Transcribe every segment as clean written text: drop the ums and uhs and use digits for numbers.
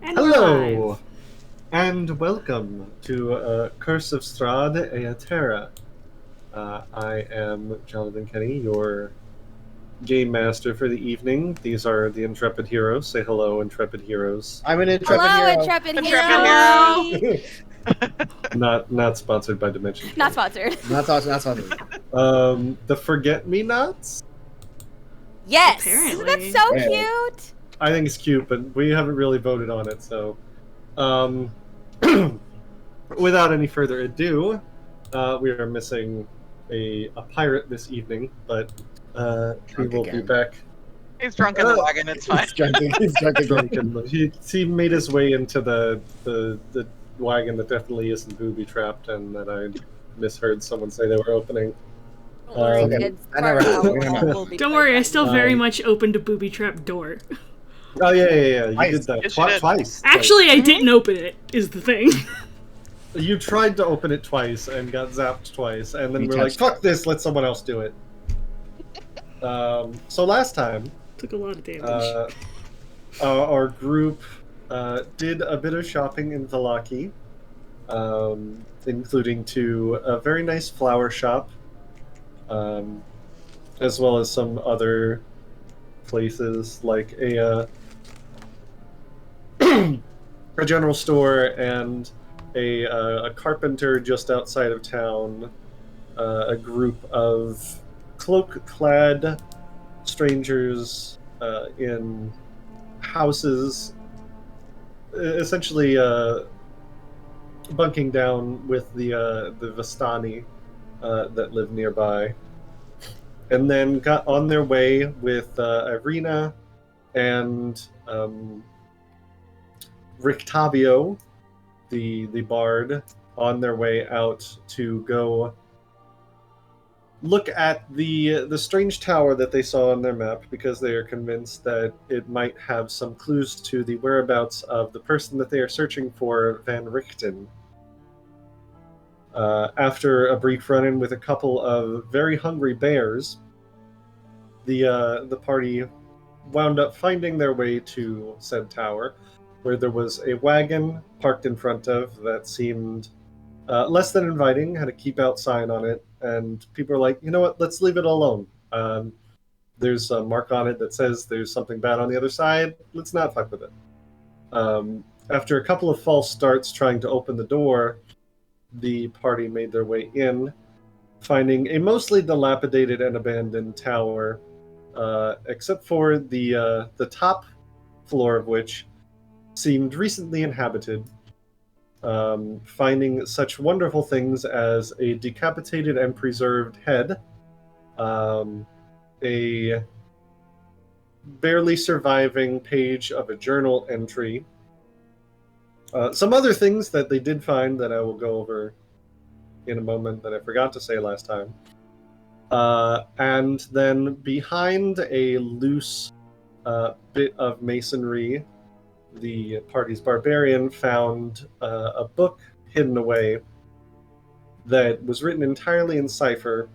And we're live. Hello, and welcome to Curse of Strahd, a Terra. I am Jonathan Kenny, your game master for the evening. These are the Intrepid Heroes. Say hello, Intrepid Heroes. I'm an Intrepid Hello, hero. Intrepid Hero. Not sponsored by Dimension. Not sponsored. Not sponsored. The Forget-Me-Nots? Yes. Apparently. Isn't that so Yeah. cute? I think it's cute, but we haven't really voted on it, so... without any further adu, we are missing a pirate this evening, but he will be again. back. He's drunk in the wagon, it's fine. He's drunk again. He made his way into the wagon that definitely isn't booby-trapped, and that I misheard someone say they were opening. Okay. I never heard. Don't worry, I still very much opened a booby trap door. Oh, yeah. You Twice. did that Yes, you did. twice. Actually, I didn't open it, is the thing. You tried to open it twice and got zapped twice, and then You we're like, touched fuck this, let someone else do it. So last time, Took a lot of damage. our group did a bit of shopping in Vallakovich, including to a very nice flower shop, as well as some other places like a a general store and a carpenter just outside of town, a group of cloak-clad strangers in houses, essentially bunking down with the Vistani that live nearby, and then got on their way with Ireena and Rictavio, the bard, on their way out to go look at the strange tower that they saw on their map, because they are convinced that it might have some clues to the whereabouts of the person that they are searching for, Van Richten. After a brief run-in with a couple of very hungry bears, the party wound up finding their way to said tower, where there was a wagon parked in front of that seemed less than inviting, had a keep out sign on it, and people are like, you know what, let's leave it alone. There's a mark on it that says there's something bad on the other side, let's not fuck with it. After a couple of false starts trying to open the door, the party made their way in, finding a mostly dilapidated and abandoned tower, except for the top floor of which seemed recently inhabited, finding such wonderful things as a decapitated and preserved head, a barely surviving page of a journal entry, some other things that they did find that I will go over in a moment that I forgot to say last time. And then behind a loose bit of masonry, the party's barbarian found a book hidden away that was written entirely in cipher,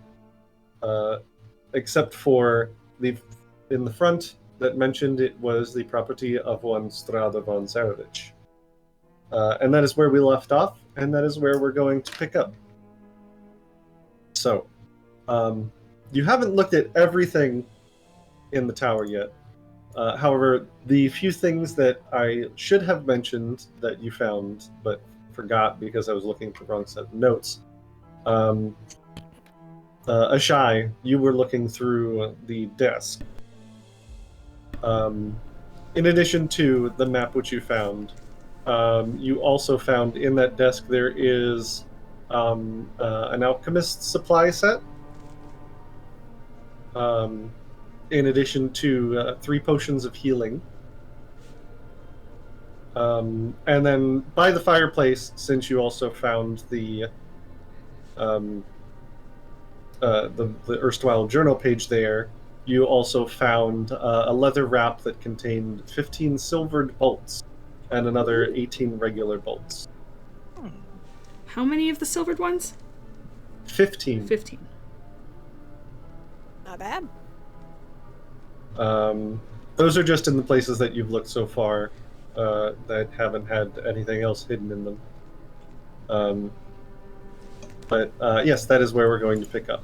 except for in the front that mentioned it was the property of one Strahda von Zarevich. And that is where we left off, and that is where we're going to pick up. So, you haven't looked at everything in the tower yet. However, the few things that I should have mentioned that you found, but forgot because I was looking at the wrong set of notes. Ashai, you were looking through the desk. In addition to the map which you found, you also found in that desk there is an alchemist's supply set. In addition to 3 potions of healing. And then by the fireplace, since you also found the erstwhile journal page there, you also found a leather wrap that contained 15 silvered bolts and another 18 regular bolts. How many of the silvered ones? 15. 15. Not bad. Those are just in the places that you've looked so far. that haven't had anything else hidden in them. But yes, that is where we're going to pick up.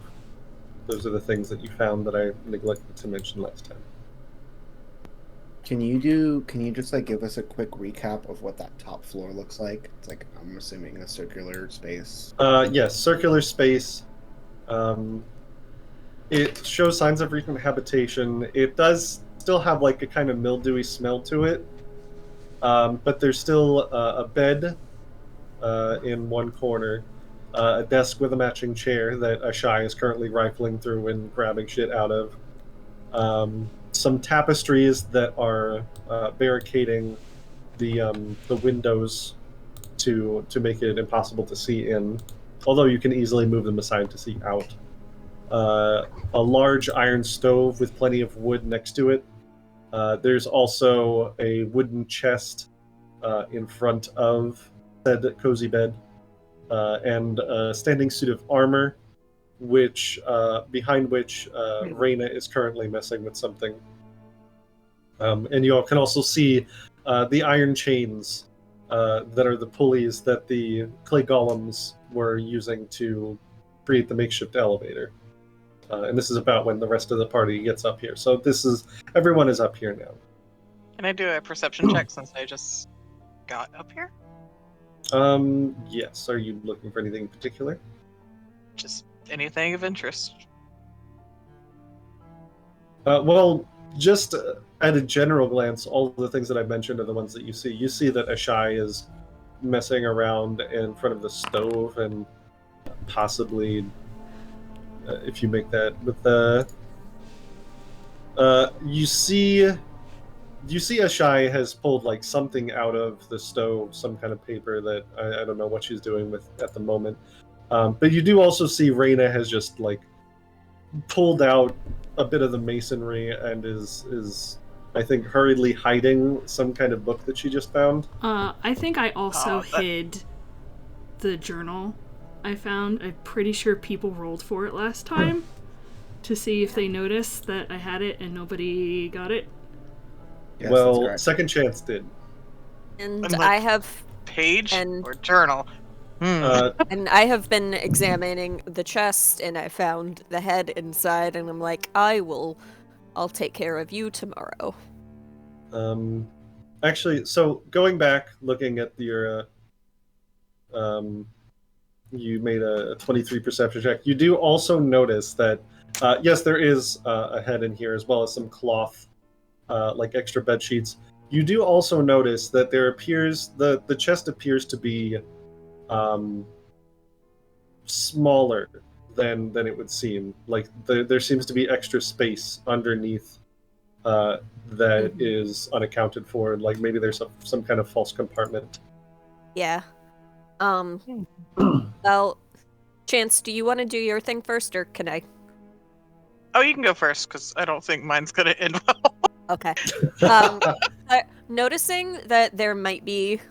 Those are the things that you found that I neglected to mention last time. Can you just like give us a quick recap of what that top floor looks like? It's like, I'm assuming a circular space. Yes, circular space. It shows signs of recent habitation. It does still have like a kind of mildewy smell to it. But there's still a bed in one corner, a desk with a matching chair that Ashai is currently rifling through and grabbing shit out of. Some tapestries that are barricading the windows to make it impossible to see in, although you can easily move them aside to see out. A large iron stove with plenty of wood next to it. There's also a wooden chest in front of said cozy bed, and a standing suit of armor, behind which Raena is currently messing with something. And you all can also see the iron chains that are the pulleys that the clay golems were using to create the makeshift elevator. And this is about when the rest of the party gets up here. So everyone is up here now. Can I do a perception check since I just got up here? Yes. Are you looking for anything in particular? Just anything of interest. Well, just at a general glance, all the things that I've mentioned are the ones that you see. You see that Ashai is messing around in front of the stove and possibly, if you make that with the... You see Ashai has pulled like something out of the stove, some kind of paper that I don't know what she's doing with at the moment. But you do also see Raena has just like pulled out a bit of the masonry and is I think hurriedly hiding some kind of book that she just found. I think I also hid the journal I found. I'm pretty sure people rolled for it last time to see if they noticed that I had it and nobody got it. Yes, Well, Second Chance did. And Like, I have page and- or journal? and I have been examining the chest and I found the head inside and I'm like, I'll take care of you tomorrow. Actually, so going back, looking at your, you made a 23 perception check. You do also notice that, yes, there is a head in here as well as some cloth, like extra bed sheets. You do also notice that there appears the chest appears to be smaller than it would seem. Like there seems to be extra space underneath that is unaccounted for. Like maybe there's some kind of false compartment. Yeah. Well, Chance, do you want to do your thing first or can I? Oh, you can go first because I don't think mine's gonna end well. Okay. Noticing that there might be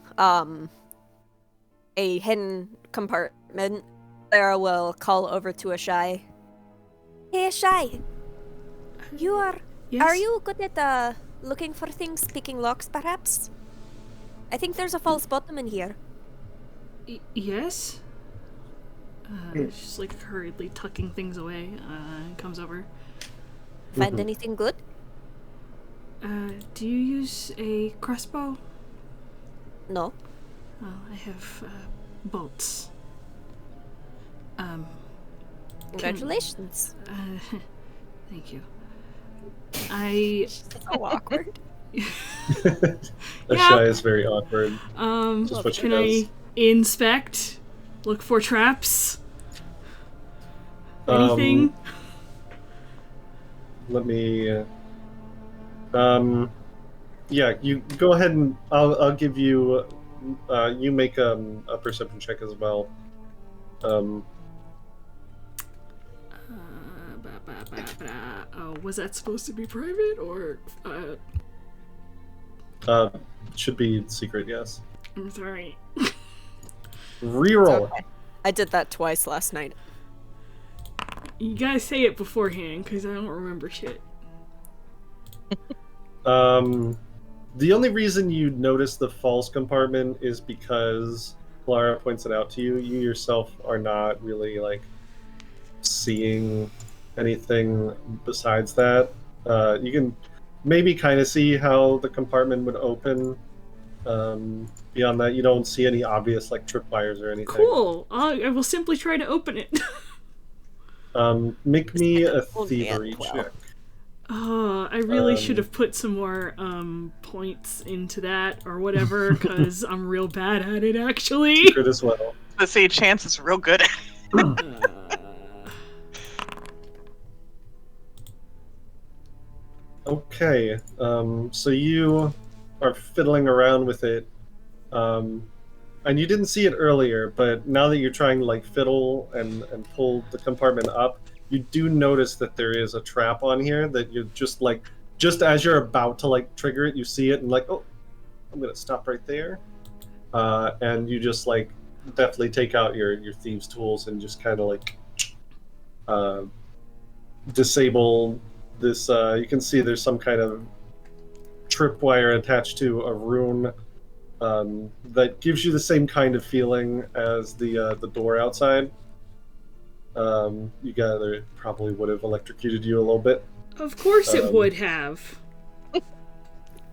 a hidden compartment, Sarah will call over to Ashai. Hey, Ashai. Yes? Are you good at looking for things, picking locks, perhaps? I think there's a false bottom in here. Yes? She's like hurriedly tucking things away and comes over. Find anything good? Do you use a crossbow? No. Oh, I have bolts. Congratulations. Thank you. I So awkward. Ashai is very awkward. Just what she can does. I inspect? Look for traps? Anything? Let me. Yeah, you go ahead and I'll give you. You make a perception check as well. Was that supposed to be private or? Should be secret, yes. I'm sorry. Reroll. Okay. I did that twice last night. You gotta say it beforehand, because I don't remember shit. The only reason you notice the false compartment is because Clara points it out to you. You yourself are not really like seeing anything besides that. You can maybe kind of see how the compartment would open. Beyond that, you don't see any obvious like tripwires or anything. Cool. I will simply try to open it. Make me a Only at thievery 12. check. Oh, I really should have put some more points into that or whatever, because I'm real bad at it, actually. Good as well. Let's see, Chance is real good at it. Okay, so you are fiddling around with it, and you didn't see it earlier, but now that you're trying to like fiddle and pull the compartment up, you do notice that there is a trap on here that you're just like, just as you're about to like trigger it, you see it and like, oh, I'm gonna stop right there, and you just like definitely take out your thieves' tools and just kind of like disable this. You can see there's some kind of tripwire attached to a rune that gives you the same kind of feeling as the door outside. You gather it probably would have electrocuted you a little bit. Of course it would have.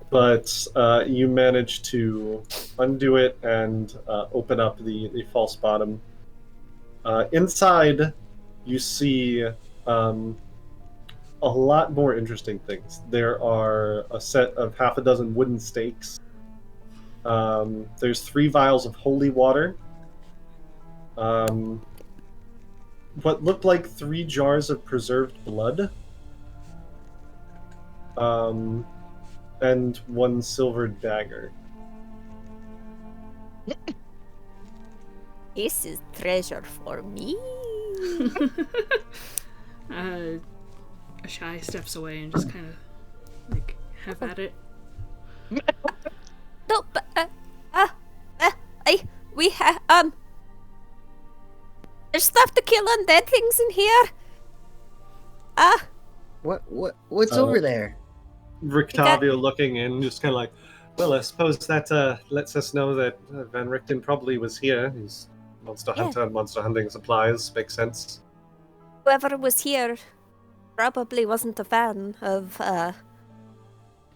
But you managed to undo it and open up the false bottom. Inside, you see a lot more interesting things. There are a set of half a dozen wooden stakes. There's 3 vials of holy water. What looked like 3 jars of preserved blood. And 1 silver dagger. This is treasure for me. Shy steps away and just kind of like have at it. No, but there's stuff to kill undead things in here. What's over there? Rictavio looking in, just kind of like, well, I suppose that lets us know that Van Richten probably was here. He's monster hunter and monster hunting supplies. Makes sense. Whoever was here probably wasn't a fan of the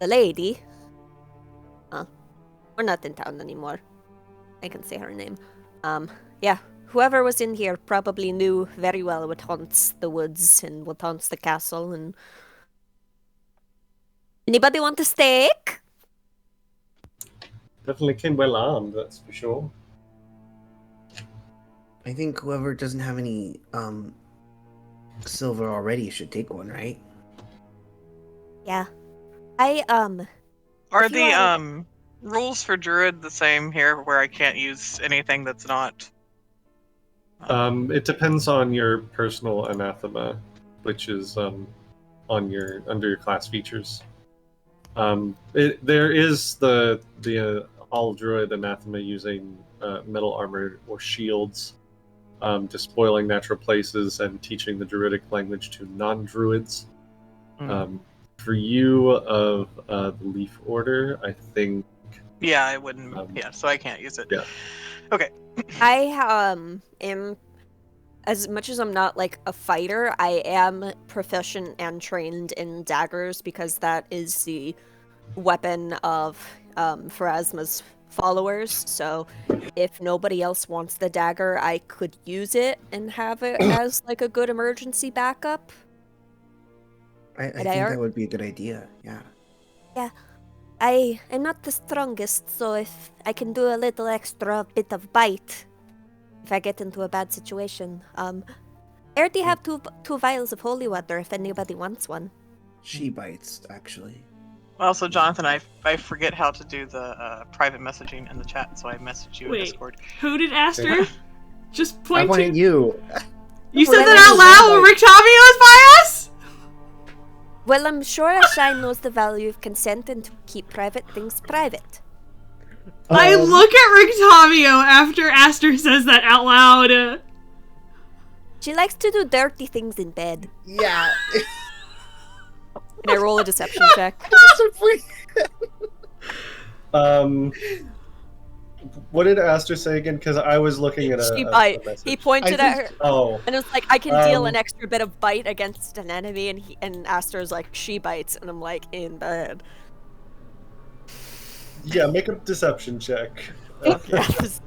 lady. We're not in town anymore. I can say her name. Yeah, whoever was in here probably knew very well what haunts the woods and what haunts the castle. And anybody want a steak? Definitely came well armed, that's for sure. I think whoever doesn't have any silver already should take one, right? Yeah. Are the rules for Druid the same here, where I can't use anything that's not? It depends on your personal anathema, which is under your class features. There is the all Druid anathema using metal armor or shields, despoiling natural places and teaching the Druidic language to non-Druids. For you of the Leaf Order, I think. Yeah, I wouldn't. So I can't use it. Yeah. Okay. I am, as much as I'm not like a fighter, I am proficient and trained in daggers because that is the weapon of Pharasma's followers. So if nobody else wants the dagger, I could use it and have it as like a good emergency backup. I think that would be a good idea. Yeah. Yeah. I am not the strongest, so if I can do a little extra bit of bite if I get into a bad situation. I already have two vials of holy water if anybody wants one. She bites, actually. Also, Jonathan, I forget how to do the private messaging in the chat, so I messaged you in Discord. Who did ask her? Just point I wanted you. You said that out loud when Rictavio was by us? Well, I'm sure Shine knows the value of consent and to keep private things private. I look at Rictavio after Aster says that out loud. She likes to do dirty things in bed. Yeah. Can I roll a deception check? What did Aster say again? Because I was looking at She a bite. message. He pointed at her. Oh. And it's like, I can deal an extra bit of bite against an enemy, and Aster's like, she bites, and I'm like, in bed. Yeah, make a deception check. Yes.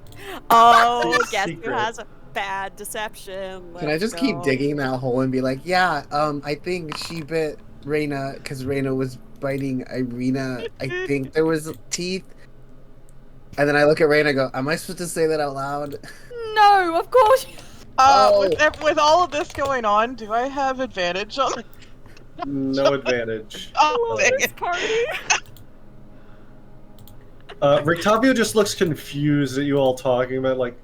Oh, guess who Secret. has a bad deception? Can I just keep digging that hole and be like, yeah, I think she bit Raena because Raena was biting Ireena. I think there was teeth. And then I look at Raena and go, am I supposed to say that out loud? No, of course. With all of this going on, do I have advantage on it? No advantage. Oh, dang it. Party. Rictavio just looks confused at you all talking about, like,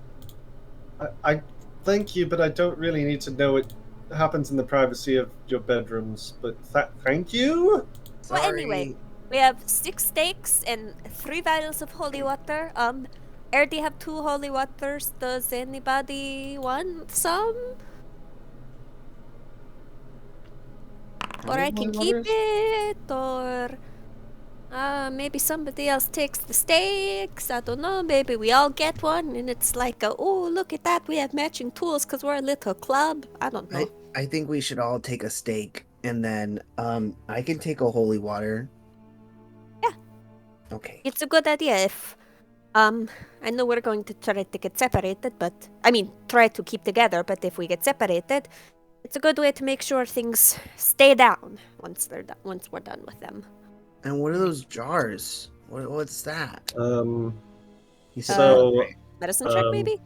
I thank you, but I don't really need to know it happens in the privacy of your bedrooms, but thank you? Well, anyway, we have 6 steaks and 3 vials of holy water. I already have 2 holy waters. Does anybody want some? Or I can keep it, or maybe somebody else takes the steaks. I don't know, maybe we all get one, and it's like, oh, look at that, we have matching tools because we're a little club. I don't know. I think we should all take a steak, and then I can take a holy water. Yeah. Okay. It's a good idea if, I know we're going to try to get separated, but, I mean, try to keep together, but if we get separated, it's a good way to make sure things stay down once we're done with them. And what are those jars? What's that? So Medicine check, maybe?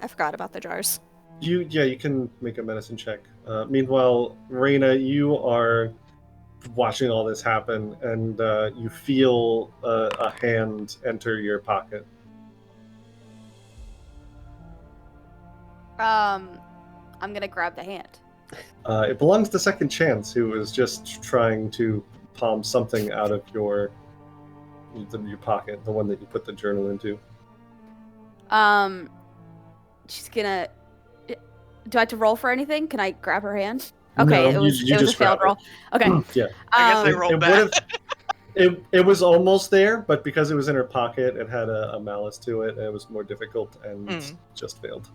I forgot about the jars. you can make a medicine check. Meanwhile, Raena, you are watching all this happen, and you feel a hand enter your pocket. I'm gonna grab the hand. It belongs to Second Chance, who was just trying to palm something out of your pocket, the one that you put the journal into. She's gonna. Do I have to roll for anything? Can I grab her hand? Okay, No, it was a failed roll. Okay. Yeah. I guess I rolled bad. It was almost there, but because it was in her pocket, it had a malice to it, and it was more difficult, and just failed.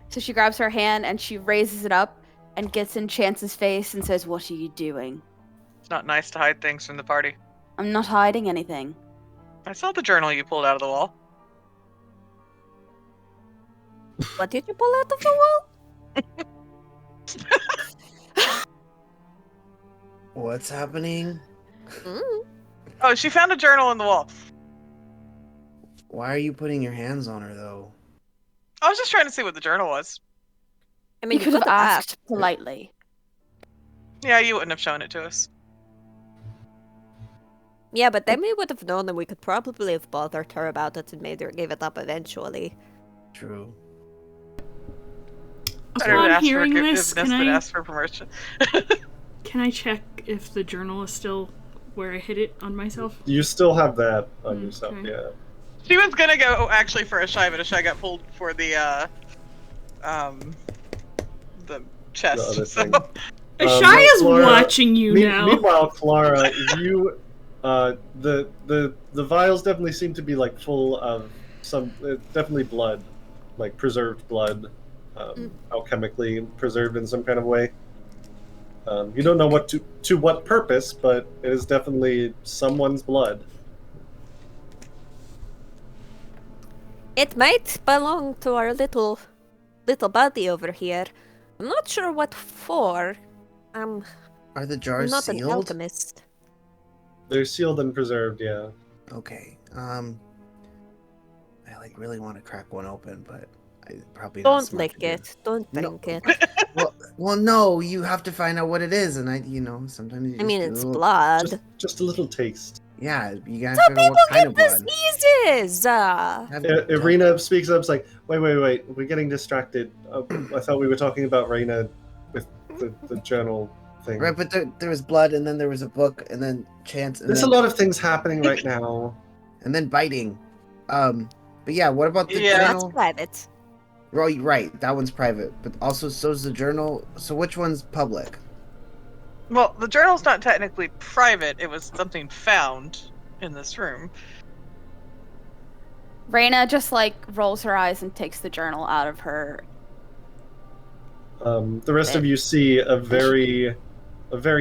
So she grabs her hand and she raises it up and gets in Chance's face and says, "What are you doing?" It's not nice to hide things from the party. I'm not hiding anything. I saw the journal you pulled out of the wall. What did you pull out of the wall? What's happening? Oh, she found a journal in the wall. Why are you putting your hands on her, though? I was just trying to see what the journal was. I mean, You could have asked. asked politely. Yeah, you wouldn't have shown it to us. Yeah, but then we would have known, and we could probably have bothered her about it and made her give it up eventually. True. Better to Upon ask for hearing this, forgiveness than ask for promotion. can I check if the journal is still where I hid it on myself? You still have that on yourself, Okay. yeah. She was gonna go actually for Ashai, but Ashai got pulled for the chest. The other so. thing. Ashai is Clara, watching you now. Meanwhile, Clara, you, the vials definitely seem to be like full of some, definitely blood, like preserved blood, alchemically preserved in some kind of way. You don't know what to what purpose, but it is definitely someone's blood. It might belong to our little buddy over here. I'm not sure what for. Are the I'm jars not an sealed? alchemist. They're sealed and preserved, yeah. Okay. I like really want to crack one open, but I probably not Don't smart lick to do. it. Don't No. drink it. Well, no. You have to find out what it is, and sometimes you I just mean, do a it's little- blood. Just a little taste. Yeah, you gotta Some figure out people what kind get of blood. diseases. Ireena speaks up, it's like, wait, we're getting distracted. I thought we were talking about Raena with the journal thing. Right, but there was blood, and then there was a book, and then Chance, and There's then, a lot of things happening right now. and then biting. But yeah, what about the Yeah. That's journal? private. Right, that one's private, but also so's the journal. So which one's public? Well, the journal's not technically private. It was something found in this room. Raena just like rolls her eyes and takes the journal out of her. The rest of you see a very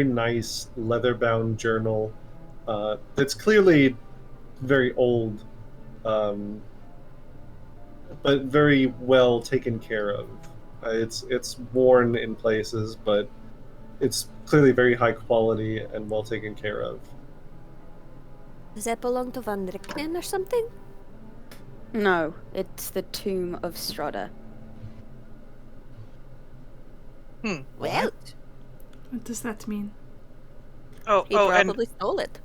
nice leather-bound journal that's clearly very old, but very well taken care of. It's worn in places, but it's clearly very high quality and well taken care of. Does that belong to Van Richten or something? No, it's the tomb of Strahda. Well, What does that mean? he probably stole it.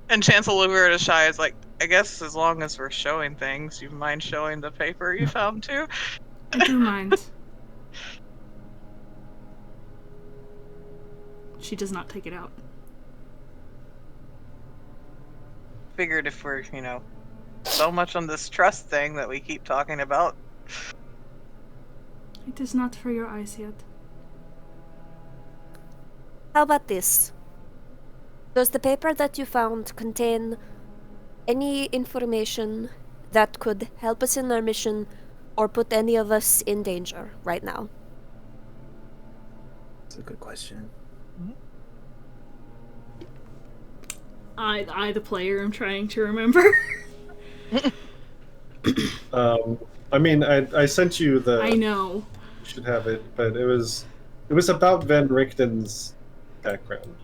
And Chancellor Shy is like, I guess as long as we're showing things, you mind showing the paper you found too? I do mind. She does not take it out. Figured if we're, so much on this trust thing that we keep talking about. It is not for your eyes yet. How about this? Does the paper that you found contain any information that could help us in our mission or put any of us in danger right now? That's a good question. I, the player, am trying to remember. I mean, I sent you the. I know. You should have it, but it was about Van Richten's background.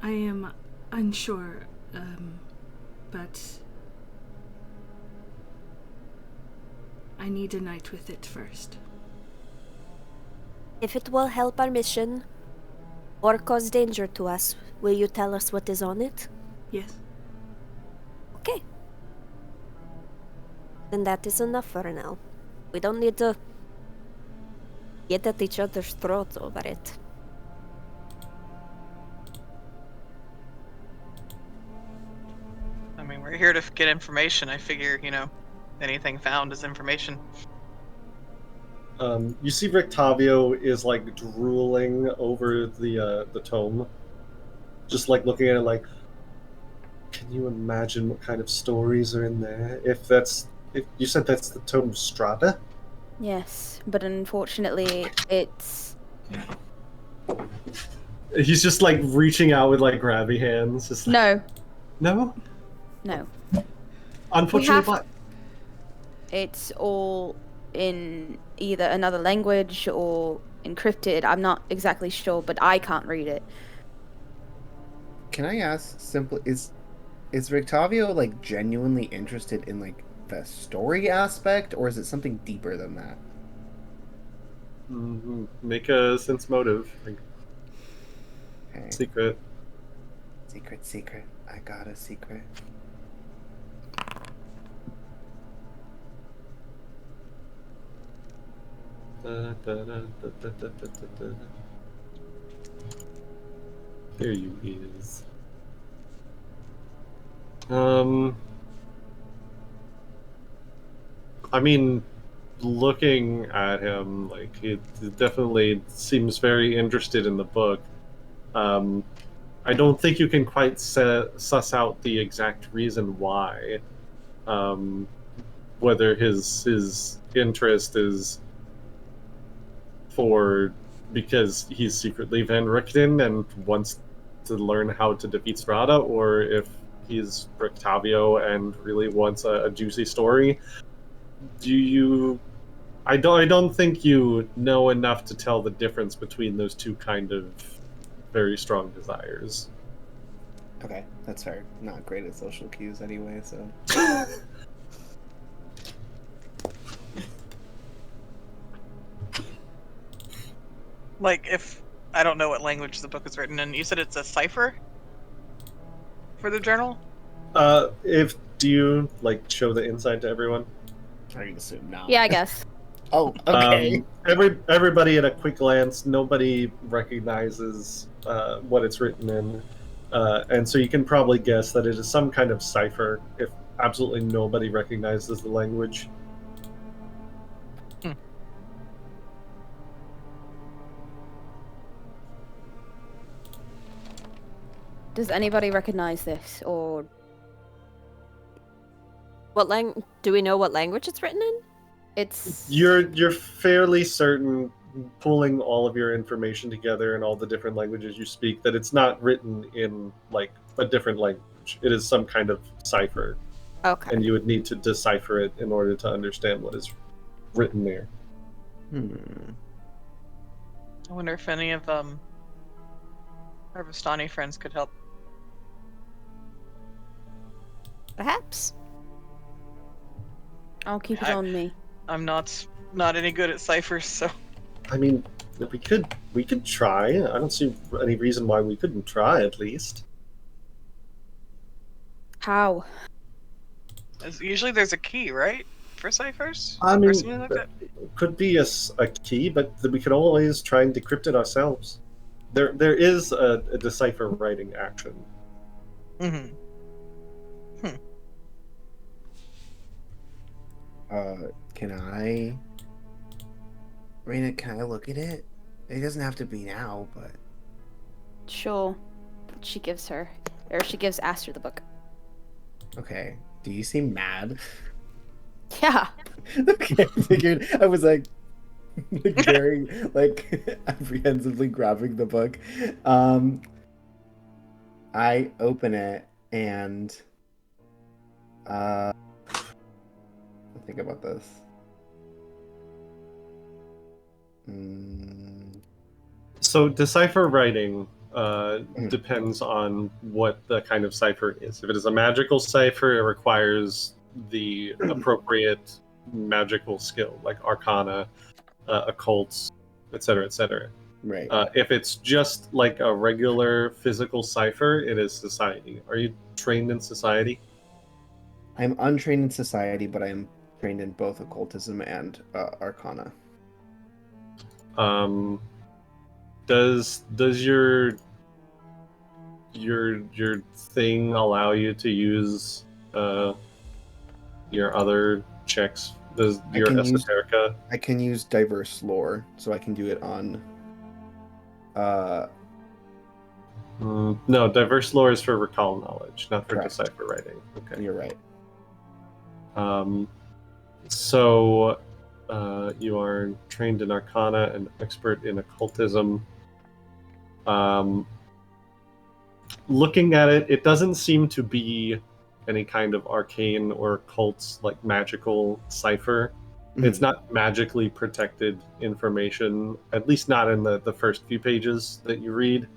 I am unsure, but I need a night with it first. If it will help our mission or cause danger to us, will you tell us what is on it? Yes. Okay. Then that is enough for now. We don't need to get at each other's throats over it. I mean, we're here to get information. I figure, anything found is information. You see Rictavio is like drooling over the tome, just like looking at it like, can you imagine what kind of stories are in there? If you said that's the tome of Strahda? Yes, but unfortunately, it's... He's just like reaching out with like grabby hands. Just like, No. No? No. Unfortunately, but It's all in either another language or encrypted. I'm not exactly sure, but I can't read it. Can I ask simply, is Rictavio like genuinely interested in like the story aspect, or is it something deeper than that? Make a sense motive. Like, Okay. secret. Secret. I got a secret. There you is. I mean, looking at him, like, it definitely seems very interested in the book. I don't think you can quite suss out the exact reason why. Whether his interest is because he's secretly Van Richten and wants to learn how to defeat Strahda, or if he's Rictavio and really wants a juicy story. I don't think you know enough to tell the difference between those two kind of very strong desires. Okay, that's fair. Not great at social cues anyway, so. Like, if I don't know what language the book is written in, you said it's a cipher for the journal? Do you like show the inside to everyone? I can assume not. Yeah, I guess. Oh, okay. Everybody at a quick glance, nobody recognizes what it's written in, and so you can probably guess that it is some kind of cipher. If absolutely nobody recognizes the language. Does anybody recognize this, or Do we know what language it's written in? it's... You're fairly certain, pulling all of your information together and all the different languages you speak, that it's not written in like a different language. It is some kind of cipher, Okay. and you would need to decipher it in order to understand what is written there. I wonder if any of our Vistani friends could help. Perhaps. I'll keep it on me. I'm not any good at ciphers, so I mean, we could try. I don't see any reason why we couldn't try at least. How? usually there's a key, right, for ciphers? I Or mean, something like that? it could be a key, but we could always try and decrypt it ourselves. There is a decipher writing action. Mm-hmm. Can I... Raena, can I look at it? It doesn't have to be now, but... Sure. She gives Aster the book. Okay. Do you seem mad? Yeah. Okay, I figured. I was like very, apprehensively grabbing the book. I open it and... think about this. So decipher writing depends on what the kind of cipher is. If it is a magical cipher, it requires the appropriate magical skill, like Arcana, occults, etc., etc. Right. If it's just like a regular physical cipher, it is society. Are you trained in society? I'm untrained in society, but I am trained in both occultism and Arcana. Does your thing allow you to use your other checks? Does your esoterica? I can use diverse lore, so I can do it on. No, diverse lore is for recall knowledge, not for Correct. decipher writing. Okay. You're right. So you are trained in Arcana and expert in occultism. Looking at it, it doesn't seem to be any kind of arcane or occult, like magical cipher. Mm-hmm. It's not magically protected information, at least not in the first few pages that you read.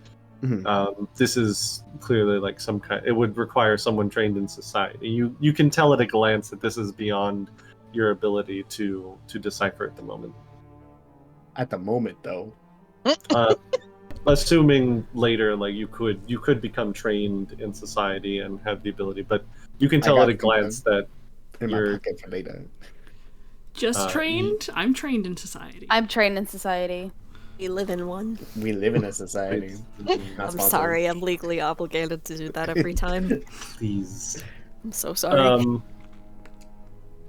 Mm-hmm. This is clearly like some kind. It would require someone trained in society. You can tell at a glance that this is beyond your ability to decipher at the moment. At the moment, though. Assuming later, like you could become trained in society and have the ability, but you can tell at a glance that In you're my pocket for later. Just trained? I'm trained in society. I'm trained in society. We live in one. We live in a society. Not I'm sponsored. sorry, I'm legally obligated to do that every time. please. I'm so sorry.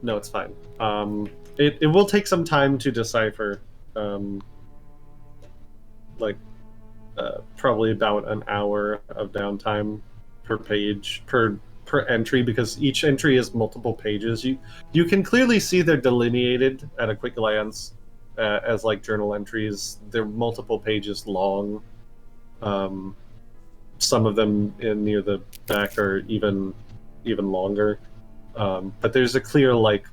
No, it's fine. It will take some time to decipher. Probably about an hour of downtime per page per entry, because each entry is multiple pages. You can clearly see they're delineated at a quick glance as like journal entries. They're multiple pages long. Some of them near the back are even longer. But there's a clear like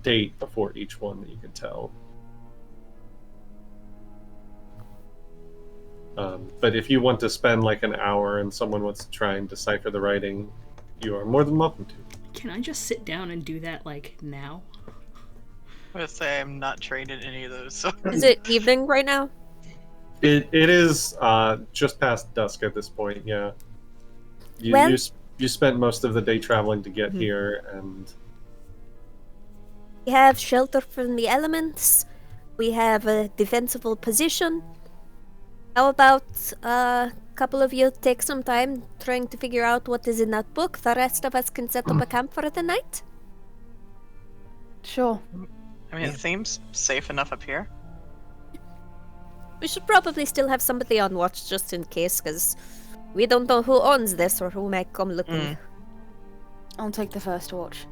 date before each one that you can tell. But if you want to spend like an hour and someone wants to try and decipher the writing, you are more than welcome to. Can I just sit down and do that, like, now? I'm gonna say I'm not trained in any of those. So. Is it evening right now? It is just past dusk at this point, yeah. You spent most of the day traveling to get here, and... We have shelter from the elements. We have a defensible position. How about a couple of you take some time trying to figure out what is in that book? The rest of us can set up a camp for the night? Sure. I mean, it seems safe enough up here. We should probably still have somebody on watch just in case, because We don't know who owns this or who might come looking. I'll take the first watch.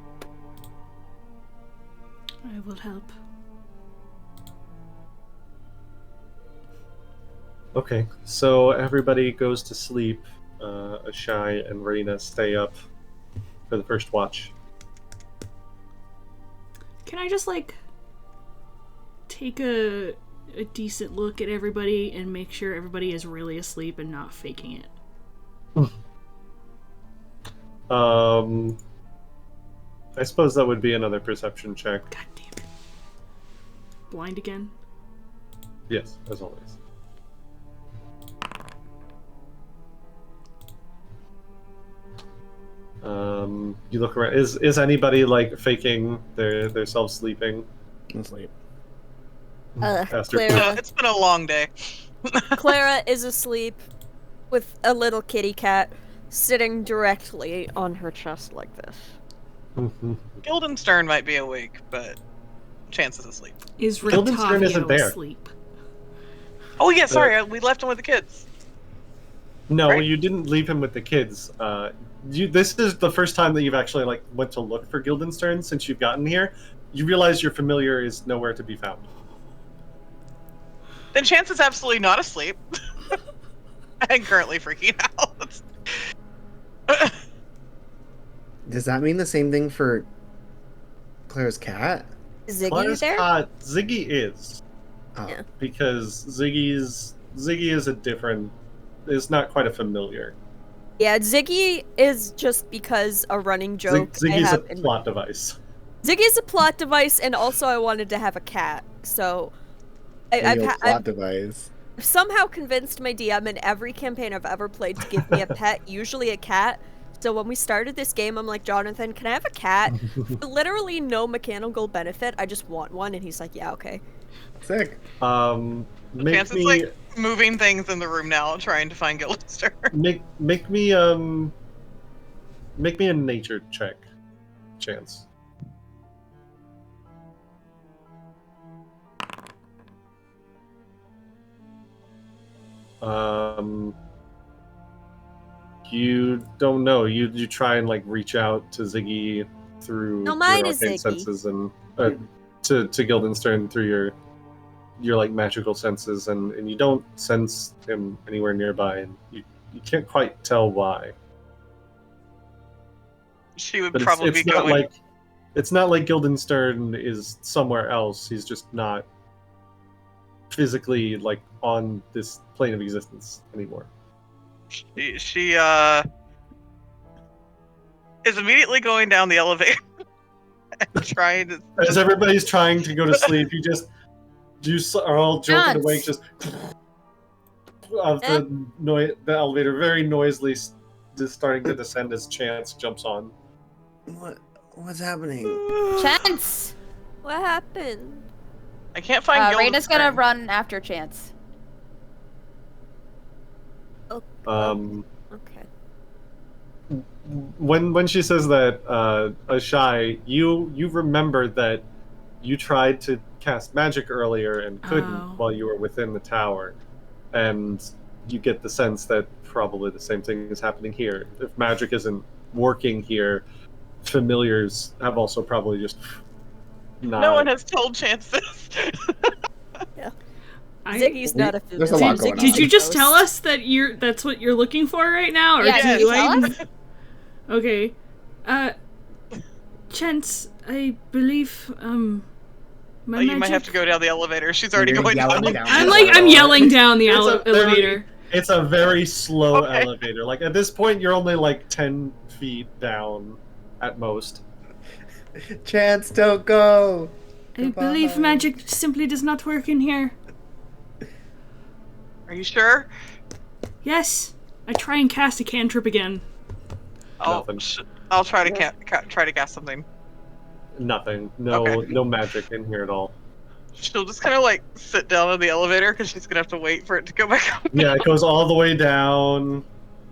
I will help. Okay, so everybody goes to sleep. Ashai and Raena stay up for the first watch. Can I just, like, take a decent look at everybody and make sure everybody is really asleep and not faking it? I suppose that would be another perception check. God damn it. Blind again? Yes, as always. You look around. Is anybody like faking their self sleeping? Asleep. Clara. It's been a long day. Clara is asleep with a little kitty cat sitting directly on her chest like this. Guildenstern might be awake, but Chance is asleep. Is Guildenstern isn't there. asleep? Oh yeah, sorry, we left him with the kids. No, Right? you didn't leave him with the kids. This is the first time that you've actually like went to look for Guildenstern since you've gotten here. You realize your familiar is nowhere to be found. Then Chance is absolutely not asleep. And currently freaking out. Does that mean the same thing for Claire's cat? Ziggy Clara's there? Ziggy is. Oh. Yeah. Because Ziggy is a different. Is not quite a familiar. Yeah, Ziggy is just because a running joke I Ziggy's a have in plot device. Ziggy's a plot device, and also I wanted to have a cat, so I've Device. somehow convinced my DM in every campaign I've ever played to give me a pet, usually a cat. So when we started this game, I'm like, Jonathan, can I have a cat? For literally no mechanical benefit, I just want one, and he's like, yeah, okay. Sick. Chance is like moving things in the room now, trying to find Guildenstern. Make me a nature check, Chance. You don't know. You try and like reach out to Ziggy through No, mine your is arcane Ziggy. senses and to Guildenstern through your like magical senses, and you don't sense him anywhere nearby, and you can't quite tell why. She would But probably it's be not going. like it's not like Guildenstern is somewhere else. He's just not physically like on this plane of existence anymore. She is immediately going down the elevator and trying to. As everybody's trying to go to sleep, you are all jolted Chance. awake just of the elevator very noisily just starting to descend as Chance jumps on. What's happening? Chance! What happened? I can't find Guildenstern. Raina's gonna run after Chance. Um, Okay. when she says that, Ashai, you remember that you tried to cast magic earlier and couldn't while you were within the tower, and you get the sense that probably the same thing is happening here. If magic isn't working here, familiars have also probably just not. No one has told Chance this. Ziggy's not a There's a lot going on. Did you just tell us that that's what you're looking for right now? Or Yeah, do did you I- tell us? Okay. Chance, I believe, my You magic... might have to go down the elevator. She's already You're going yelling down. down. I'm yelling down the It's a very- elevator. It's a very slow Okay. elevator. Like at this point, you're only like 10 feet down, at most. Chance, don't go. I believe magic simply does not work in here. Are you sure? Yes. I try and cast a cantrip again. Nothing. I'll try to try to cast something. Nothing. No, Okay. no magic in here at all. She'll just kind of like sit down in the elevator because she's gonna have to wait for it to go back up. Yeah, it goes all the way down,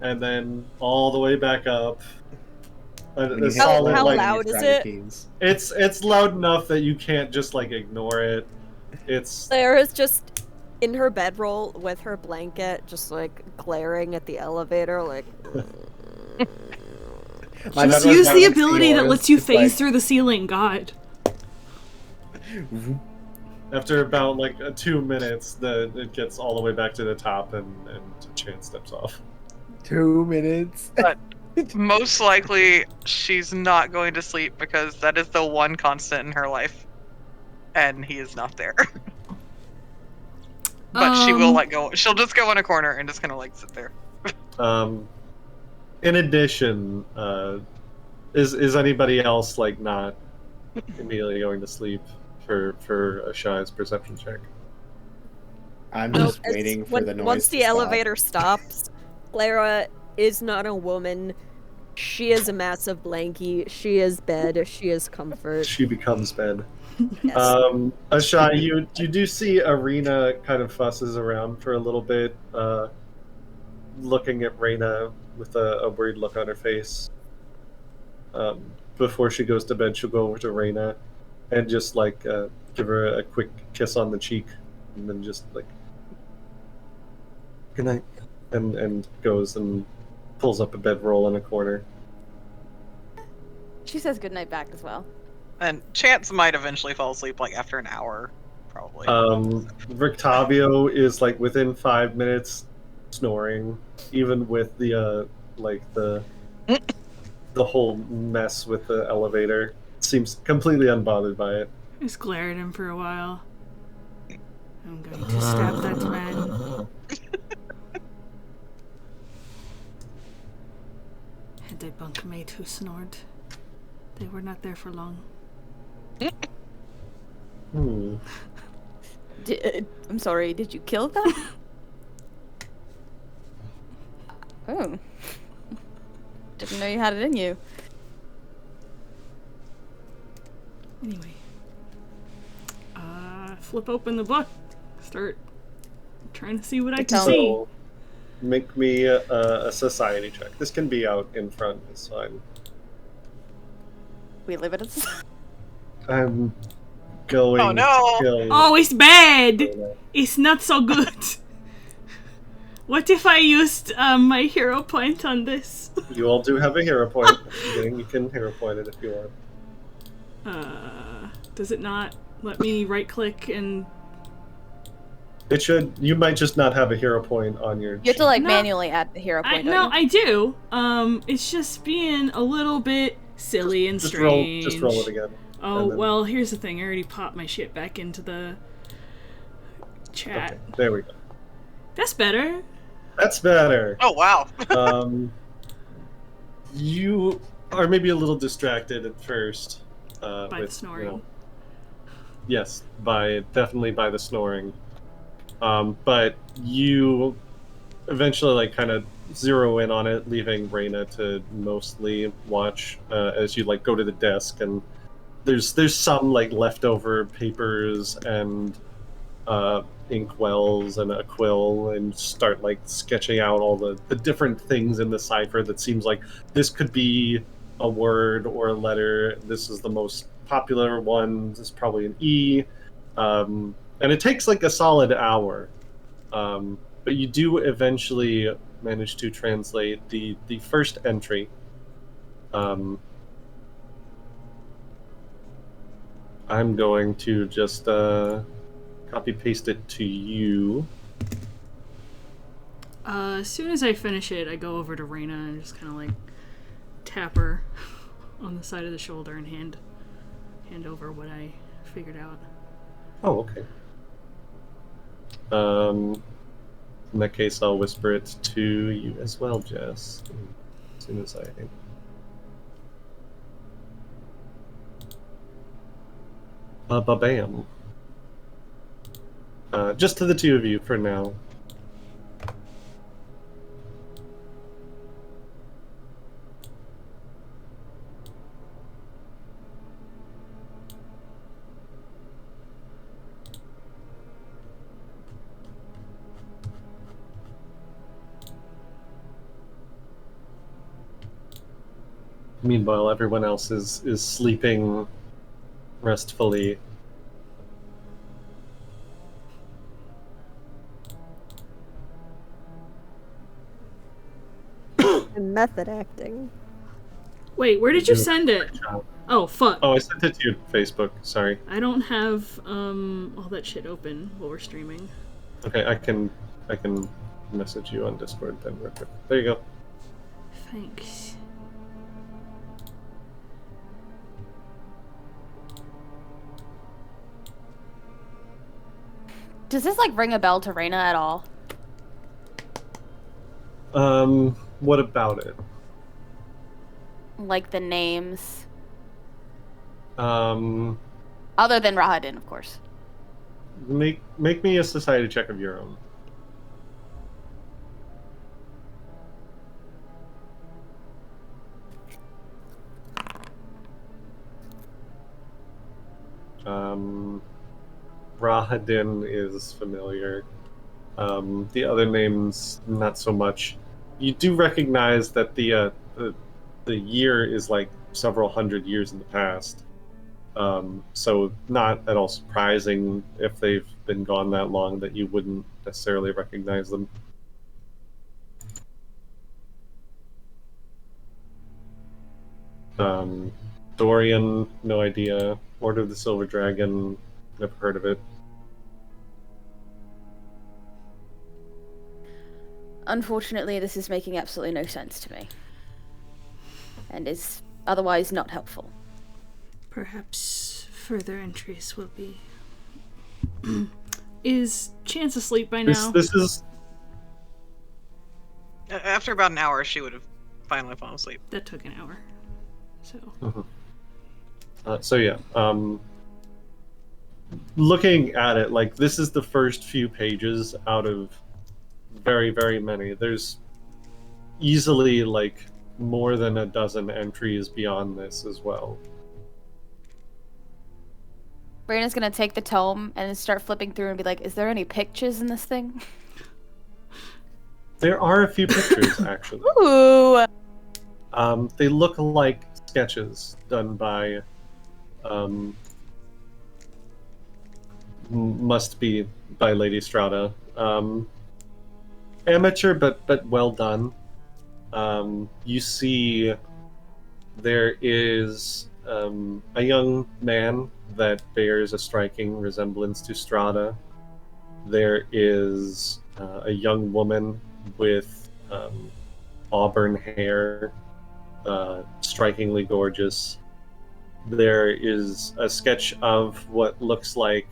and then all the way back up. A solid, how like, loud is it? It's loud enough that you can't just like ignore it. It's Claire is just in her bedroll with her blanket, just like glaring at the elevator, like. Just use the ability that lets you phase through the ceiling, God. After about like 2 minutes, it gets all the way back to the top, and Chance steps off. 2 minutes. But most likely, she's not going to sleep because that is the one constant in her life, and he is not there. But she will let go. She'll just go in a corner and just kind of like sit there. In addition, is anybody else like not immediately going to sleep for a shy's perception check? I'm just waiting for the noise. Once the elevator stops, Clara is not a woman. She is a massive blankie. She is bed. She is comfort. She becomes bed. Yes. Ashai, you do see Ireena kind of fusses around for a little bit, looking at Raena with a worried look on her face. Before she goes to bed, she'll go over to Raena and just like give her a quick kiss on the cheek, and then just like good night, and goes and pulls up a bedroll in a corner. She says goodnight back as well. And Chance might eventually fall asleep like after an hour, probably. Rictavio is like within 5 minutes snoring, even with the the whole mess with the elevator. Seems completely unbothered by it. I just glare at him for a while. I'm going to stab that man. Had a bunkmate who snored. They were not there for long. Hmm. I'm sorry, did you kill them? Oh. Didn't know you had it in you. Anyway. Flip open the book. Start trying to see what I can see. So, make me a society check. This can be out in front. It's fine. We live at a... I'm going. Oh no! To kill Oh, it's bad! Raena. It's not so good. What if I used my hero point on this? You all do have a hero point. You can hero point it if you want. Does it not let me right click and... It should. You might just not have a hero point on your. You have to like No. manually add the hero point. No, I do. It's just being a little bit silly and strange. Just roll it again. Oh, then... well, here's the thing. I already popped my shit back into the chat. Okay, there we go. That's better. That's better. Oh wow! You are maybe a little distracted at first. By with, the snoring. You know, yes, definitely by the snoring. But you eventually like kind of zero in on it, leaving Raena to mostly watch as you like go to the desk, and there's some like leftover papers and inkwells and a quill, and start like sketching out all the different things in the cipher that seems like this could be a word or a letter. This is the most popular one. This is probably an E. And it takes like a solid hour. But you do eventually manage to translate the first entry. I'm going to just copy paste it to you. As soon as I finish it, I go over to Raena and just kind of like tap her on the side of the shoulder and hand over what I figured out. Oh, okay. In that case, I'll whisper it to you as well, Jess. As soon as I... Ba-bam. Just to the two of you for now. Meanwhile, everyone else is sleeping restfully. method acting. Wait, where did you send it? Oh, fuck. Oh, I sent it to your Facebook. Sorry. I don't have all that shit open while we're streaming. Okay, I can message you on Discord then real quick. There you go. Thanks. Does this like ring a bell to Raena at all? What about it? Like the names, Um, other than Rahadin, of course. make me a society check of your own. Rahadin is familiar. The other names, not so much. You do recognize that the year is like several hundred years in the past. So not at all surprising if they've been gone that long that you wouldn't necessarily recognize them. Dorian, no idea. Order of the Silver Dragon, never heard of it. Unfortunately, this is making absolutely no sense to me. And is otherwise not helpful. Perhaps further entries will be... Is Chance asleep by now? This is... After about an hour, she would have finally fallen asleep. That took an hour. So... So yeah, looking at it, like, this is the first few pages out of very, very many. There's easily, like, more than a dozen entries beyond this as well. Raina's gonna take the tome and start flipping through and be like, is there any pictures in this thing? There are a few pictures, actually. Ooh! They look like sketches done by... must be by Lady Strahda. Amateur, but well done. You see there is a young man that bears a striking resemblance to Strahda. There is a young woman with auburn hair, strikingly gorgeous. There is a sketch of what looks like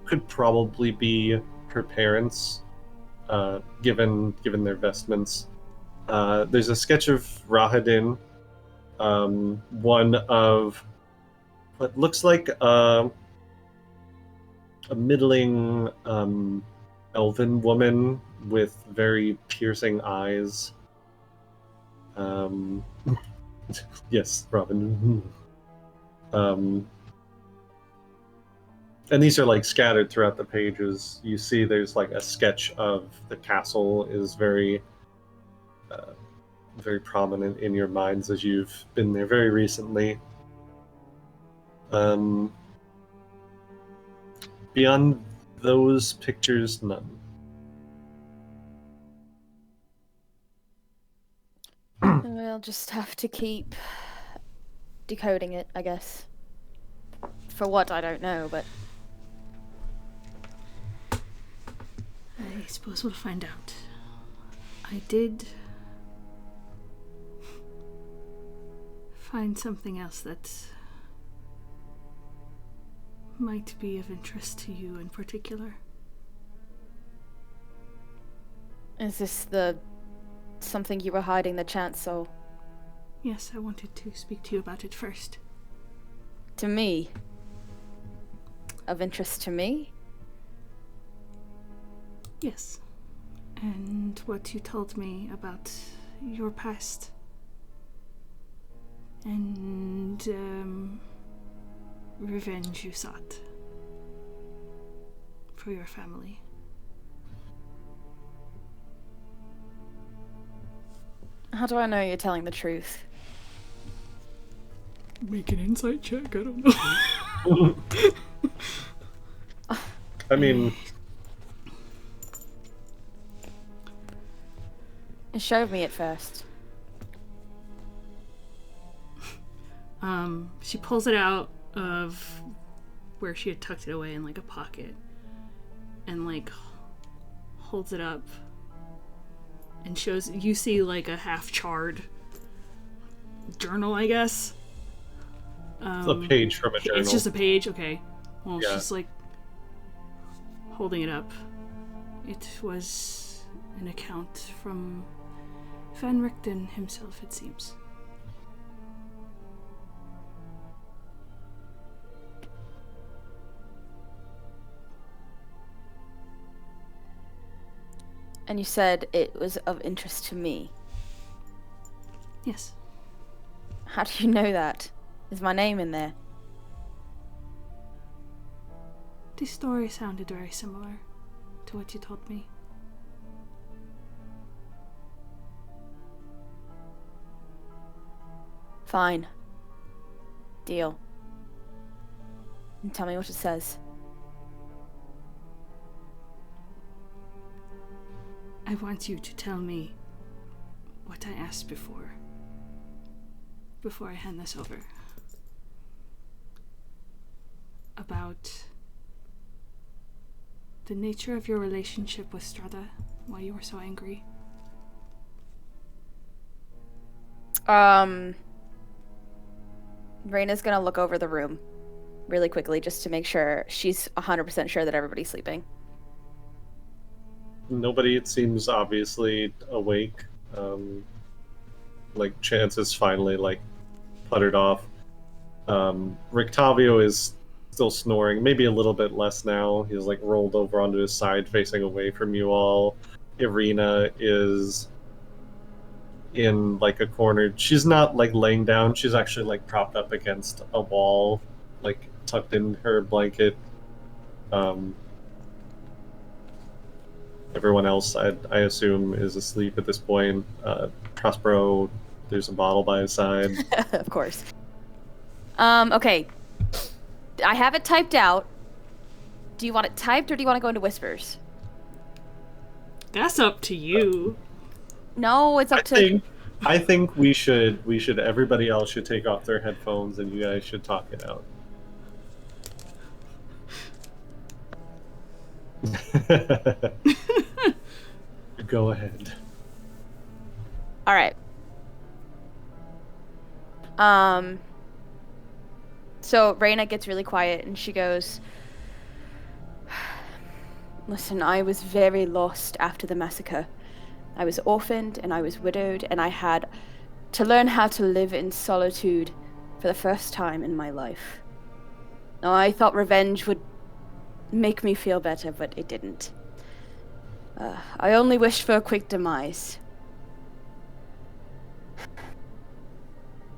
could probably be her parents, given their vestments. There's a sketch of Rahadin, one of what looks like a middling elven woman with very piercing eyes. Yes, Robin. And these are like scattered throughout the pages. You see there's like a sketch of the castle is very very prominent in your minds as you've been there very recently. Beyond those pictures, none. We'll just have to keep decoding it, I guess. For what, I don't know, but... I suppose we'll find out. I did... find something else that might be of interest to you in particular. Is this the... something you were hiding the chancel? Yes, I wanted to speak to you about it first. To me? Of interest to me? Yes. And what you told me about your past. And, revenge you sought. For your family. How do I know you're telling the truth? Make an insight check, I don't know. I mean... Show me it first. She pulls it out of where she had tucked it away in like a pocket and like holds it up and shows you see like a half charred journal, I guess. It's a page from a journal. It's just a page? Okay. Well, Yeah. she's like holding it up. It was an account from Van Richten himself, it seems. And you said it was of interest to me. Yes. How do you know that? Is my name in there? The story sounded very similar to what you told me. Fine. Deal. And tell me what it says. I want you to tell me what I asked before I hand this over. About the nature of your relationship with Strahda, why you were so angry. Raina's gonna look over the room really quickly just to make sure she's 100% sure that everybody's sleeping. Nobody, it seems, obviously awake. Like, Chance is finally, like, puttered off. Rictavio is still snoring, maybe a little bit less now. He's, like, rolled over onto his side, facing away from you all. Ireena is in, like, a corner. She's not, like, laying down. She's actually, like, propped up against a wall, like, tucked in her blanket. Everyone else, I assume, is asleep at this point. Prospero, there's a bottle by his side. Of course. Okay. I have it typed out. Do you want it typed or do you want to go into whispers? That's up to you. No, it's up to... I think we should, everybody else should take off their headphones and you guys should talk it out. Go ahead. All right. So Raena gets really quiet and she goes, "Listen, I was very lost after the massacre. I was orphaned and I was widowed and I had to learn how to live in solitude for the first time in my life. Now, I thought revenge would make me feel better, but it didn't. I only wished for a quick demise.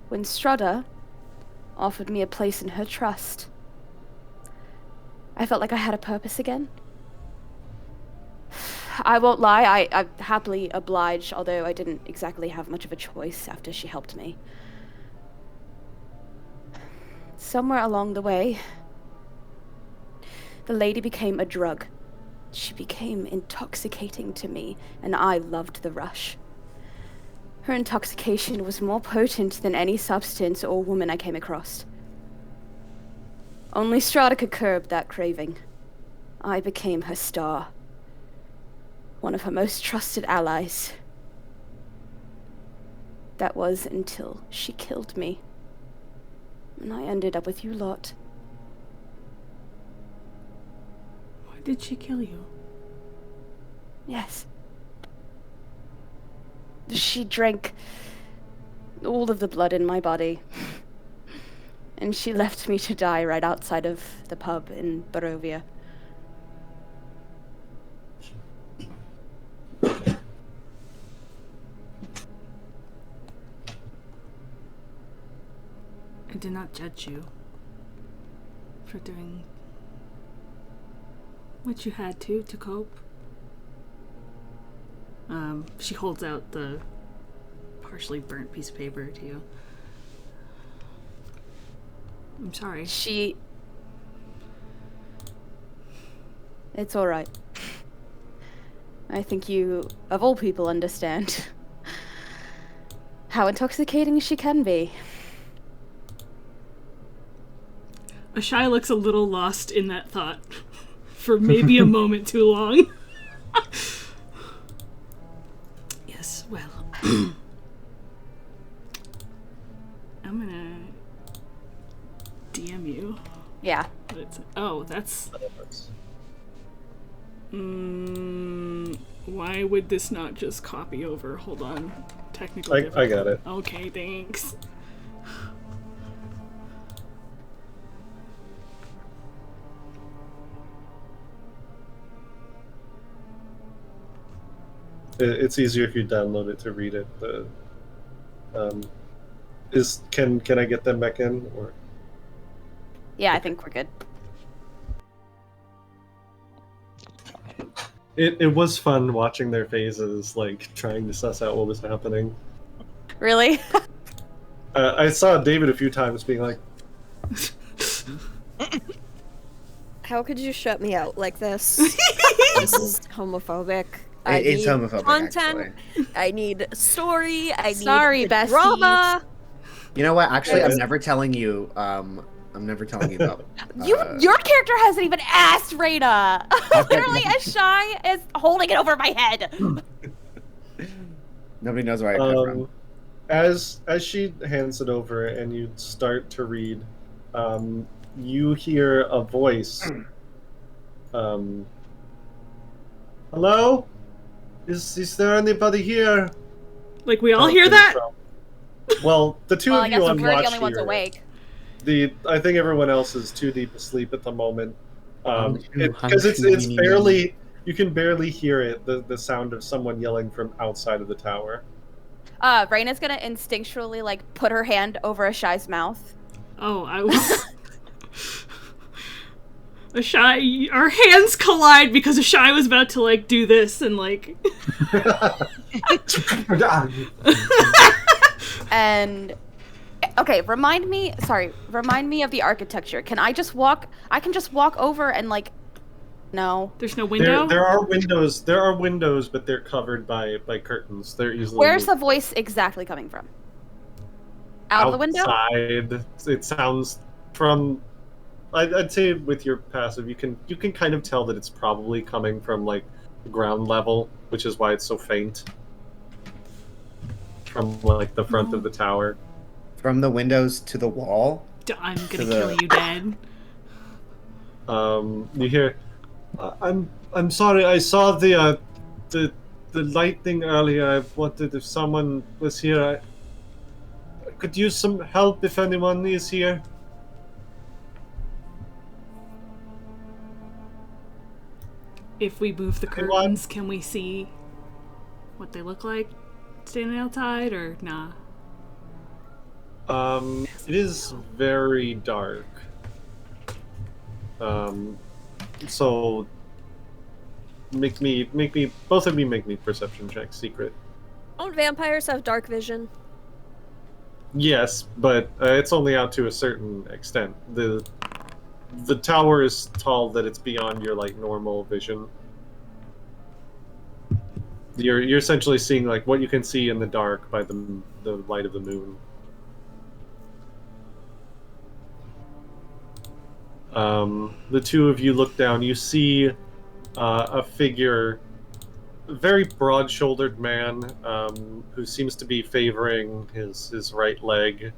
When Strahda offered me a place in her trust, I felt like I had a purpose again. I won't lie, I happily obliged, although I didn't exactly have much of a choice after she helped me. Somewhere along the way, the lady became a drug. She became intoxicating to me, and I loved the rush. Her intoxication was more potent than any substance or woman I came across. Only Strahda could curb that craving. I became her star. One of her most trusted allies. That was until she killed me. And I ended up with you lot. Why did she kill you? Yes. She drank all of the blood in my body. And she left me to die right outside of the pub in Barovia. I did not judge you for doing what you had to cope. She holds out the partially burnt piece of paper to you. I'm sorry. It's alright. I think you, of all people, understand how intoxicating she can be. Ashai looks a little lost in that thought for maybe a moment too long. Yes, well. I'm gonna DM you. Yeah. That's... why would this not just copy over? Hold on. Technical I got it. Okay, thanks. It's easier if you download it to read it. Can I get them back in or? Yeah, I think we're good. It was fun watching their phases, like trying to suss out what was happening. Really? I saw David a few times being like, How could you shut me out like this? This is homophobic. It's homophobic, content. actually. I need story. Sorry, need besties. drama. You know what? Actually, I'm never telling you. I'm never telling you about. Your character hasn't even asked Raena. Literally, Ashai is holding it over my head. Nobody knows where I come from. As she hands it over and you start to read, you hear a voice. Hello? Is there anybody here? Like, we all hear that? Well, the two of I you guess on we're the watch only ones here. awake. I think everyone else is too deep asleep at the moment. Because it's Hum-choo. barely, you can barely hear it, the sound of someone yelling from outside of the tower. Raina's gonna instinctually, like, put her hand over Ashai's mouth. Oh, I was... Ashai, our hands collide because Ashai was about to, like, do this and, like... And... Okay, remind me of the architecture. Can I just walk over and, like... No. There's no window? There are windows, but they're covered by curtains. They're easily Where's the moved. voice exactly coming from? Out of the window? Outside. It sounds from... I'd say with your passive, you can kind of tell that it's probably coming from, like, ground level, which is why it's so faint. From, like, the front of the tower. From the windows to the wall. I'm gonna kill you dead. You hear... I'm sorry, I saw the lightning earlier. I wanted if someone was here. I could use some help if anyone is here. If we move the curtains, can we see what they look like standing outside, or nah? It is very dark. So both of you make me perception checks, secret. Don't vampires have dark vision? Yes, but it's only out to a certain extent. The tower is tall that it's beyond your, like, normal vision. You're essentially seeing, like, what you can see in the dark by the light of the moon. The two of you look down. You see a figure, a very broad-shouldered man, who seems to be favoring his right leg,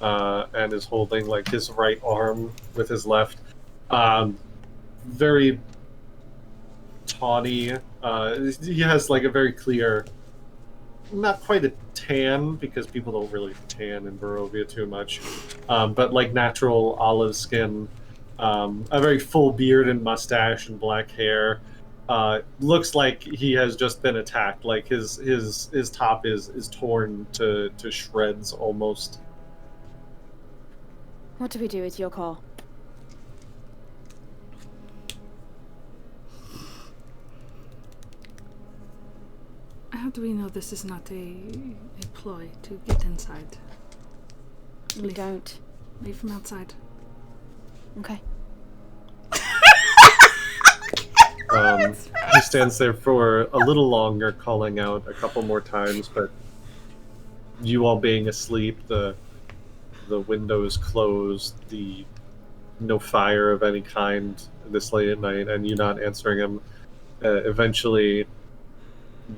and is holding, like, his right arm with his left. Very tawny. He has, like, a very clear, not quite a tan, because people don't really tan in Barovia too much, but, like, natural olive skin. A very full beard and mustache and black hair. Looks like he has just been attacked. Like his top is torn to shreds almost. What do we do? It's your call. How do we know this is not a ploy to get inside? We don't. Leave from outside. Okay. He stands there for a little longer, calling out a couple more times, but you all being asleep, the windows closed, the no fire of any kind this late at night, and you not answering him. Eventually,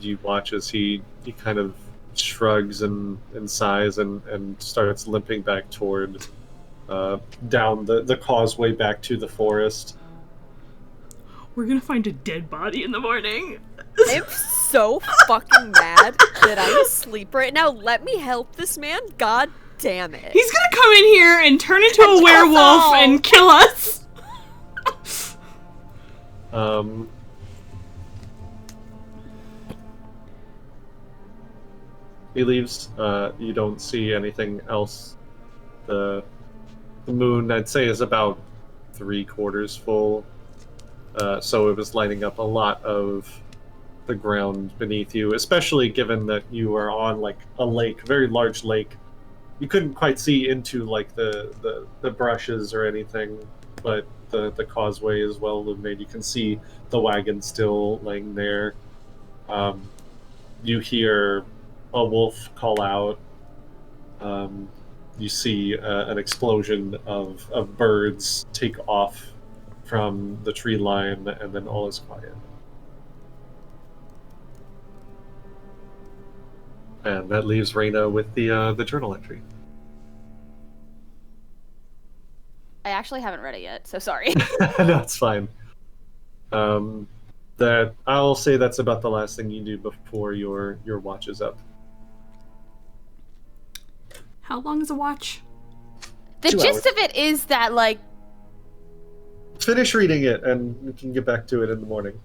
you watch as he kind of shrugs and sighs and starts limping back toward down the causeway back to the forest. We're gonna find a dead body in the morning. I'm so fucking mad that I'm asleep right now. Let me help this man. God damn it. He's gonna come in here and turn into a werewolf and kill us. He leaves. You don't see anything else. The moon, I'd say, is about 3/4 full. So it was lighting up a lot of the ground beneath you, especially given that you are on like a lake, a very large lake. You couldn't quite see into like the brushes or anything, but the causeway is well illuminated. You can see the wagon still laying there. You hear a wolf call out. You see an explosion of birds take off from the tree line, and then all is quiet. And that leaves Raena with the journal entry. I actually haven't read it yet, so sorry. No, it's fine. That I'll say that's about the last thing you do before your watch is up. How long is a watch? The 2 gist hours. of it is that, like, Finish reading it, and we can get back to it in the morning.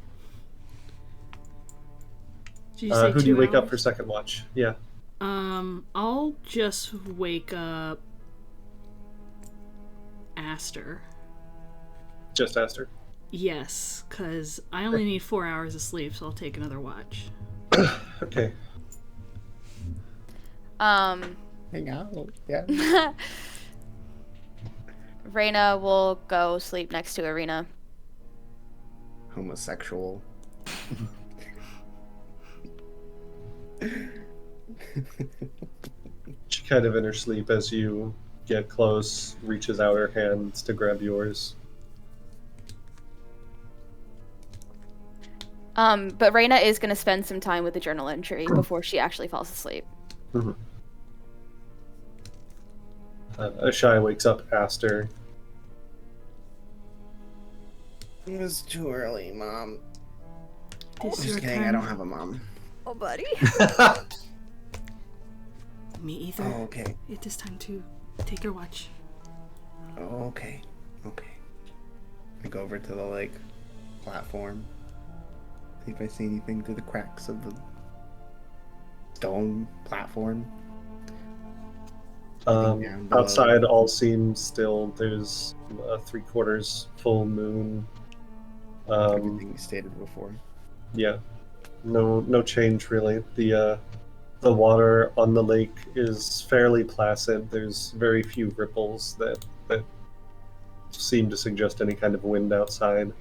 Did you say Who do 2 you wake up hours? for second watch? Yeah. I'll just wake up Aster. Just Aster. Yes, because I only need 4 hours of sleep, so I'll take another watch. Okay. Hang out. Yeah. Raena will go sleep next to Ireena. Homosexual. She kind of in her sleep as you get close, reaches out her hands to grab yours. But Raena is going to spend some time with the journal entry before she actually falls asleep. Mm-hmm. Ashai wakes up Aster. It was too early, Mom. This is Just your kidding, time. I don't have a mom. Oh, buddy. Me either. Oh, okay. It is time to take your watch. Oh, okay. Okay. I go over to the, like, platform. See if I see anything through the cracks of the stone platform. Down below. Outside, all seems still. There's a 3/4 full moon. Everything you stated before. Yeah, no change really. The water on the lake is fairly placid. There's very few ripples that seem to suggest any kind of wind outside,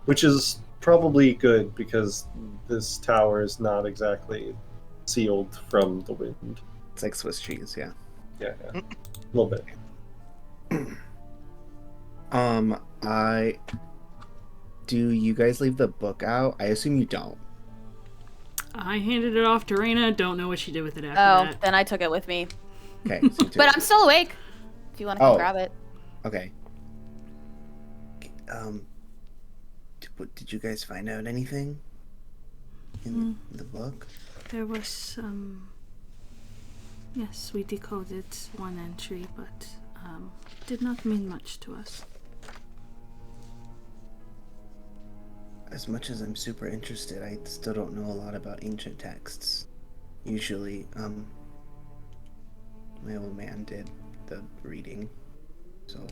which is probably good because this tower is not exactly sealed from the wind. It's like Swiss cheese, yeah. Yeah, a little bit. Do you guys leave the book out? I assume you don't. I handed it off to Raena. Don't know what she did with it after Oh, that. then I took it with me. Okay. So you took But it. I'm still awake. If you want to come Oh. grab it. Okay. Did you guys find out anything in the book? There was yes, we decoded one entry, but did not mean much to us. As much as I'm super interested, I still don't know a lot about ancient texts. Usually, my old man did the reading, so.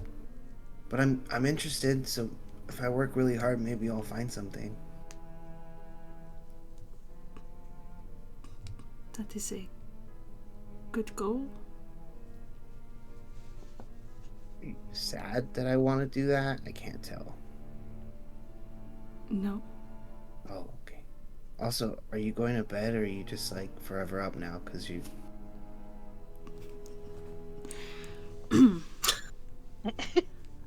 But I'm interested, so if I work really hard, maybe I'll find something. That is a good goal. Are you sad that I want to do that? I can't tell. No. Oh, okay. Also, are you going to bed, or are you just like forever up now because you?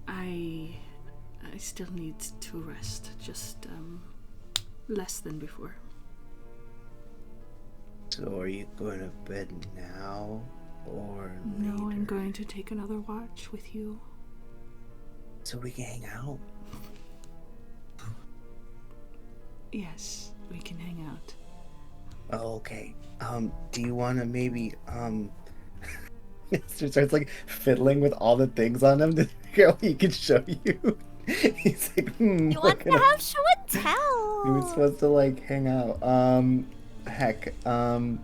I I still need to rest, just less than before. So are you going to bed now or later? No, I'm going to take another watch with you. So we can hang out? Yes, we can hang out. Oh, okay. Do you want to maybe, He starts like fiddling with all the things on him to figure out what he can show you. He's like, You want to have show and tell. We were supposed to like hang out. Heck, I don't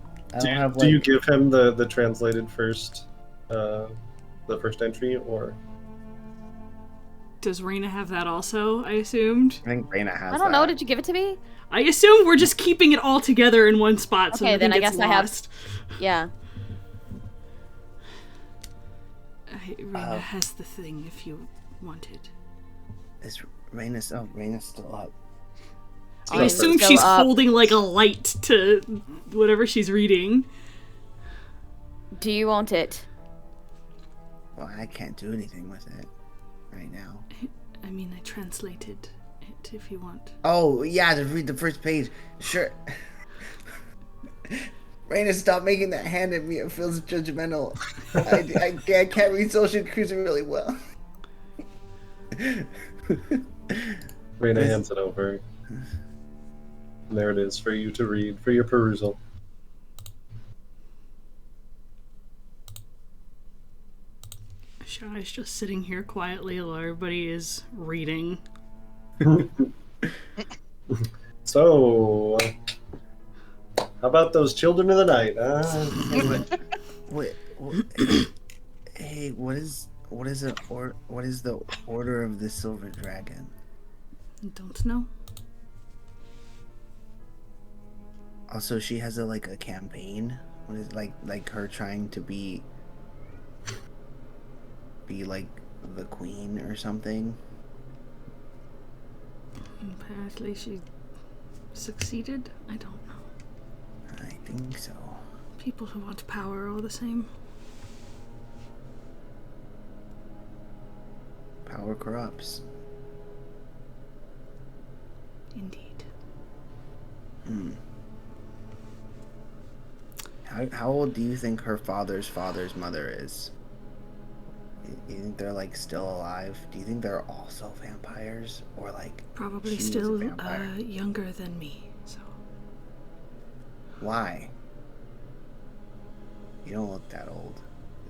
have like. Do you give him the translated first, the first entry, or? Does Raena have that also, I assumed? I think Raena has I don't know. that. Did you give it to me? I assume we're just keeping it all together in one spot so Okay, nothing then I gets guess I have- lost. Yeah. Raena has the thing if you want it. Is Raina's still up? I assume still she's up. holding like a light to whatever she's reading. Do you want it? Well, I can't do anything with it right now. I mean, I translated it if you want. Oh, yeah, to read the first page. Sure. Raina, stop making that hand at me. It feels judgmental. I can't read social cues really well. Raena hands it over. And there it is for you to read, for your perusal. Shai's just sitting here quietly while everybody is reading. So, how about those children of the night? Wait, hey, what is the Order of the Silver Dragon? Don't know. Also, she has a campaign. What is like her trying to be like the queen or something? Apparently she succeeded? I don't know. I think so. People who want power are all the same. Power corrupts. Indeed. Hmm. How old do you think her father's mother is? You think they're still alive? Do you think they're also vampires, or probably she was a still vampire? younger than me? So Why? You don't look that old.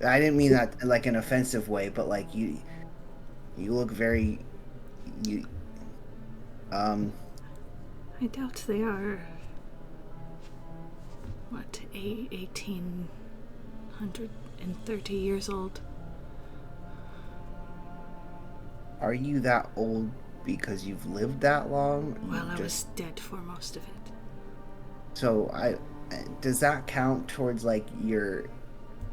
I didn't mean that in an offensive way, but you look very I doubt they are. What, 1830 years old? Are you that old because you've lived that long? Well, I was dead for most of it. So does that count towards your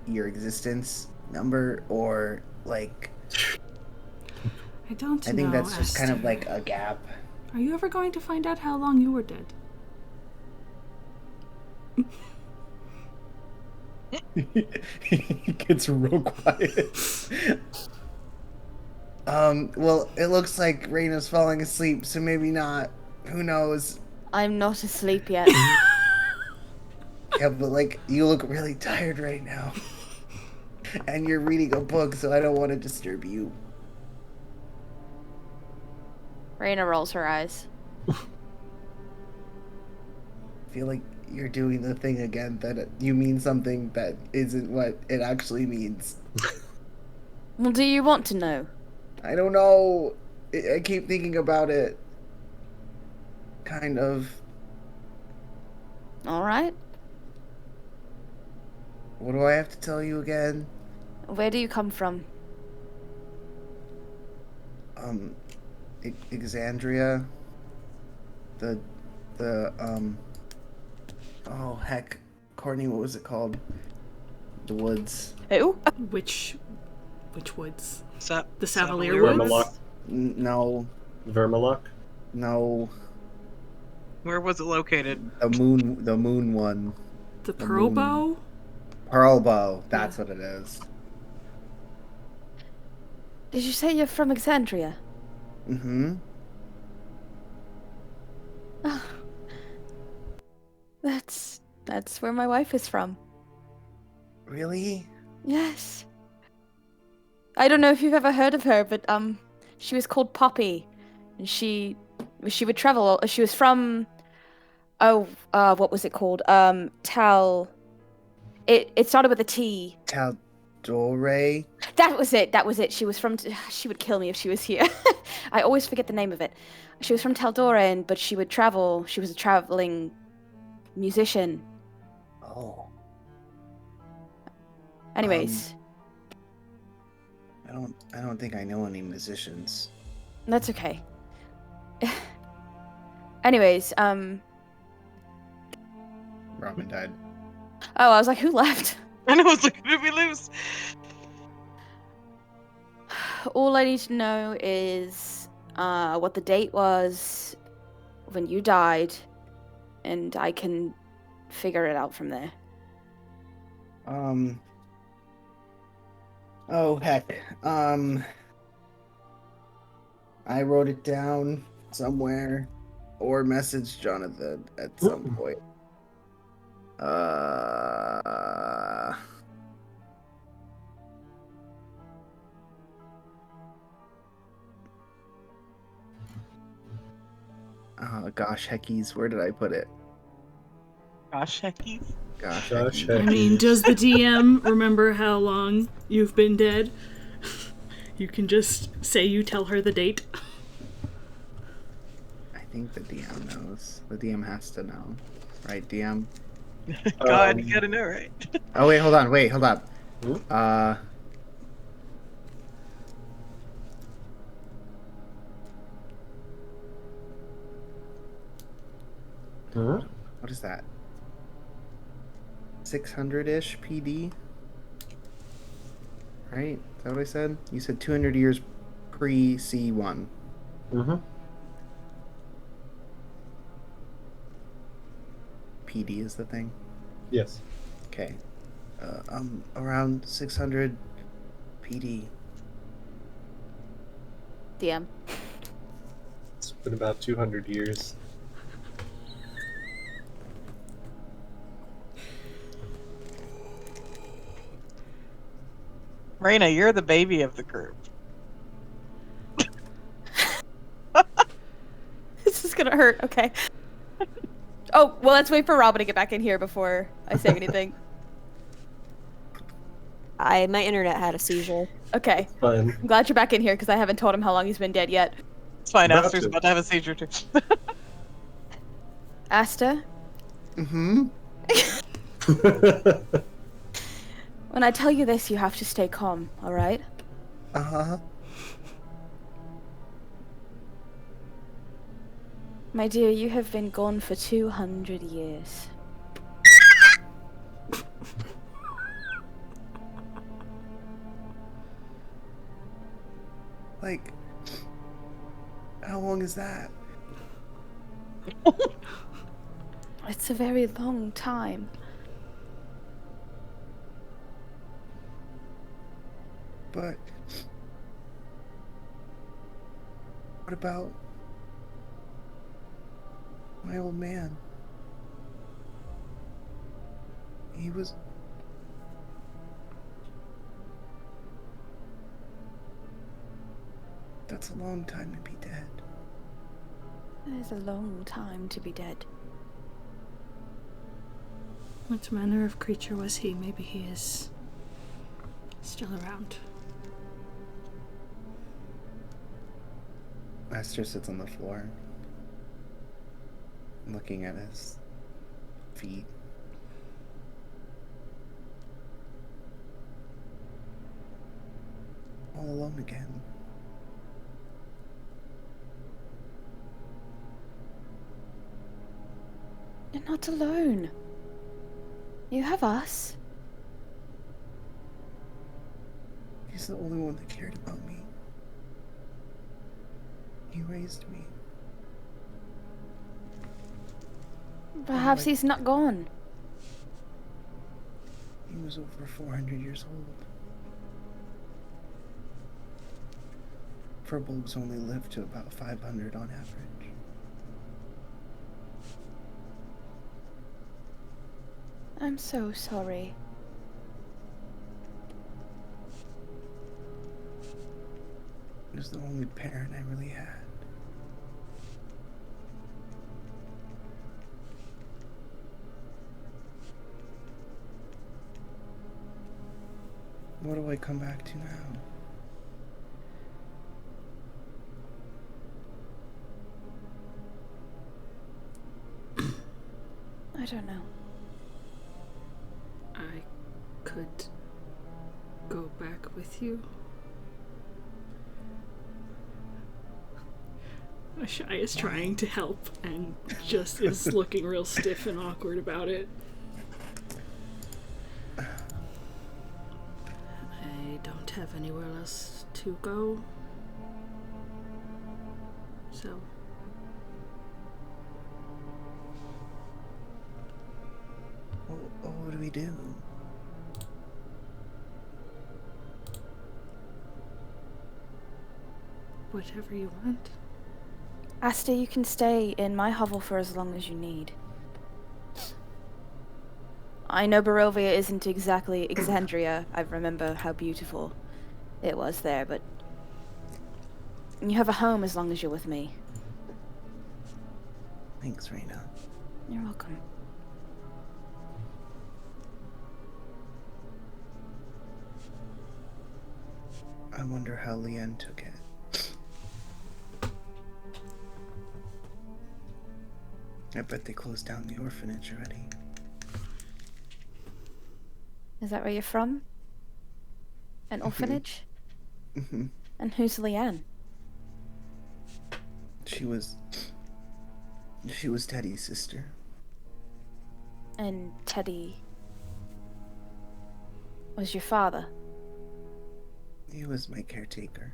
existence number, or I don't know. I think that's just kind of Esther. a gap. Are you ever going to find out how long you were dead? He gets real quiet. Well, it looks like Raina's falling asleep, so maybe not. Who knows? I'm not asleep yet. Yeah, but you look really tired right now. And you're reading a book, so I don't want to disturb you. Raina rolls her eyes. I feel like you're doing the thing again, that you mean something that isn't what it actually means. Well, do you want to know? I don't know. I keep thinking about it. Kind of. Alright. What do I have to tell you again? Where do you come from? Exandria. Oh, heck. Courtney, what was it called? The woods. Who? Which woods? The The Savalier Woods? Vermalock. No. Vermalock? No. Where was it located? The moon one. The Pearl moon. Bow? Pearl Bow. That's what it is. Did you say you're from Exandria? Mm-hmm. Oh, that's where my wife is from. Really? Yes. I don't know if you've ever heard of her, but she was called Poppy, and she would travel. She was from what was it called? Tal. It started with a T. Taldore? That was it. That was it. She was from. She would kill me if she was here. I always forget the name of it. She was from Taldoran, but she would travel. She was a traveling musician. Oh. Anyways, I don't think I know any musicians. that's okay. Anyways, Robin died. Oh, I was like, who left? And I was like, who did we lose? All I need to know is what the date was when you died, and I can figure it out from there. Oh, heck. I wrote it down somewhere or messaged Jonathan at some point. Oh, gosh, heckies, where did I put it? Gosh, heckies. Gosh, Gosh, heckies. I mean, does the DM remember how long you've been dead? You can just say you tell her the date. I think the DM knows. The DM has to know. Right, DM? God, you gotta know, right? Oh, wait, hold on. Hmm? What is that? 600-ish PD? Right? Is that what I said? You said 200 years pre-C1. Mm-hmm. PD is the thing? Yes. Okay. Around 600 PD. DM. It's been about 200 years. Raena, you're the baby of the group. This is gonna hurt. Okay. Oh, well, let's wait for Robin to get back in here before I say anything. My internet had a seizure. Okay. Fine. I'm glad you're back in here because I haven't told him how long he's been dead yet. It's fine, About Aster's to. about to have a seizure too. Asta, Mm-hmm. when I tell you this, you have to stay calm, alright? Uh-huh. My dear, you have been gone for 200 years. Like, how long is that? It's a very long time. But what about my old man? He was... That's a long time to be dead. It is a long time to be dead. What manner of creature was he? Maybe he is still around. Master sits on the floor, looking at his feet. All alone again. You're not alone. You have us. He's the only one that cared about me. He raised me. Perhaps he's not gone. He was over 400 years old. Furbolgs only live to about 500 on average. I'm so sorry. He was the only parent I really had. What do I come back to now? I don't know. I could go back with you. Shy is trying to help and just is looking real stiff and awkward about it. I don't have anywhere else to go. So. What do we do? Whatever you want. Asta, you can stay in my hovel for as long as you need. I know Barovia isn't exactly Exandria. I remember how beautiful it was there, but you have a home as long as you're with me. Thanks, Raena. You're welcome. I wonder how Leanne took it. I bet they closed down the orphanage already. Is that where you're from? An orphanage? Mm-hmm. And who's Leanne? She was Teddy's sister. And Teddy was your father? He was my caretaker.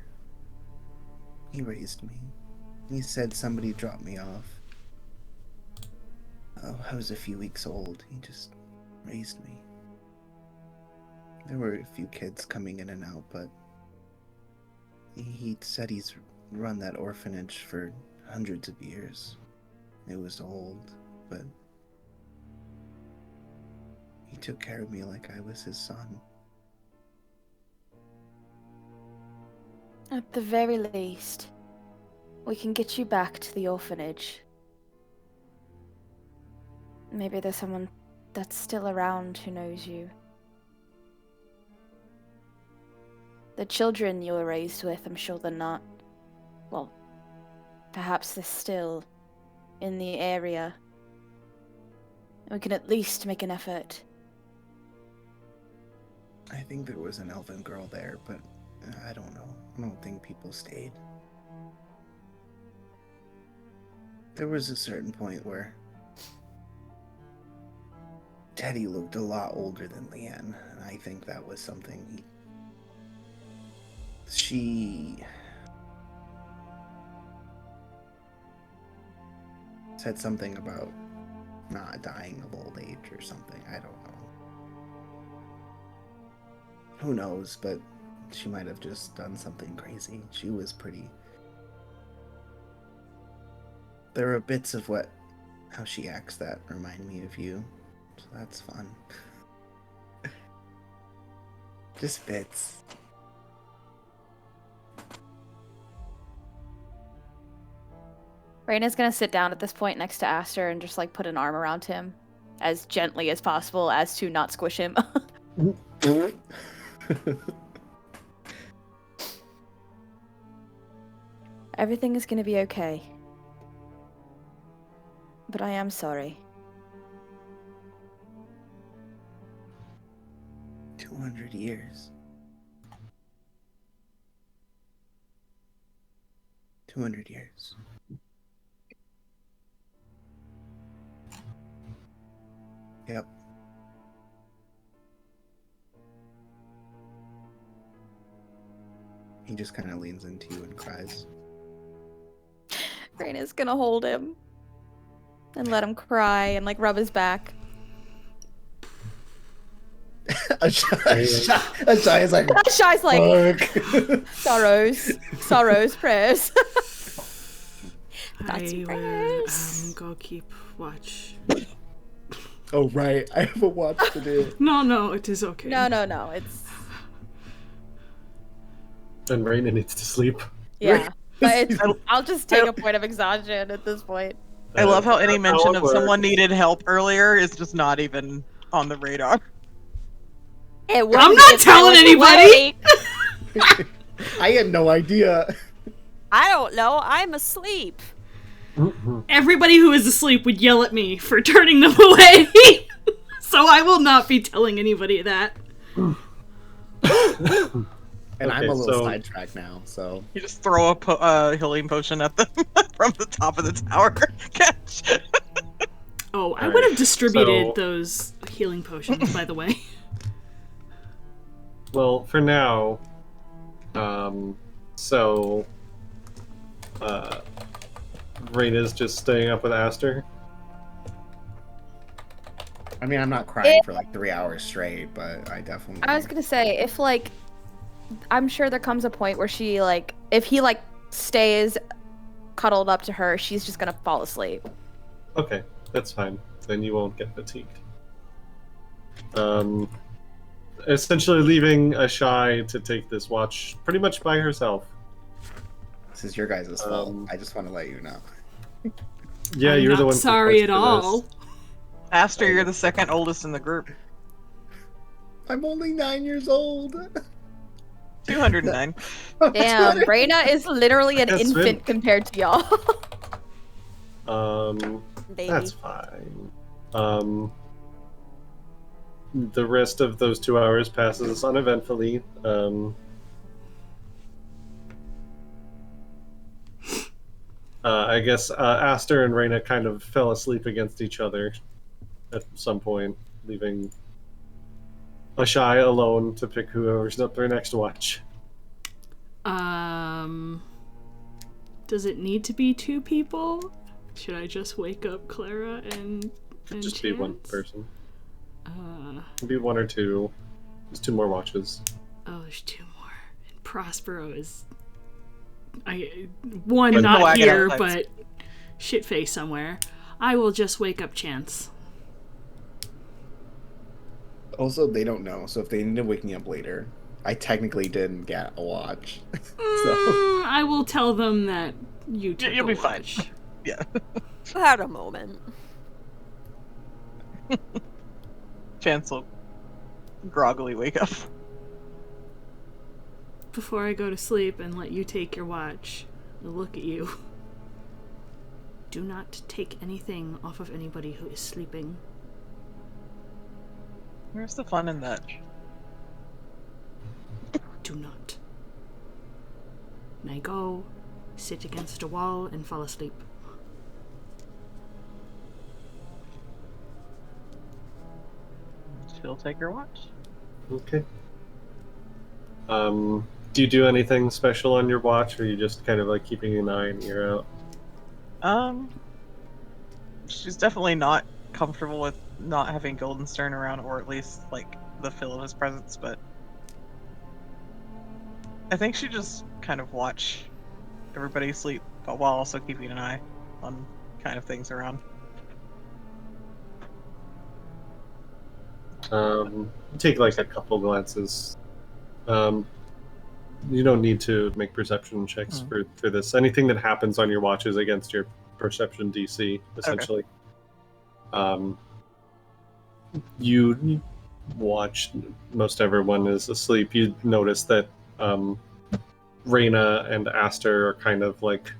He raised me. He said somebody dropped me off. Oh, I was a few weeks old. He just raised me. There were a few kids coming in and out, but he said he's run that orphanage for hundreds of years. It was old, but he took care of me like I was his son. At the very least, we can get you back to the orphanage. Maybe there's someone that's still around who knows you. The children you were raised with, I'm sure they're not. Well, perhaps they're still in the area. We can at least make an effort. I think there was an elven girl there, but I don't know. I don't think people stayed. There was a certain point where Teddy looked a lot older than Leanne, and I think that was something she said something about not dying of old age or something. I don't know. Who knows, but she might have just done something crazy. She was pretty... There are bits of how she acts that remind me of you. So that's fun. Just bits. Raina's gonna sit down at this point next to Aster and just like put an arm around him as gently as possible as to not squish him. Everything is gonna be okay. But I am sorry. 200 years. 200 years. Yep. He just kind of leans into you and cries. Raina's gonna hold him and let him cry and like rub his back. A shy is like, Shy's like, fuck. sorrows, prayers. I will prayers. go keep watch. Oh, right. I have a watch to do. No, it is okay. No. It's And Raena needs to sleep. yeah. But I'll just take a point of exhaustion at this point. I love how any That's how mention it of someone works. needed help earlier is just not even on the radar. It I'm wouldn't not if I telling was anybody. awake. I had no idea. I don't know. I'm asleep. Everybody who is asleep would yell at me for turning them away. So I will not be telling anybody that. And I'm Okay, a little so- sidetracked now, so. You just throw a healing potion at them from the top of the tower. Catch. Oh, I Alright, would have distributed so- those healing potions, by the way. Well, for now, Raina's just staying up with Aster. I mean, I'm not crying for like 3 hours straight, but I definitely. I was gonna say, if like, I'm sure there comes a point where she like, if he like stays cuddled up to her, she's just gonna fall asleep. Okay, that's fine. Then you won't get fatigued. Essentially leaving a Shy to take this watch pretty much by herself. This is your guys' fault. Um, I just want to let you know. Yeah, I'm you're not the one. who sorry pushed at for all. this. Aster, you're the second oldest in the group. I'm only 9 years old. 209. Damn, Raena is literally an That's infant right. compared to y'all. Baby. That's fine. The rest of those 2 hours passes uneventfully. I guess Aster and Raena kind of fell asleep against each other at some point, leaving a Shy alone to pick whoever's up their next watch. Does it need to be 2 people? Should I just wake up Clara and Just be one Chance? person. Be 1 or 2. There's 2 more watches. Oh, there's 2 more. And Prospero is one But not wagon here, outside. but shitface somewhere. I will just wake up Chance. Also, they don't know, so if they need to wake me up later, I technically didn't get a watch. I will tell them that you took You'll a be fine. watch. Yeah. Had a moment. Chance will groggily wake up. Before I go to sleep and let you take your watch, I'll look at you. Do not take anything off of anybody who is sleeping. Where's the fun in that? Do not. Now go, sit against a wall, and fall asleep. She'll take her watch. Okay. Do you do anything special on your watch, or are you just kind of like keeping an eye and ear out? She's definitely not comfortable with not having Guildenstern around, or at least like the feel of his presence, but I think she just kind of watch everybody sleep, but while also keeping an eye on kind of things around. Take like a couple glances. You don't need to make perception checks for this. Anything that happens on your watch is against your perception DC, essentially. You watch, most everyone is asleep. You notice that Raena and Aster are kind of like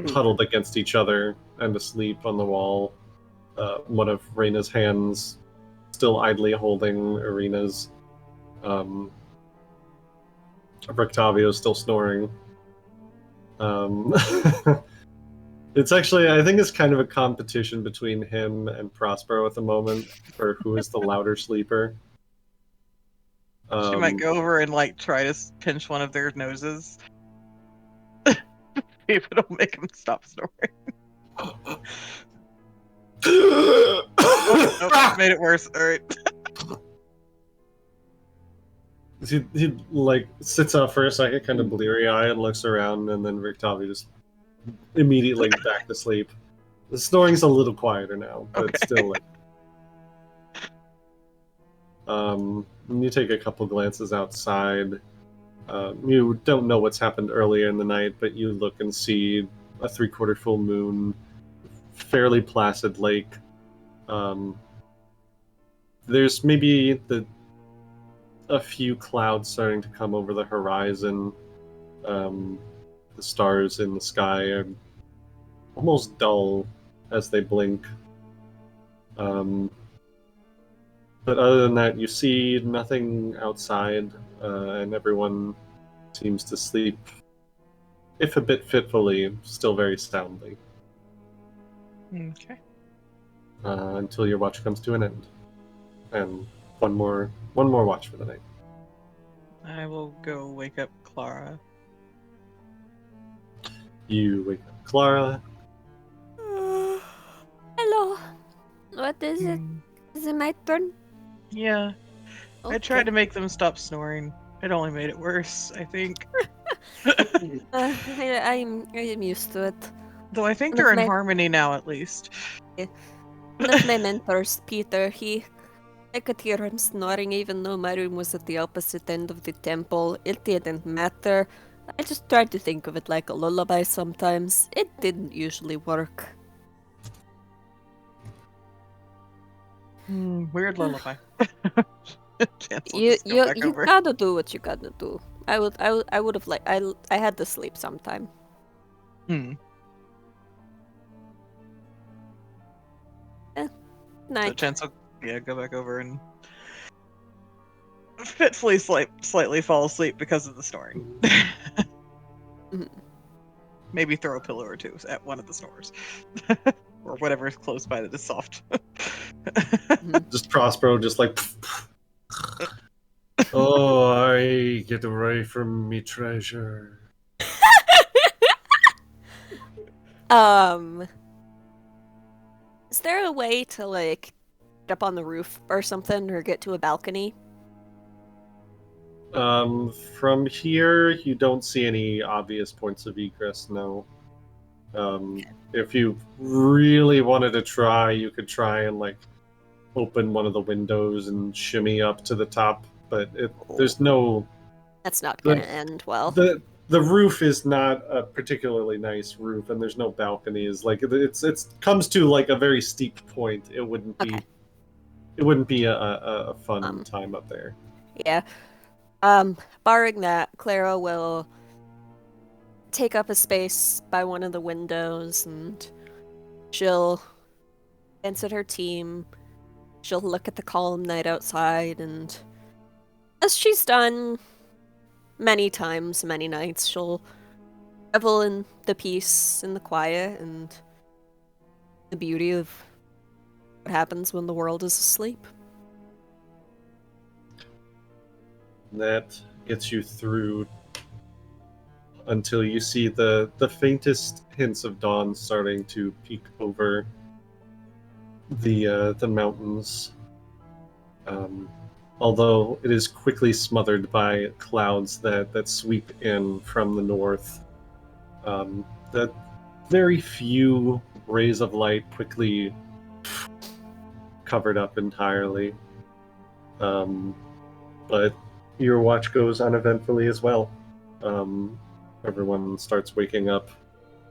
huddled against each other and asleep on the wall. One of Raina's hands still idly holding Ireena's. Brictavio's still snoring. It's actually, I think it's kind of a competition between him and Prospero at the moment for who is the louder sleeper. She might go over and like try to pinch one of their noses. See if it'll make them stop snoring. Oh, nope, made it worse. Alright. he like sits up for a second, kind of bleary eyed, and looks around, and then Riktavi just immediately back to sleep. The snoring's a little quieter now, but Okay. still. You take a couple glances outside. You don't know what's happened earlier in the night, but you look and see a 3/4 full moon, fairly placid lake. There's maybe a few clouds starting to come over the horizon. The stars in the sky are almost dull as they blink. But other than that, you see nothing outside, and everyone seems to sleep, if a bit fitfully, still very soundly. Okay. Until your watch comes to an end, and one more watch for the night. I will go wake up Clara. You wake up Clara. Hello. What is it? Is it my turn? Yeah. I tried to make them stop snoring. It only made it worse, I think. I'm used to it. Though I think One of they're in my- harmony now, at least. One of my mentors, Peter, I could hear him snoring even though my room was at the opposite end of the temple. It didn't matter. I just tried to think of it like a lullaby sometimes. It didn't usually work. Weird lullaby. You gotta do what you gotta do. I would have I had to sleep sometime. Night. So Chance will go back over and fitfully slightly fall asleep because of the snoring. Maybe throw a pillow or two at one of the snores. Or whatever is close by that is soft. Just Prospero, just like. Oh, I get away from me treasure. Is there a way to like get up on the roof or something, or get to a balcony? From here, you don't see any obvious points of egress, no. If you really wanted to try, you could try and like open one of the windows and shimmy up to the top, but there's no. That's not gonna end well. The roof is not a particularly nice roof, and there's no balconies. Like it's comes to like a very steep point. It wouldn't be. Okay. It wouldn't be a fun time up there. Yeah. Barring that, Clara will take up a space by one of the windows, and she'll glance at her team. She'll look at the calm night outside, and as she's done many times, many nights, she'll revel in the peace and the quiet and the beauty of what happens when the world is asleep. That gets you through until you see the faintest hints of dawn starting to peek over the mountains. Although it is quickly smothered by clouds that sweep in from the north. That very few rays of light quickly covered up entirely. But your watch goes uneventfully as well. Everyone starts waking up.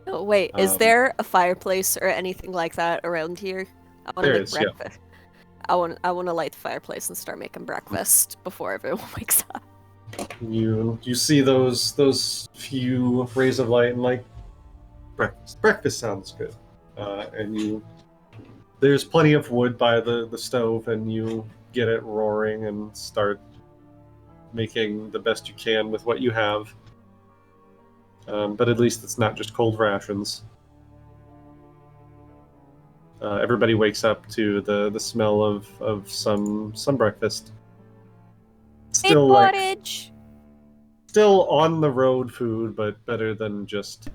Oh, wait, is there a fireplace or anything like that around here? I want to make breakfast. Yeah. I want to light the fireplace and start making breakfast before everyone wakes up. You see those few rays of light and like breakfast sounds good. And there's plenty of wood by the stove, and you get it roaring and start making the best you can with what you have. But at least it's not just cold rations. Everybody wakes up to the smell of some breakfast. Still porridge. Still on the road food, but better than just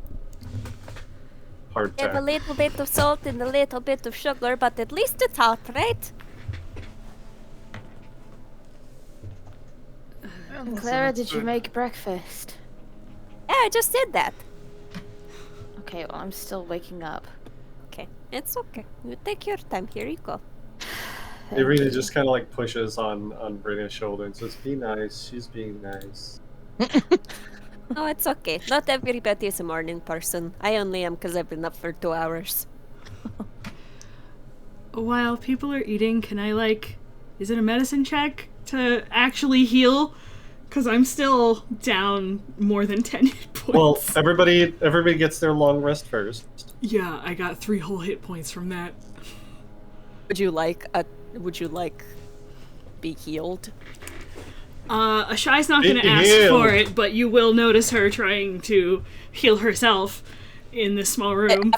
hardtack. Have a little bit of salt and a little bit of sugar, but at least it's hot, right? Clara, did you make breakfast? Yeah, I just did that. Okay, well, I'm still waking up. Okay, it's okay. You take your time. Here you go. Ireena just kind of like pushes on Brina's shoulder and says, "Be nice. She's being nice." No, it's okay. Not everybody is a morning person. I only am because I've been up for 2 hours. While people are eating, can I, is it a medicine check to actually heal? Because I'm still down more than 10 hit points. Well, everybody gets their long rest first. Yeah, I got 3 whole hit points from that. Would you like be healed? Ashai's not gonna ask for it, but you will notice her trying to heal herself in this small room.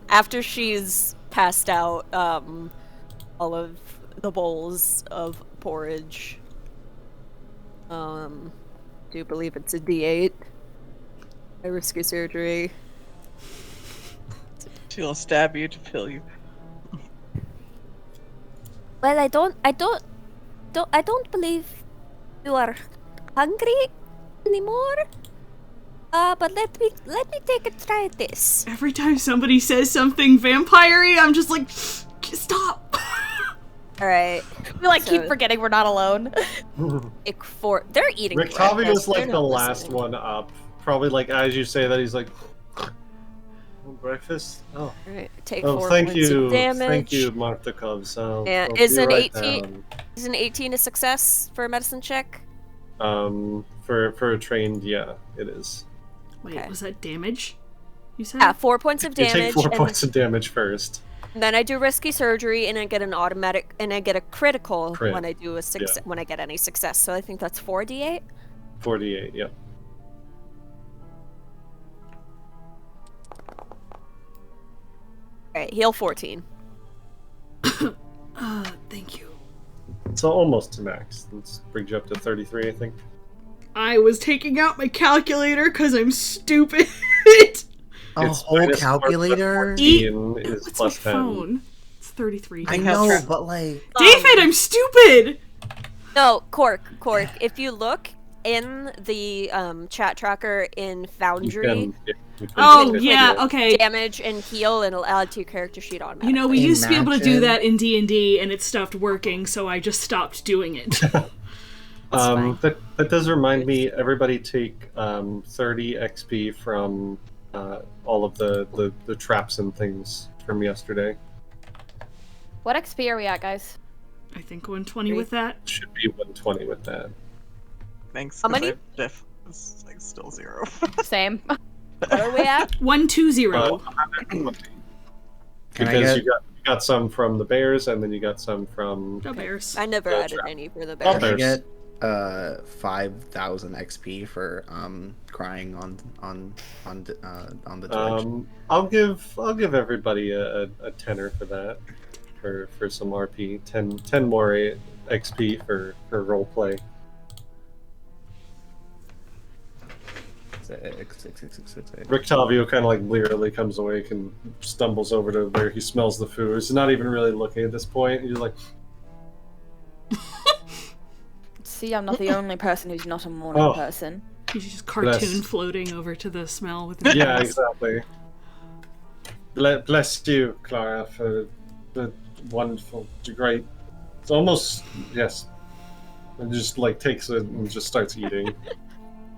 After she's passed out, all of the bowls of porridge. Do you believe it's a D8? I risk your surgery. She'll stab you to kill you. Well, I don't believe you are hungry anymore. But let me take a try at this. Every time somebody says something vampire-y, I'm just like, stop! Alright. We keep forgetting we're not alone. They're eating Rictavi was breakfast. the last one up. Probably as you say that, he's like, breakfast? Oh. Alright, take 4 thank points you. of damage. Thank you, Martikov. So Is an 18 a success for a medicine check? For a trained, yeah, it is. Wait, was that damage? You said? Yeah, 4 points of damage. You take 4 points of damage first. Then I do risky surgery, and I get an automatic, and I get a critical Crit. when I do when I get any success. So I think that's 4d8. 48, yep. Alright, heal 14. Thank you. So almost to max. Let's bring you up to 33, I think. I was taking out my calculator because I'm stupid. A It's whole minus calculator? 14 is What's plus my 10. phone? It's 33. I know, but David, I'm stupid! No, Cork, if you look in the chat tracker in Foundry, You can Oh, take it. yeah, okay. damage and heal, and it'll add to your character sheet automatically. You know, we used to be able to do Imagine. that in D&D, and it stopped working, so I just stopped doing it. That does remind me, everybody take 30 XP from all of the traps and things from yesterday. What XP are we at, guys? I think 120 with that. Should be 120 with that. Thanks. How many? Diff is still 0. Same. What are we at? 120. 120. Can I Because get- you got some from the bears, and then you got some from... The bears. I never The added trap. any for the Oh, bear. I bears. get 5,000 XP for crying on the Twitch. I'll give everybody a tenner for that, for some RP. 10 more XP for roleplay. Six. Rictavio kind of literally comes awake and stumbles over to where he smells the food. He's not even really looking at this point. He's like, See, I'm not the only person who's not a morning person. He's just cartoon Bless. floating over to the smell with his yeah, eyes. exactly. Bless you, Clara, for the wonderful, great. It's almost, yes. And just takes it and just starts eating.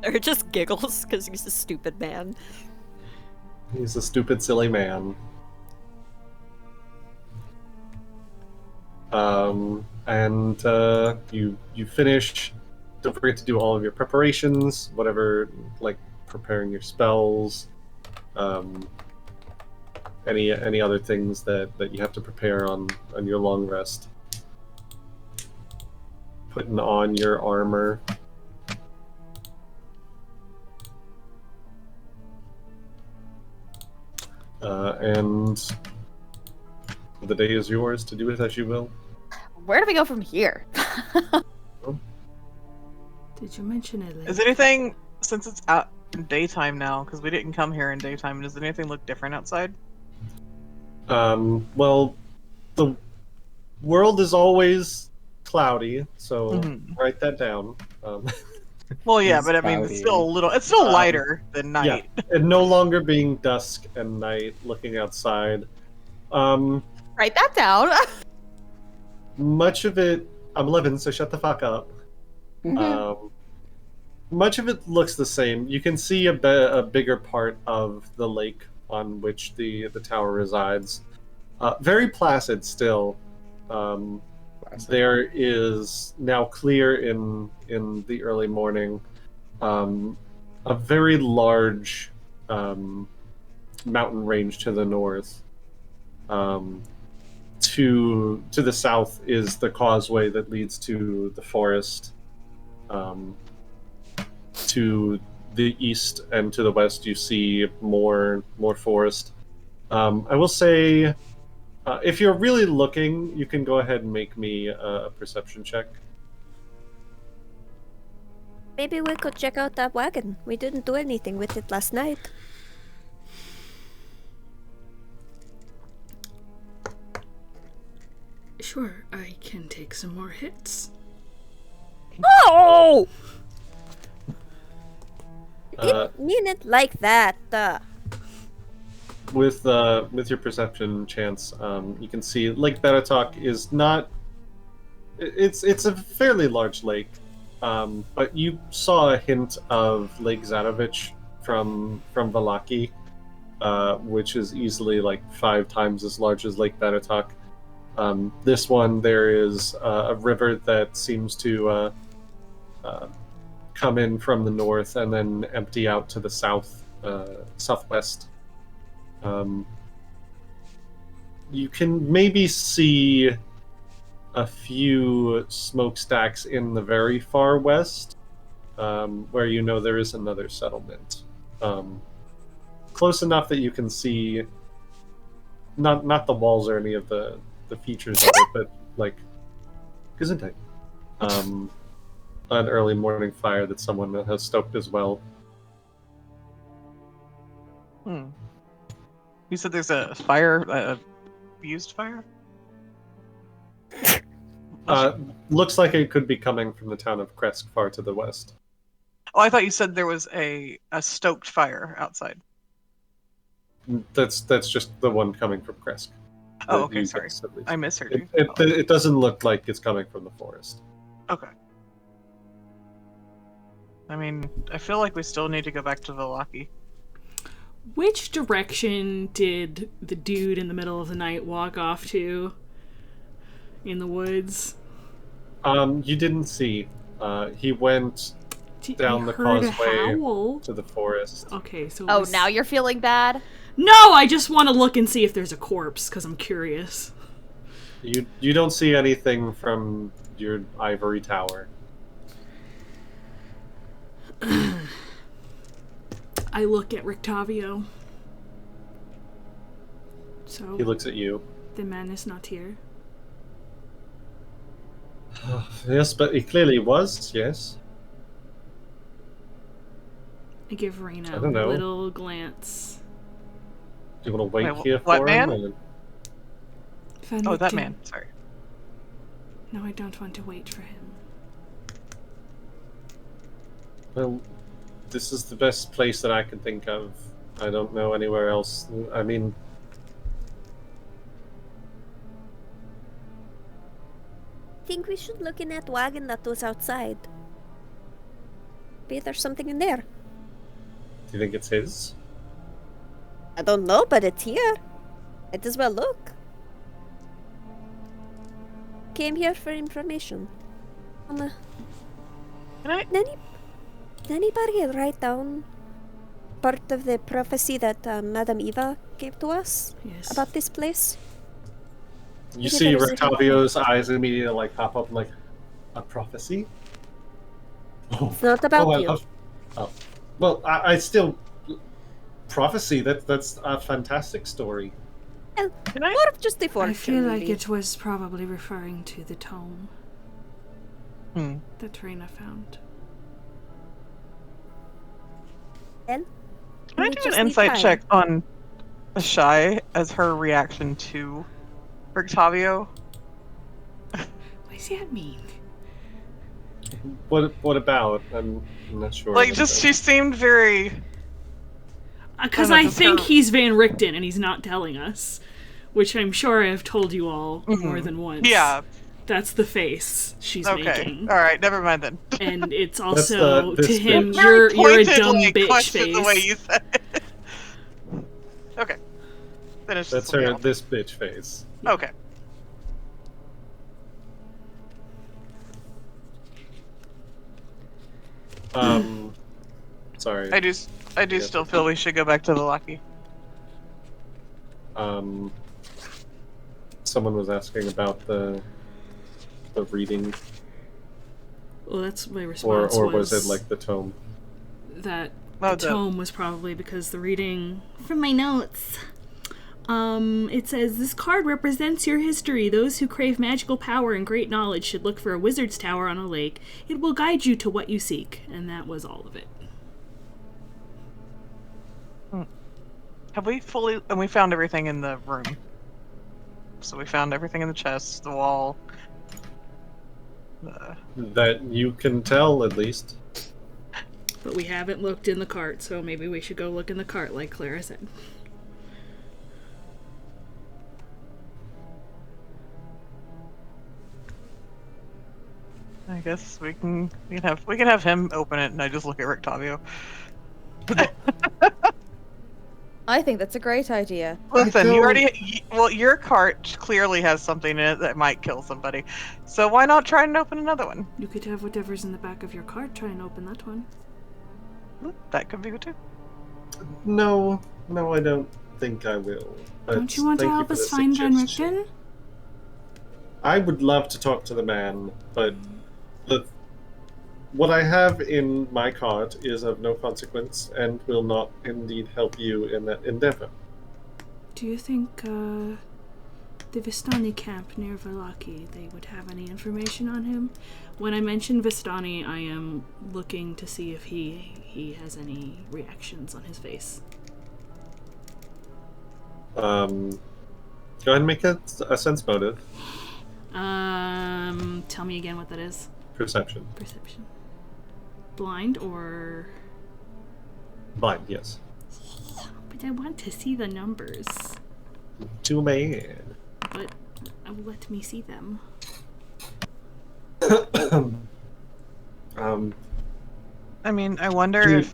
Or just giggles because he's a stupid man. He's a stupid, silly man. And you finish. Don't forget to do all of your preparations, whatever, preparing your spells, any other things that you have to prepare on your long rest. Putting on your armor. And the day is yours to do with as you will. Where do we go from here? Did you mention it? Is anything, since it's out in daytime now, because we didn't come here in daytime, does anything look different outside? Well, the world is always cloudy, so write that down. Well, yeah, It's but I mean, it's cloudy. still a little. It's still lighter than night. Yeah, and no longer being dusk and night, looking outside. Write that down. Much of it, I'm 11, so shut the fuck up. Much of it looks the same. You can see a bigger part of the lake on which the tower resides. Very placid still. There is now clear in the early morning a very large mountain range to the north. To the south is the causeway that leads to the forest. To the east and to the west, you see more forest. I will say, if you're really looking, you can go ahead and make me a perception check. Maybe we could check out that wagon. We didn't do anything with it last night. Sure, I can take some more hits. Oh! Didn't mean it like that. With your perception chance, you can see Lake Barovia is not. It's a fairly large lake, but you saw a hint of Lake Zarovich from Vallakovich, which is easily like 5 times as large as Lake Barovia. This one, there is a river that seems to come in from the north and then empty out to the southwest. You can maybe see a few smokestacks in the very far west, where you know there is another settlement. Close enough that you can see not the walls or any of the features of it, but like Gesundheit. An early morning fire that someone has stoked as well. You said there's a fire, a used fire? Looks like it could be coming from the town of Kresk, far to the west. Oh, I thought you said there was a stoked fire outside. That's just the one coming from Kresk. Oh, okay, sorry. I misheard you. It doesn't look like it's coming from the forest. Okay. I mean, I feel like we still need to go back to Vallakovich. Which direction did the dude in the middle of the night walk off to in the woods? You didn't see. He went down the causeway to the forest. Okay, so Oh, now you're feeling bad? No, I just want to look and see if there's a corpse, because I'm curious. You don't see anything from your ivory tower. I look at Rictavio. So He looks at you. the man is not here. Yes, but he clearly was, yes. I give Raena I don't know. a little glance. Do you want to wait Wait, here what for man? him? Van Oh, that Richten. man. Sorry. No, I don't want to wait for him. Well, this is the best place that I can think of. I don't know anywhere else. I mean, Think we should look in that wagon that was outside. Maybe there's something in there. do you think it's his? I don't know, but it's here. Might as well look. Came here for information. Can I? Did anybody write down part of the prophecy that Madam Eva gave to us Yes. about this place? You Maybe see there's a- Rictavio's eyes immediately like pop up like, a prophecy? Oh, It's not about I you. love- oh. Well, I still prophecy. That's a fantastic story. Well, Can I? more of just the I fortune. feel like maybe. it was probably referring to the tome Hmm. that Raena found. Well, Can I we do just an need insight time. check on Ashai as her reaction to Rictavio? Wait, does that mean? What about? I'm not sure. Like, just she seemed very. Because I think he's Van Richten and he's not telling us, which I'm sure I have told you all more than once. Yeah. That's the face she's making. All right, never mind then. And it's also this to him, bitch. you're a Pointed, dumb like, bitch question face. The way you said it. Okay. Finish. That's her. This bitch face. Okay. Sorry. I do still feel we should go back to the Lucky. Someone was asking about the reading. Well, that's my response. Or was it like the tome? That the tome was probably because the reading from my notes. It says, this card represents your history. Those who crave magical power and great knowledge should look for a wizard's tower on a lake. It will guide you to what you seek. And that was all of it. Have we fully... And we found everything in the room. So we found everything in the chest, the wall. That you can tell, at least. But we haven't looked in the cart, so maybe we should go look in the cart, like Clara said. I guess we can have him open it, and I just look at Rictavio. I think that's a great idea. Listen, your cart clearly has something in it that might kill somebody, so why not try and open another one? You could have whatever's in the back of your cart. Try and open that one. That could be good too. No, I don't think I will. Don't you want to help us find Van Richten? I would love to talk to the man, but what I have in my cart is of no consequence and will not indeed help you in that endeavor. Do you think the Vistani camp near Vallaki, they would have any information on him? When I mention Vistani, I am looking to see if he has any reactions on his face. Go ahead and make a sense motive. Tell me again what that is. Perception. Blind or... Blind, yes. But I want to see the numbers. Too bad. But let me see them. I mean, I wonder if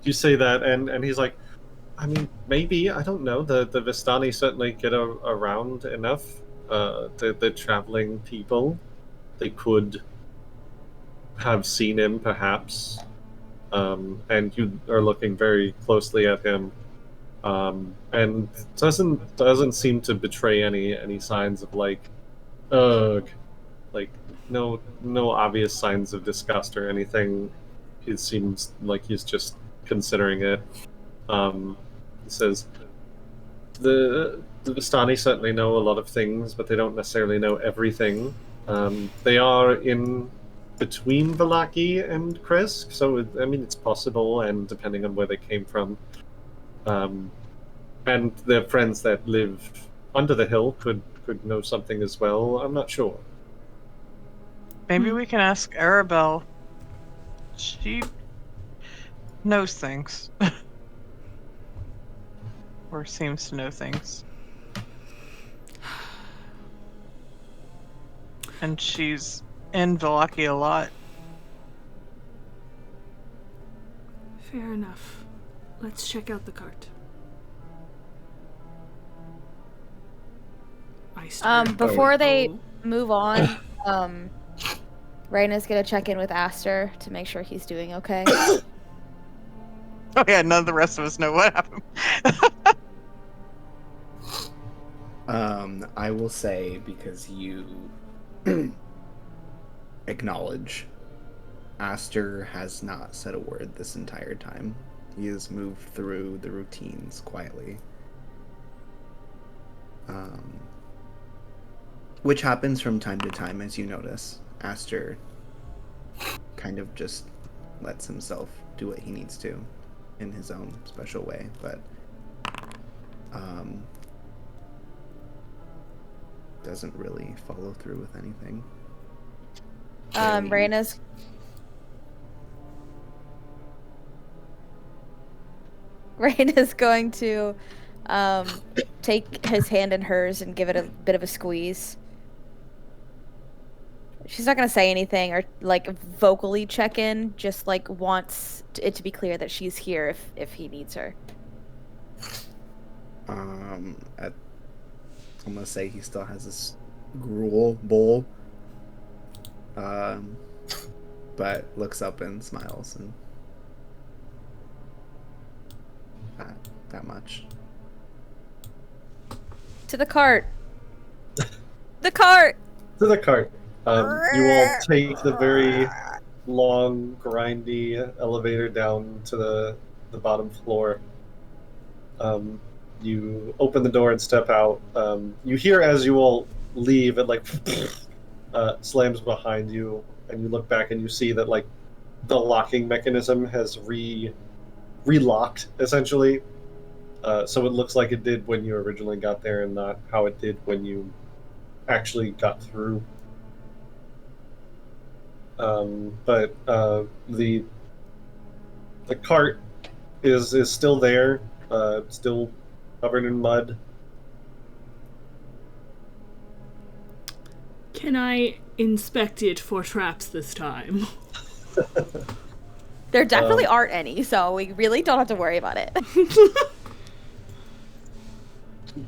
you say that, and he's like, I mean, maybe, I don't know. The Vistani certainly get around enough. The traveling people, they could have seen him, perhaps. And you are looking very closely at him, and doesn't seem to betray any signs of like no obvious signs of disgust or anything. It seems like he's just considering it. He says, the Vistani certainly know a lot of things, but they don't necessarily know everything. They are in between Vallaki and Kresk, so it's possible, and depending on where they came from. And their friends that live under the hill could know something as well. I'm not sure. Maybe we can ask Arabelle. She knows things. Or seems to know things. And she's in Vallaki a lot. Fair enough. Let's check out the cart. Before they move on, Raina's gonna check in with Aster to make sure he's doing okay. Oh yeah, none of the rest of us know what happened. I will say, because you acknowledge, Aster has not said a word this entire time. He has moved through the routines quietly. Which happens from time to time, as you notice. Aster kind of just lets himself do what he needs to in his own special way, but doesn't really follow through with anything. Raina's going to take his hand in hers and give it a bit of a squeeze. She's not gonna say anything or like vocally check in, just like wants it to be clear that she's here if he needs her. I'm gonna say he still has this gruel bowl, but looks up and smiles, and that much. To the cart. The cart. To the cart. You all take the very long, grindy elevator down to the bottom floor. You open the door and step out. You hear as you all leave, it like slams behind you, and you look back and you see that like the locking mechanism has relocked essentially. So it looks like it did when you originally got there, and not how it did when you actually got through. But the cart is still there, still covered in mud. Can I inspect it for traps this time? There definitely aren't any, so we really don't have to worry about it.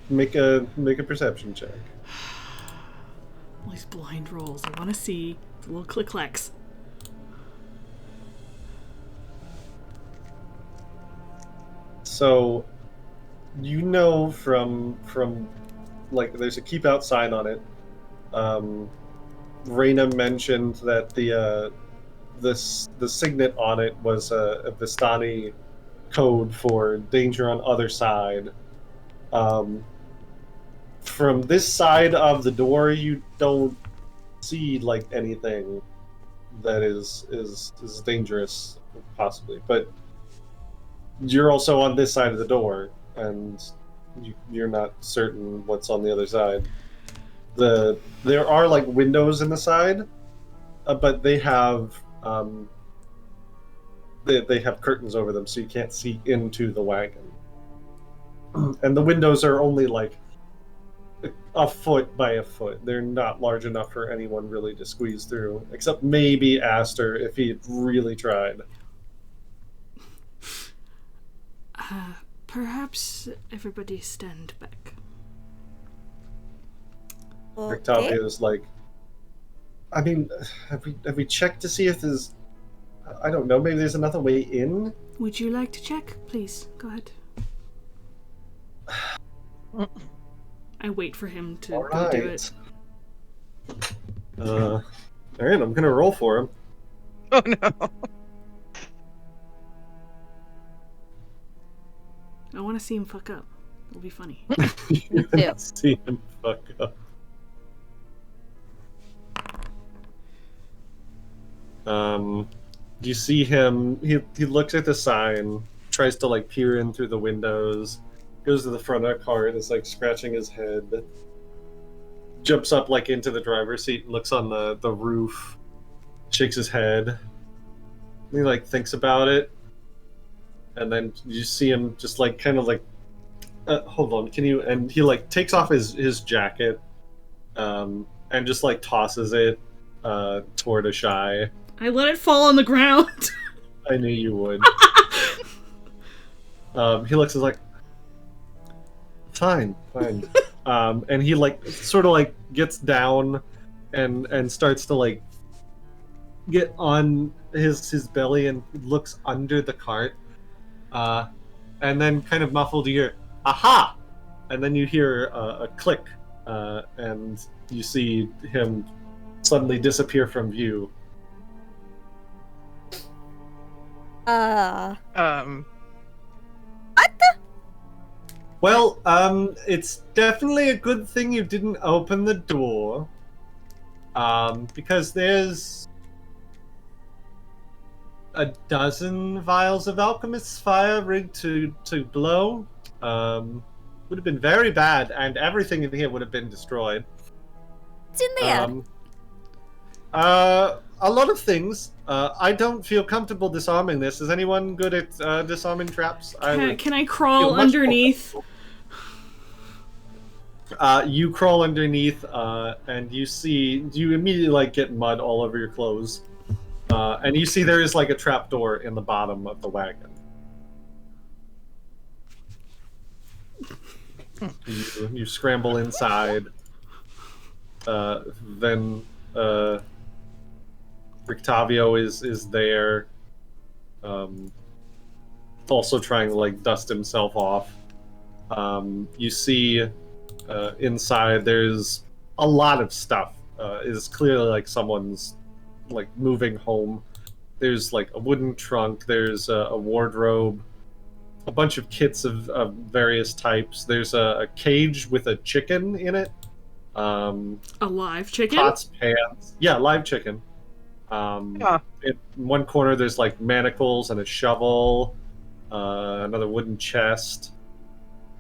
Make a perception check. All these blind rolls. I want to see the little click-clacks. So, you know from like there's a keep out sign on it. Raena mentioned that the signet on it was a Vistani code for danger on other side. From this side of the door, you don't see like anything that is dangerous, possibly. But you're also on this side of the door, and you're not certain what's on the other side. There are like windows in the side, but they have they have curtains over them, so you can't see into the wagon. And the windows are only like a foot by a foot. They're not large enough for anyone really to squeeze through, except maybe Aster if he really tried. Perhaps everybody stand back. Octavia is like, I mean, have we checked to see if there's, I don't know, maybe there's another way in? Would you like to check? Please, go ahead. I wait for him to go do it. Alright, I'm gonna roll for him. Oh no. I want to see him fuck up. It'll be funny. You too. see him fuck up. You see him, he looks at the sign, tries to like peer in through the windows, goes to the front of the car and is like scratching his head, jumps up like into the driver's seat and looks on the roof, shakes his head, and he like thinks about it, and then you see him just like kind of like hold on, can you, and he like takes off his jacket and just like tosses it toward Ashai. I let it fall on the ground. I knew you would. He looks like, fine. And he like sort of like gets down and starts to like get on his belly and looks under the cart. And then kind of muffled you hear, aha! And then you hear a click, and you see him suddenly disappear from view. What? Well, it's definitely a good thing you didn't open the door, because there's a dozen vials of alchemist's fire rigged to blow. Would have been very bad, and everything in here would have been destroyed. What's in there? A lot of things. I don't feel comfortable disarming this. Is anyone good at disarming traps? Can I crawl underneath? You crawl underneath, and you immediately like get mud all over your clothes, and you see there is like a trap door in the bottom of the wagon. You scramble inside. Then Rictavio is there, also trying to like dust himself off. You see inside there's a lot of stuff. It's clearly like someone's like moving home. There's like a wooden trunk. There's a wardrobe. A bunch of kits of various types. There's a cage with a chicken in it. A live chicken? Pots, pans. Yeah, live chicken. In one corner, there's like manacles and a shovel. Another wooden chest.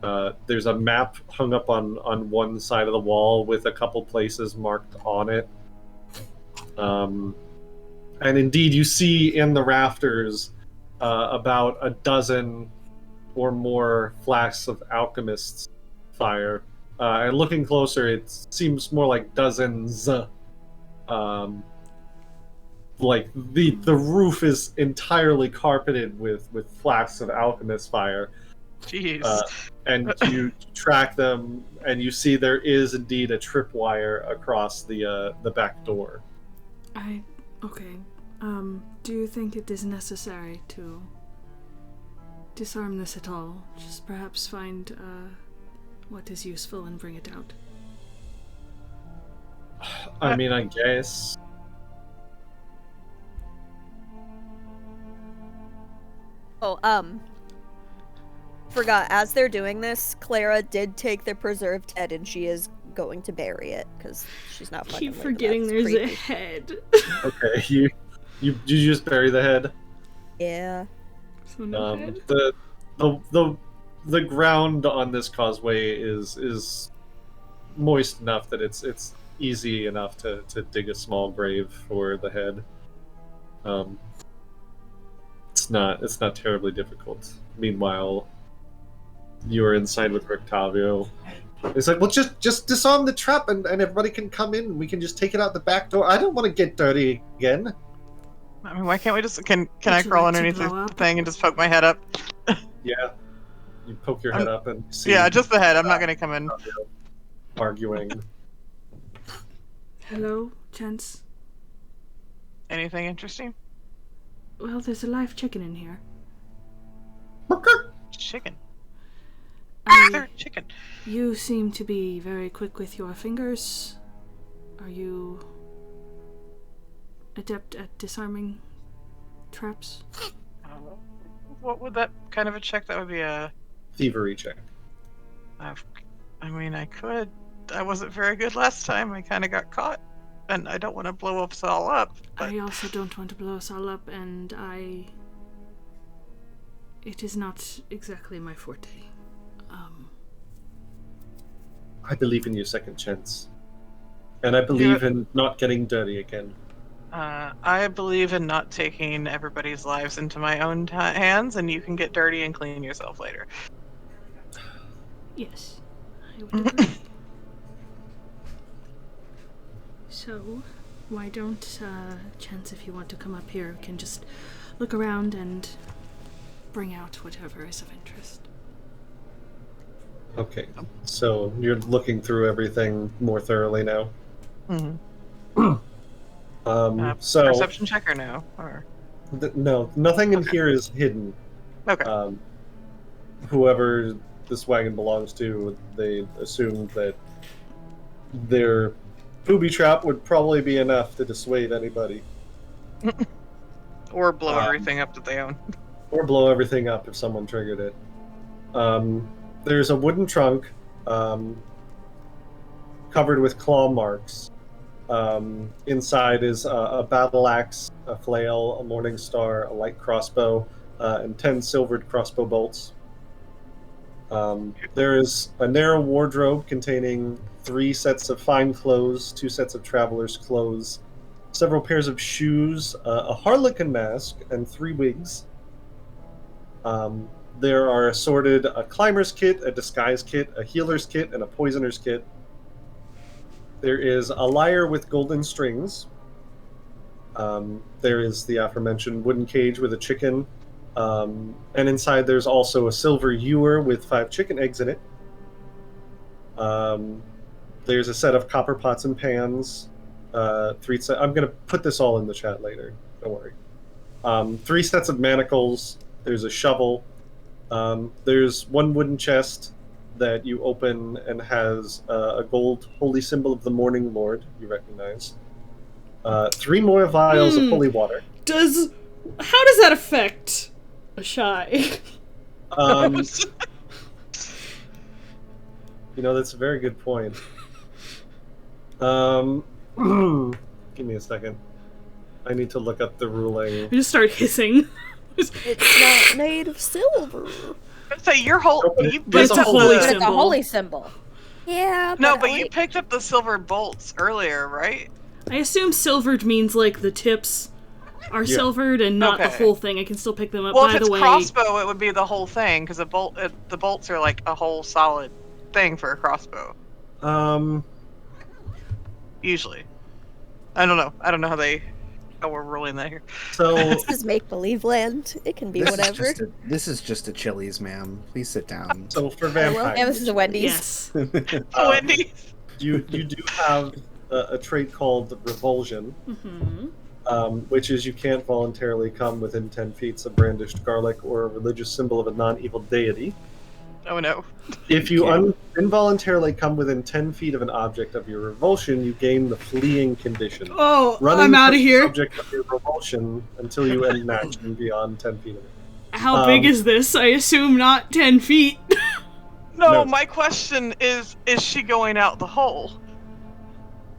There's a map hung up on one side of the wall with a couple places marked on it. And indeed, you see in the rafters about a dozen or more flasks of alchemist's fire. And looking closer, it seems more like dozens. Like the roof is entirely carpeted with flasks of alchemist fire. Jeez. And you track them, and you see there is indeed a tripwire across the back door. Okay. Do you think it is necessary to disarm this at all? Just perhaps find what is useful and bring it out. I mean, I guess. Forgot, as they're doing this, Clara did take the preserved head and she is going to bury it because she's not fucking Keep forgetting there's creepy. a head. Okay, you just bury the head. Yeah. So no head? The ground on this causeway is moist enough that it's easy enough to dig a small grave for the head. It's not terribly difficult. Meanwhile, you are inside with Rictavio. It's like, well, just disarm the trap and everybody can come in and we can just take it out the back door. I don't want to get dirty again. I mean, why can't we just... Can I crawl underneath the thing and just poke my head up? Yeah. You poke your head up and see... Yeah, just the head. I'm not going to come in. Arguing. Hello, gents. Anything interesting? Well, there's a live chicken in here. Chicken. Chicken. You seem to be very quick with your fingers. Are you adept at disarming traps? What would that kind of a check? That would be a... Thievery check. I mean, I could. I wasn't very good last time. I kind of got caught. And I don't want to blow us all up. But... I also don't want to blow us all up, and it is not exactly my forte. I believe in your second chance. And I believe in not getting dirty again. I believe in not taking everybody's lives into my own hands, and you can get dirty and clean yourself later. Yes, I would agree. So, why don't, Chance, if you want to come up here, can just look around and bring out whatever is of interest. Okay, so you're looking through everything more thoroughly now? Mm-hmm. So perception check or no? Or... no, nothing in here is hidden. Okay. Whoever this wagon belongs to, they assumed that their booby trap would probably be enough to dissuade anybody. Or blow everything up that they own. Or blow everything up if someone triggered it. There's a wooden trunk covered with claw marks. Inside is a battle axe, a flail, a morning star, a light crossbow, and 10 silvered crossbow bolts. There is a narrow wardrobe containing 3 sets of fine clothes, 2 sets of traveler's clothes, several pairs of shoes, a harlequin mask, and 3 wigs. There are assorted a climber's kit, a disguise kit, a healer's kit, and a poisoner's kit. There is a lyre with golden strings. There is the aforementioned wooden cage with a chicken. And inside there's also a silver ewer with 5 chicken eggs in it. There's a set of copper pots and pans. 3 sets. I'm going to put this all in the chat later. Don't worry. 3 sets of manacles. There's a shovel. There's 1 wooden chest that you open and has a gold holy symbol of the Morning Lord you recognize. 3 more vials of holy water. How does that affect a shy? That's a very good point. Give me a second. I need to look up the ruling. You just start hissing. It's not made of silver. So your whole you It's picked a up holy the, symbol. It's a holy symbol. Yeah. No, but you picked up the silver bolts earlier, right? I assume silvered means like the tips are silvered and not the Okay. whole thing. I can still pick them up. Well, By if it's the way, crossbow, it would be the whole thing because the bolts are like a whole solid thing for a crossbow. Usually, I don't know how we're ruling that here. So This is make-believe land. It can be whatever. This is just a Chili's, ma'am. Please sit down. So for well, vampires, Yeah, this is a Wendy's. yes. Wendy. you do have a trait called revulsion, which is you can't voluntarily come within 10 feet of brandished garlic or a religious symbol of a non-evil deity. Oh no. If you involuntarily come within 10 feet of an object of your revulsion, you gain the fleeing condition. Oh, Running I'm out of from the here. Subject of your revulsion until you end action beyond 10 feet of it. How big is this? I assume not 10 feet. No, No. my question is she going out the hole?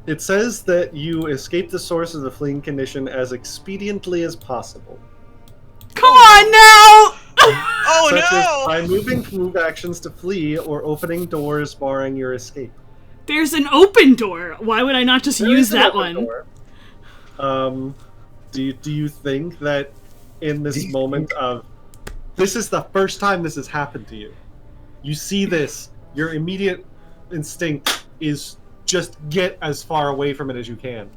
It says that you escape the source of the fleeing condition as expediently as possible. Come on now! Oh Such as no! by moving move actions to flee or opening doors barring your escape. There's an open door. Why would I not just There use is an that open one? door. Do you think that in this moment of this is the first time this has happened to you? You see this, your immediate instinct is just get as far away from it as you can.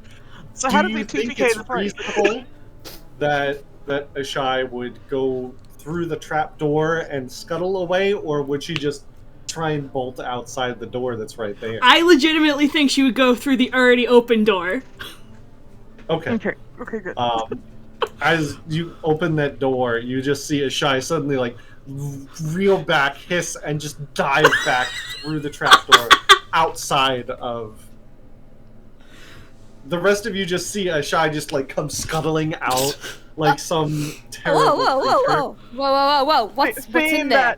So how Do did you they think 2PK it's the fight? reasonable that Ashai would go through the trap door and scuttle away, or would she just try and bolt outside the door that's right there? I legitimately think she would go through the already open door. Okay. Okay, good. As you open that door, you just see Ashai suddenly like reel back, hiss, and just dive back through the trapdoor outside of. The rest of you just see Ashai just like come scuttling out like some terrible creature. Whoa. What's in there?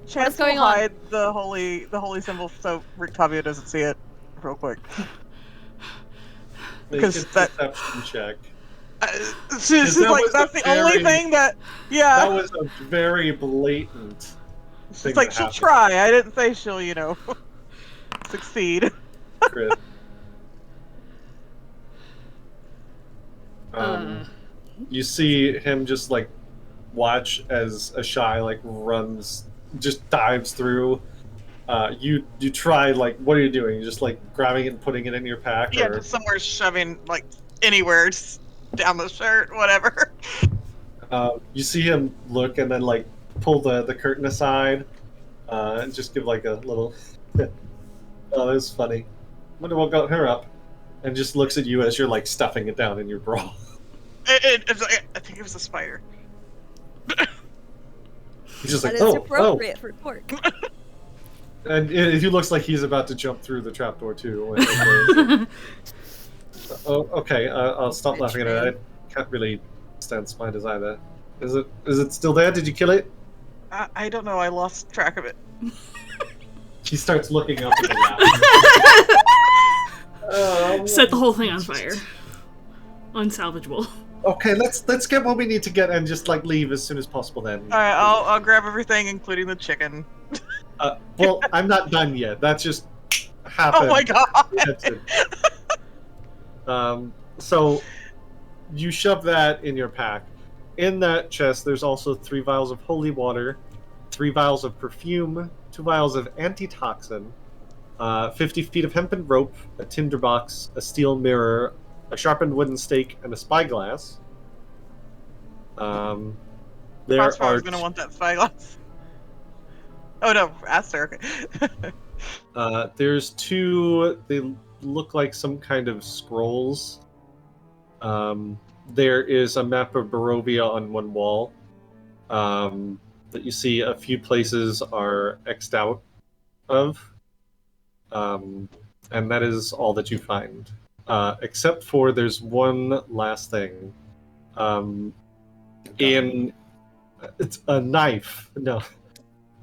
Chance going will on? hide the holy symbol so Rick Tavia doesn't see it real quick. Make Because a that- perception check. It's just that like was that's a the only very- thing that That was a very blatant thing it's like that she'll happened. try. I didn't say she'll, succeed. Chris. You see him just like watch as Ashai like runs, just dives through. You try like, what are you doing? You're just like grabbing it and putting it in your pack, Yeah, or just somewhere shoving like anywhere, just down the shirt, whatever. you see him look and then like pull the curtain aside, and just give like a little. Oh, that was funny. Wonder what got her up, and just looks at you as you're like stuffing it down in your bra. It's like, I think it was a spider. He's just That like, is oh, appropriate for pork. And he looks like he's about to jump through the trapdoor too. Oh, okay. I'll stop laughing at it. I can't really stand spiders either. Is it still there? Did you kill it? I don't know. I lost track of it. He starts looking up at the Set the whole thing on fire. Unsalvageable. Okay, let's get what we need to get and just like leave as soon as possible. Then. All right, I'll grab everything, including the chicken. Well, I'm not done yet. That's just happened. Oh my god! So you shove that in your pack. In that chest, there's also 3 vials of holy water, 3 vials of perfume, 2 vials of antitoxin, 50 feet of hempen rope, a tinderbox, a steel mirror, a sharpened wooden stake, and a spyglass. There I are was going to want that spyglass. Oh no, Aster. Okay. There's 2. They look like some kind of scrolls. There is a map of Barovia on one wall that you see a few places are X'd out of. And that is all that you find. Except for there's one last thing. It's a knife. No.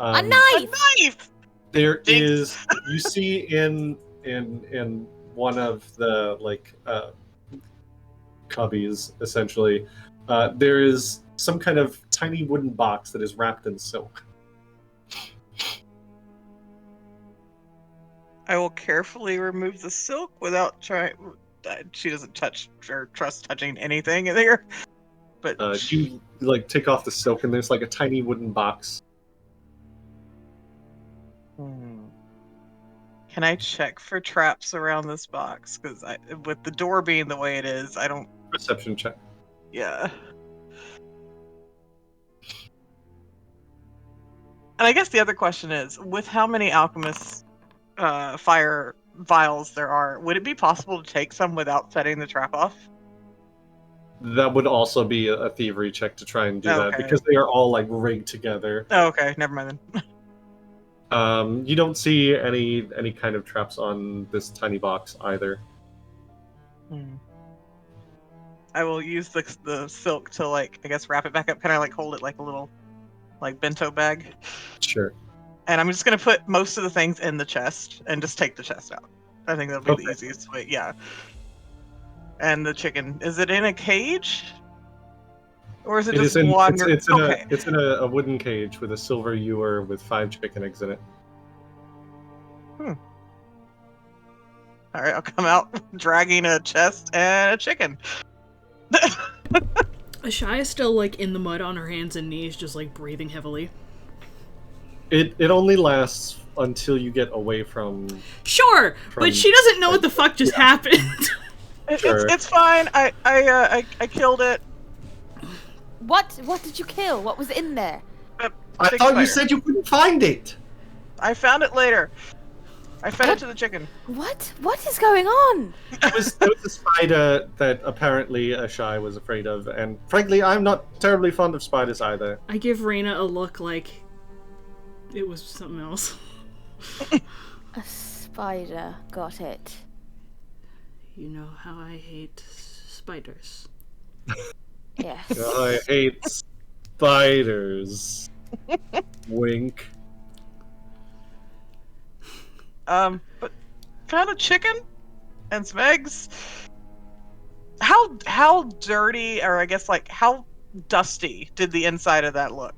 A knife! A knife! There Jinx. is, you see in one of the cubbies, essentially, there is some kind of tiny wooden box that is wrapped in silk. I will carefully remove the silk without trying. She doesn't touch or trust touching anything in there. But You take off the silk, and there's like a tiny wooden box. Can I check for traps around this box? Because with the door being the way it is, I don't. Perception check. Yeah. And I guess the other question is, with how many alchemists fire vials there are, would it be possible to take some without setting the trap off? That would also be a thievery check to try and do that, Okay. because they are all rigged together. Oh, okay, never mind then. You don't see any kind of traps on this tiny box either. I will use the silk to I guess wrap it back up. Can I hold it like a little bento bag? Sure. And I'm just gonna put most of the things in the chest and just take the chest out. I think that'll be the easiest way. Yeah. And the chicken, is it in a cage? Or is it just wandering? It's in a wooden cage with a silver ewer with 5 chicken eggs in it. Alright, I'll come out dragging a chest and a chicken. Ashai is still in the mud on her hands and knees, just breathing heavily. It only lasts until you get away from. Sure, but she doesn't know what the fuck just happened. Sure. It's fine. I killed it. What did you kill? What was in there? I thought you said you couldn't find it. I found it later. I fed it to the chicken. What is going on? There was a spider that apparently Ashai was afraid of, and frankly, I'm not terribly fond of spiders either. I give Raena a look like it was something else. A spider. Got it. You know how I hate spiders. Yes. I hate spiders. Wink. But found a chicken and some eggs. How dirty, or I guess how dusty did the inside of that look?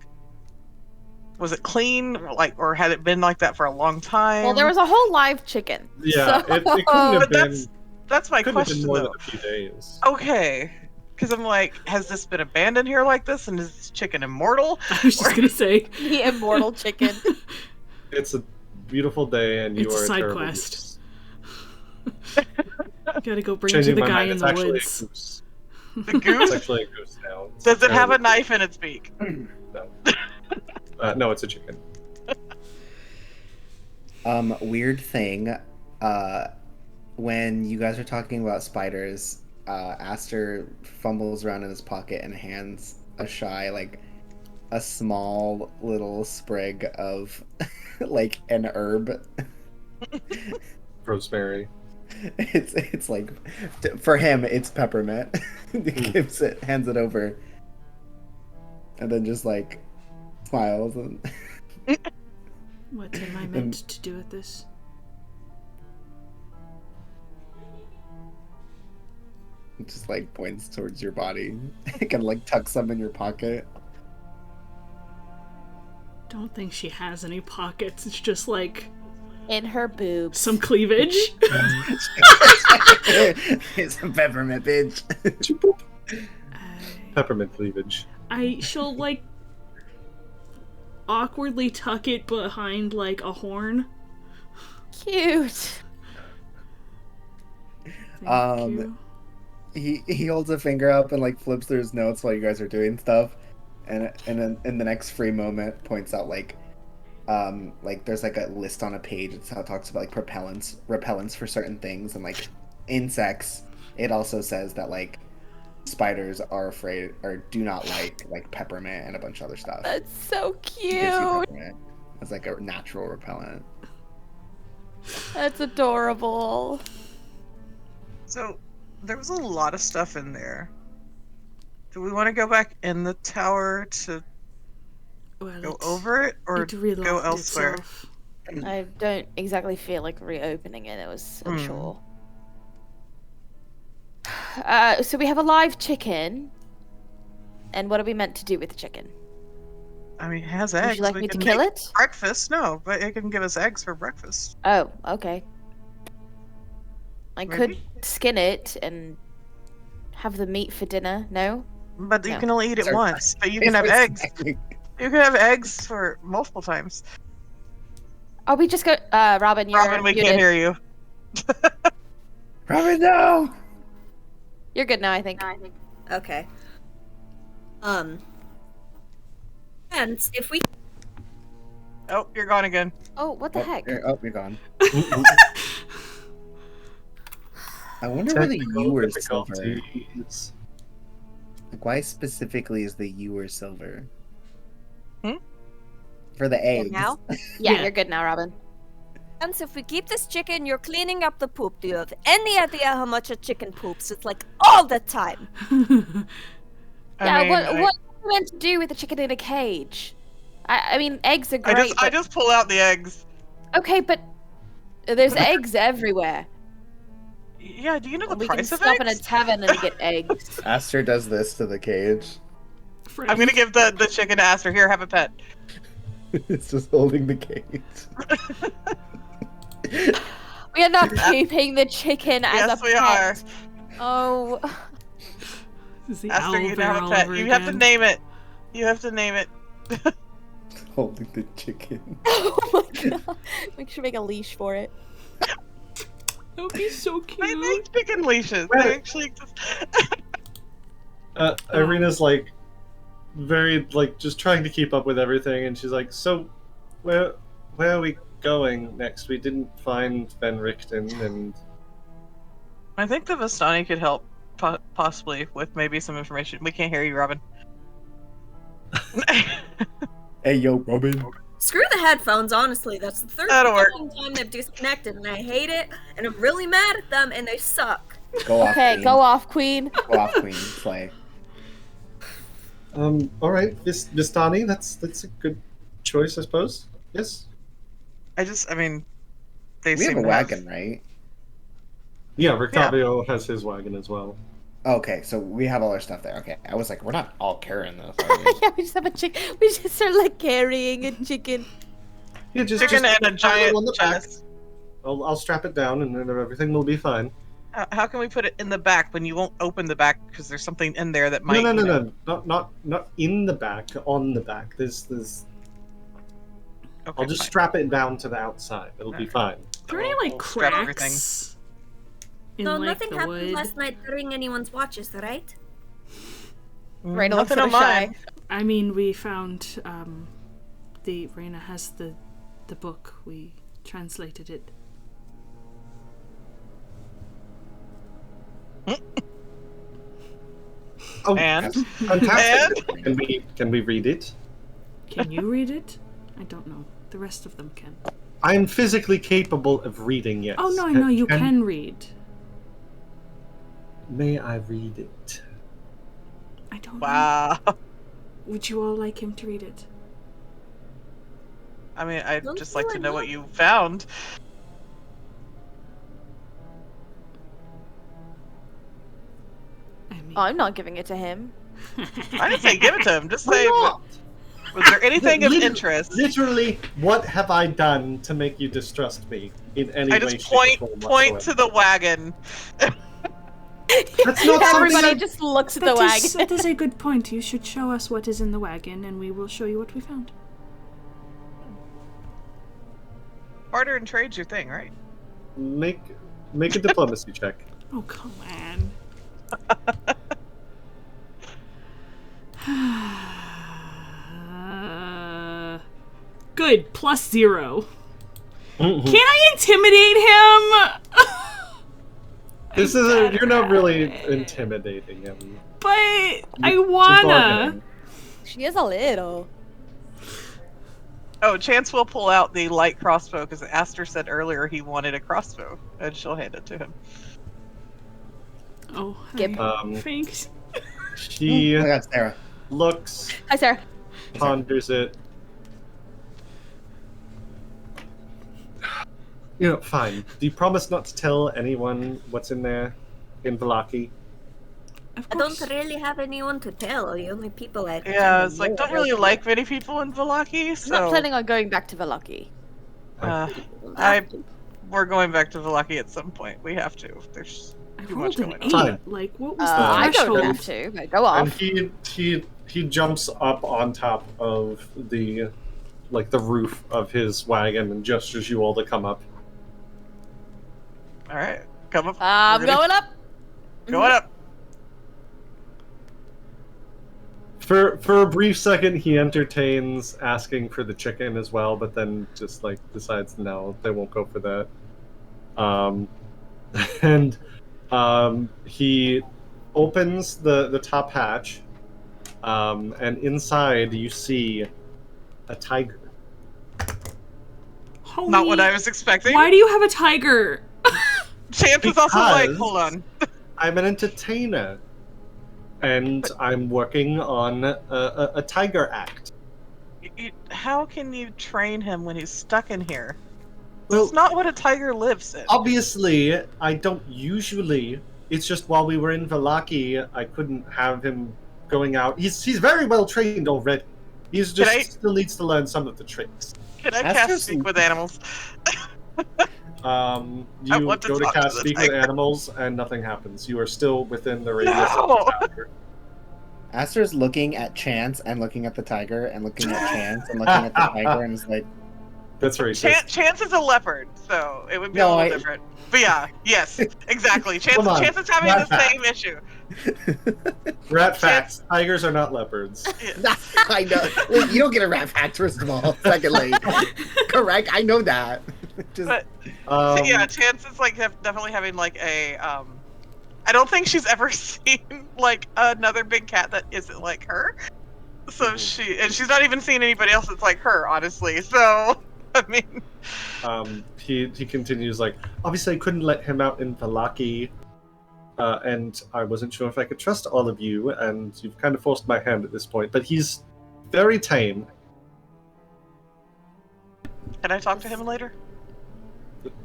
Was it clean, or had it been like that for a long time? Well, there was a whole live chicken. Yeah, so... it couldn't have been. That's my Couldn't have question, been more though. than a few days. Okay, because I'm has this been abandoned here like this, and is this chicken immortal? I was just gonna say the immortal chicken. It's a beautiful day, and you It's are a side terrible quest. goose. Gotta go bring Changing to the my guy mind, in it's the actually woods. a goose. The goose? It's actually a goose now. Does it have a knife in its beak? No. No, it's a chicken. Weird thing. When you guys are talking about spiders, Aster fumbles around in his pocket and hands Ashai a small little sprig of an herb. Rosemary. It's for him it's peppermint. He hands it over, and then just smiles and. What am I meant to do with this? Just points towards your body. Kind of tucks some in your pocket. don't think she has any pockets. It's just like In her boobs. some cleavage. It's some peppermint, bitch. Peppermint cleavage. She'll like awkwardly tuck it behind like a horn. Cute. Thank you. He holds a finger up and like flips through his notes while you guys are doing stuff, and then in the next free moment points out like there's like a list on a page. It's how it talks about like repellents for certain things, and like insects. It also says that like spiders are afraid or do not like peppermint and a bunch of other stuff. That's so Gives you cute. peppermint as like a natural repellent. That's adorable. So, there was a lot of stuff in there. Do we want to go back in the tower to Well, go over it, or it relocked go elsewhere? itself. I don't exactly feel like reopening it. It was a chore. So we have a live chicken. And what are we meant to do with the chicken? I mean, it has Would eggs. you like we me to can kill make it? Breakfast? No, but it can give us eggs for breakfast. Oh, okay. I could Maybe? skin it and have the meat for dinner. No? But you No. can only eat it Sorry. once. But you can have eggs. You can have eggs for multiple times. Oh, we just go. Robin, you're Robin, we muted. can't hear you. Robin, no! You're good now, I think. Okay. And if we Oh, you're gone again. Oh, what the heck? You're gone. I wonder where the ewer silver. difficulties. Like, why specifically is the ewer silver? Hmm? For the eggs. now, Yeah, Yeah. you're good now, Robin. and if we keep this chicken, you're cleaning up the poop. Do you have any idea how much a chicken poops? It's like all the time. Yeah, mean, what are you meant to do with a chicken in a cage? I mean, eggs are I great. I just pull out the eggs. Okay, but there's eggs everywhere. Yeah, do you know the We can price of stop in a eggs? tavern and get eggs. Aster does this to the cage. I'm gonna give the chicken to Aster. Here, have a pet. It's just holding the cage. We are not keeping the chicken as Yes, a we pet. are. Oh, This is the Aster, you owlbear can have a all pet. over You have to again. name it. You have to name it. Holding the chicken. oh my god! We should make a leash for it. That would be so They cute. make chicken leashes. Right. They actually exist. Irina's like very like just trying to keep up with everything, and she's like, "So, where are we going next? We didn't find Van Richten, and I think the Vistani could help, possibly, with maybe some information. We can't hear you, Robin. Hey, yo, Robin. Screw the headphones, honestly. That's the third That'll work. time they've disconnected, and I hate it, and I'm really mad at them, and they suck. Go off, Okay, queen. go off, Queen. Go off, queen. Slay. all right, Vistani, that's a good choice, I suppose. Yes. I mean, they We seem have a to wagon, right? Yeah, Rictavio has his wagon as well. Okay, so we have all our stuff there. Okay, I was like, we're not all carrying this. are we? Yeah, we just have a chicken. We just are like carrying a chicken. Yeah, just Chicken just and a put it giant on the back. chest. I'll strap it down, and then everything will be fine. How can we put it in the back when you won't open the back because there's something in there that might? No, not in the back, on the back. There's. Okay, I'll just fine. strap it down to the outside. It'll be fine. Are there any like We'll scrap everything. cracks in No, like nothing the happened wood? last night during anyone's watches, right? Raena looks Nothing so on shy. mine. I mean, we found the Raena has the book. We translated it. Oh, And fantastic! Can we read it? Can you read it? I don't know. The rest of them can. I am physically capable of reading. Yes. Oh no, I know you can read. May I read it? I don't wow. know. Would you all like him to read it? I mean, I'd Don't just you like to know know? what you found. I mean, I'm not giving it to him. I didn't say give it to him. Just Why say. not? Was there anything of interest? Literally, what have I done to make you distrust me in any way, I just shape, or form point whatsoever? to the wagon. That's not Everybody something just looks at the That wagon. is a good point. You should show us what is in the wagon, and we will show you what we found. Barter and trade's your thing, right? Make a diplomacy check. Oh, come on. Good, +0. Mhm. Can I intimidate him? This is you're not really intimidating him. But I You're wanna. bargaining. She is a little. Oh, Chance will pull out the light crossbow because Aster said earlier he wanted a crossbow, and she'll hand it to him. Oh, Gib. thanks. She Oh my God, Sarah. looks, Hi, Sarah. ponders it. You know, fine. Do you promise not to tell anyone what's in there in Vallaki? Of I course. don't really have anyone to tell. The only people I Yeah, it's like, don't really like many people in Vallaki, I'm so... not planning on going back to Vallaki. We're going back to Vallaki at some point. We have to. There's I too rolled much an going 8. on. Fine. Like, what was I the don't threshold? have to, but go And off. he jumps up on top of the roof of his wagon and gestures you all to come up. Alright, come up. I'm We're gonna- going up. Going up. For a brief second, he entertains asking for the chicken as well, but then just decides no, they won't go for that. And he opens the top hatch, and inside you see a tiger. Holy... Not what I was expecting. Why do you have a tiger? Chance is also like, Because- hold on. I'm an entertainer, and I'm working on a tiger act. How can you train him when he's stuck in here? Well, It's not what a tiger lives in. obviously, I don't usually. It's just while we were in Vallaki, I couldn't have him going out. He's very well trained already. He's Can just I- still needs to learn some of the tricks. Can I Ask cast her speak some- with animals? You want to go to talk to cast the speak with tiger. animals, and nothing happens. You are still within the radius No! of the tiger. Aster's looking at Chance and looking at the tiger and looking at Chance and looking at the tiger and is like, That's racist. Chance is a leopard, so it would be No, a little different. But yeah, yes, exactly. Come on, Chance is having rat the pack. same issue. Rat facts. Tigers are not leopards. Yes. I know. Well, you don't get a rat fact, first of all. Secondly, correct. I know that. Just, But Um, yeah, Chance is like definitely having like a I don't think she's ever seen like another big cat that isn't like her. So she's not even seen anybody else that's like her, honestly. So I mean, he continues like, obviously I couldn't let him out in Vallaki, and I wasn't sure if I could trust all of you, and you've kind of forced my hand at this point. But he's very tame. can I talk to him later?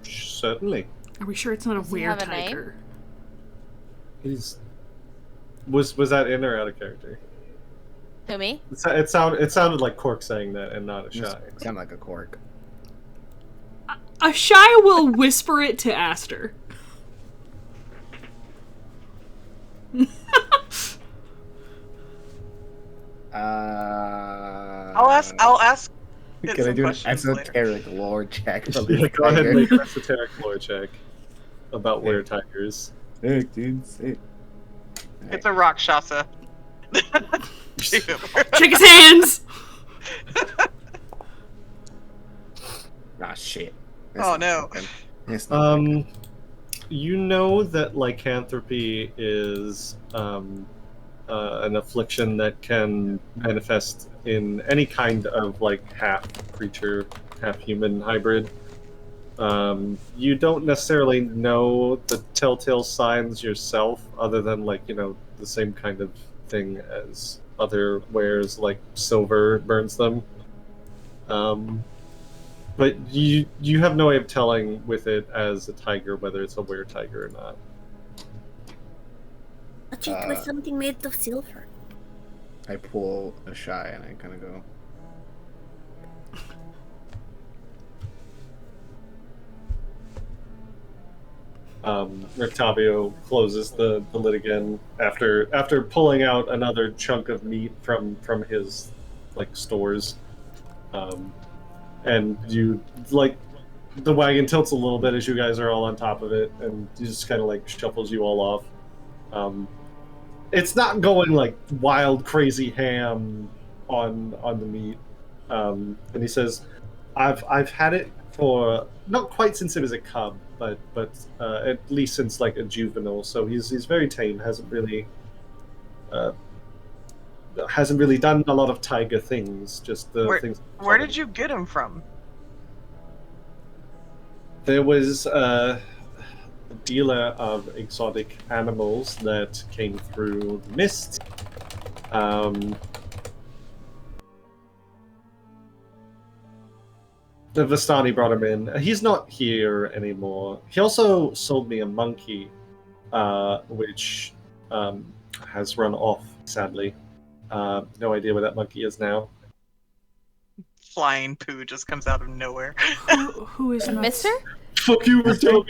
Certainly, Are we sure it's not a Does he have a name? were-tiger? he's was that in or out of character? To me? It sounded like Cork saying that, and not a shy. sound like a cork. A shy will whisper it to Aster. I'll ask. it Can I some do an questions later. esoteric lore check for Yeah, this go ahead and tiger? make an esoteric lore check about were tigers. Sick, dude. Sick. It's a Rakshasa. Check his hands! Ah, shit. Oh, no. It's not good. You know that lycanthropy is an affliction that can manifest in any kind of like half creature, half human hybrid. You don't necessarily know the telltale signs yourself, other than the same kind of thing as other wares, like silver burns them. But you have no way of telling with it as a tiger whether it's a were-tiger or not. But it was something made of silver. I pull a shy and I kind of go, Octavio closes the lid again after pulling out another chunk of meat from his like stores, and you like the wagon tilts a little bit as you guys are all on top of it, and he just kind of like shuffles you all off. It's not going like wild crazy ham on the meat, and he says, I've had it for not quite since it was a cub, but at least since like a juvenile. So he's very tame. Hasn't really done a lot of tiger things. Just the things. Where did you get him from? There was a dealer of exotic animals that came through the mist. The Vistani brought him in. He's not here anymore. He also sold me a monkey, which has run off, sadly. No idea where that monkey is now. Flying poo just comes out of nowhere. Who is not... Mister? Fuck you, Vistani!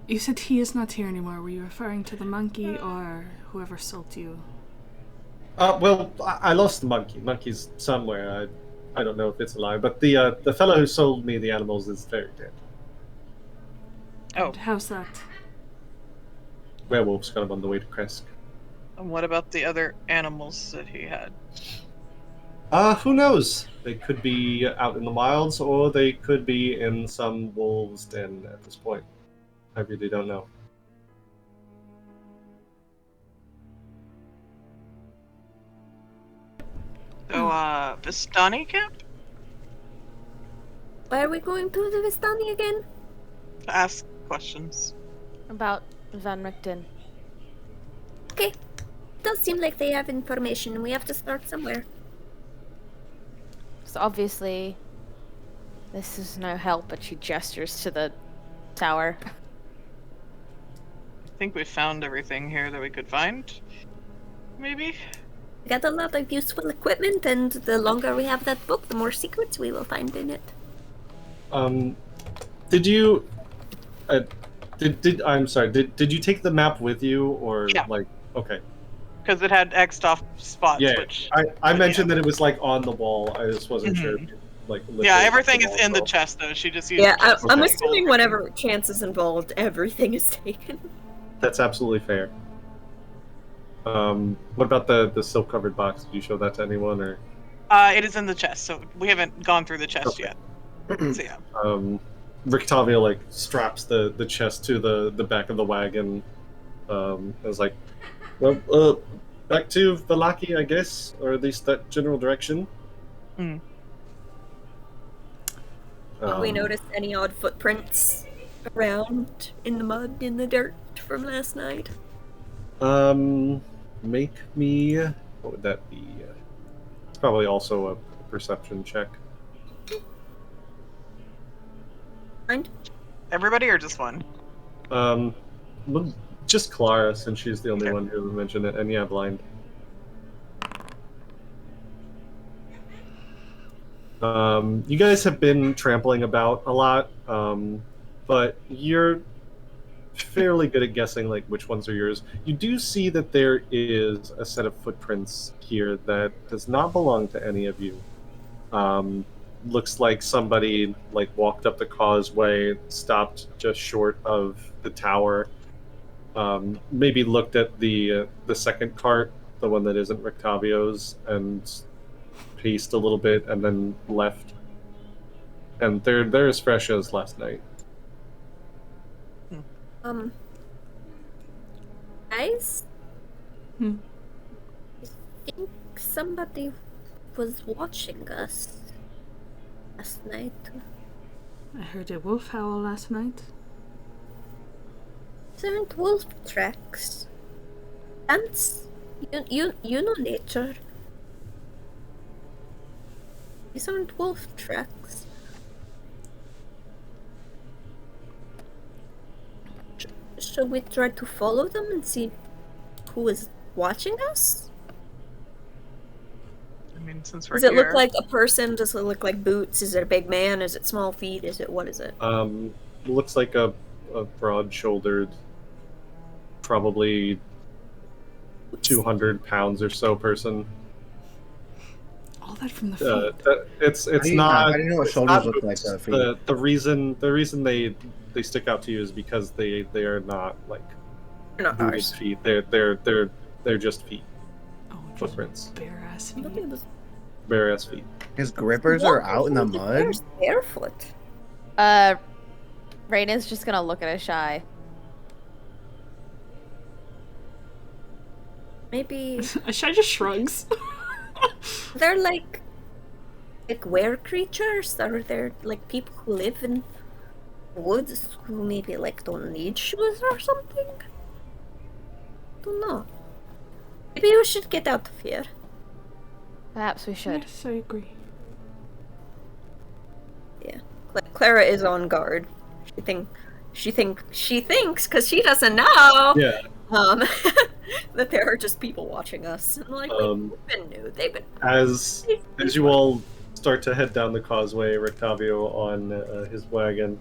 You said he is not here anymore. Were you referring to the monkey or whoever sold you? Well, I lost the monkey. Monkey's somewhere. I don't know if it's alive, but the fellow who sold me the animals is very dead. Oh. And how's that? Werewolves got him on the way to Kresk. And what about the other animals that he had? Who knows? They could be out in the wilds, or they could be in some wolves' den at this point. I really don't know. So, Vistani camp? Why are we going to the Vistani again? To ask questions. About Van Richten. Okay. Does seem like they have information, and we have to start somewhere. So obviously, this is no help, but she gestures to the tower. I think we found everything here that we could find. Maybe? We got a lot of useful equipment, and the longer we have that book, the more secrets we will find in it. Did you... I'm sorry, did you take the map with you, or Yeah. like... Okay. Because it had X'd off spots, Yeah, which... I mentioned that it was like on the wall. I just wasn't sure if you, like... Yeah, everything is in the chest, though. She just used Yeah, the chest. I'm Okay. assuming whenever chance is involved, everything is taken. That's absolutely fair. What about the silk-covered box? Did you show that to anyone, or...? It is in the chest, so we haven't gone through the chest yet. So yeah. Rictavio like straps the chest to the back of the wagon. I was like, well, back to Vallaki, I guess, or at least that general direction. Mm. Did we notice any odd footprints around in the mud, in the dirt from last night? Make me... What would that be? It's probably also a perception check. Mind? Everybody or just one? Well, just Clara, since she's the only Okay. one who mentioned it, and yeah, blind. You guys have been trampling about a lot, but you're fairly good at guessing like which ones are yours. You do see that there is a set of footprints here that does not belong to any of you. Looks like somebody like walked up the causeway, stopped just short of the tower, maybe looked at the second cart, the one that isn't Rictavio's, and paced a little bit and then left. And they're as fresh as last night. Guys? Hmm. I think somebody was watching us last night. I heard a wolf howl last night. These aren't wolf tracks. Ants? You know nature. These aren't wolf tracks. Should we try to follow them and see who is watching us? I mean, since we're Does it here... look like a person? Does it look like boots? Is it a big man? Is it small feet? Is it what is it? looks like a broad-shouldered, probably 200 pounds or so person. All that from the feet. It's How do you, not. how do you know what it's shoulders not look like? boots. Feet? The reason they stick out to you is because they are not like They're not booted ours. feet. They're just feet, Oh, just footprints, bare ass But feet. it was bare ass feet. His grippers are out in the mud. There's barefoot. Raina's just gonna look at Ashai. Maybe Ashai just shrugs. they're like were creatures, or they're like people who live in woods who maybe like don't need shoes or something. Don't know. Maybe we should get out of here. Perhaps we should. Yes, I agree. Yeah, Clara is on guard. She thinks because she doesn't know. Yeah. That there are just people watching us. And like they've been new. They've been As you all start to head down the causeway, Rictavio on his wagon,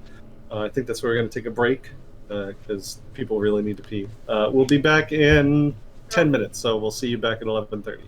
I think that's where we're going to take a break because people really need to pee. We'll be back in 10 minutes, so we'll see you back at 11:30.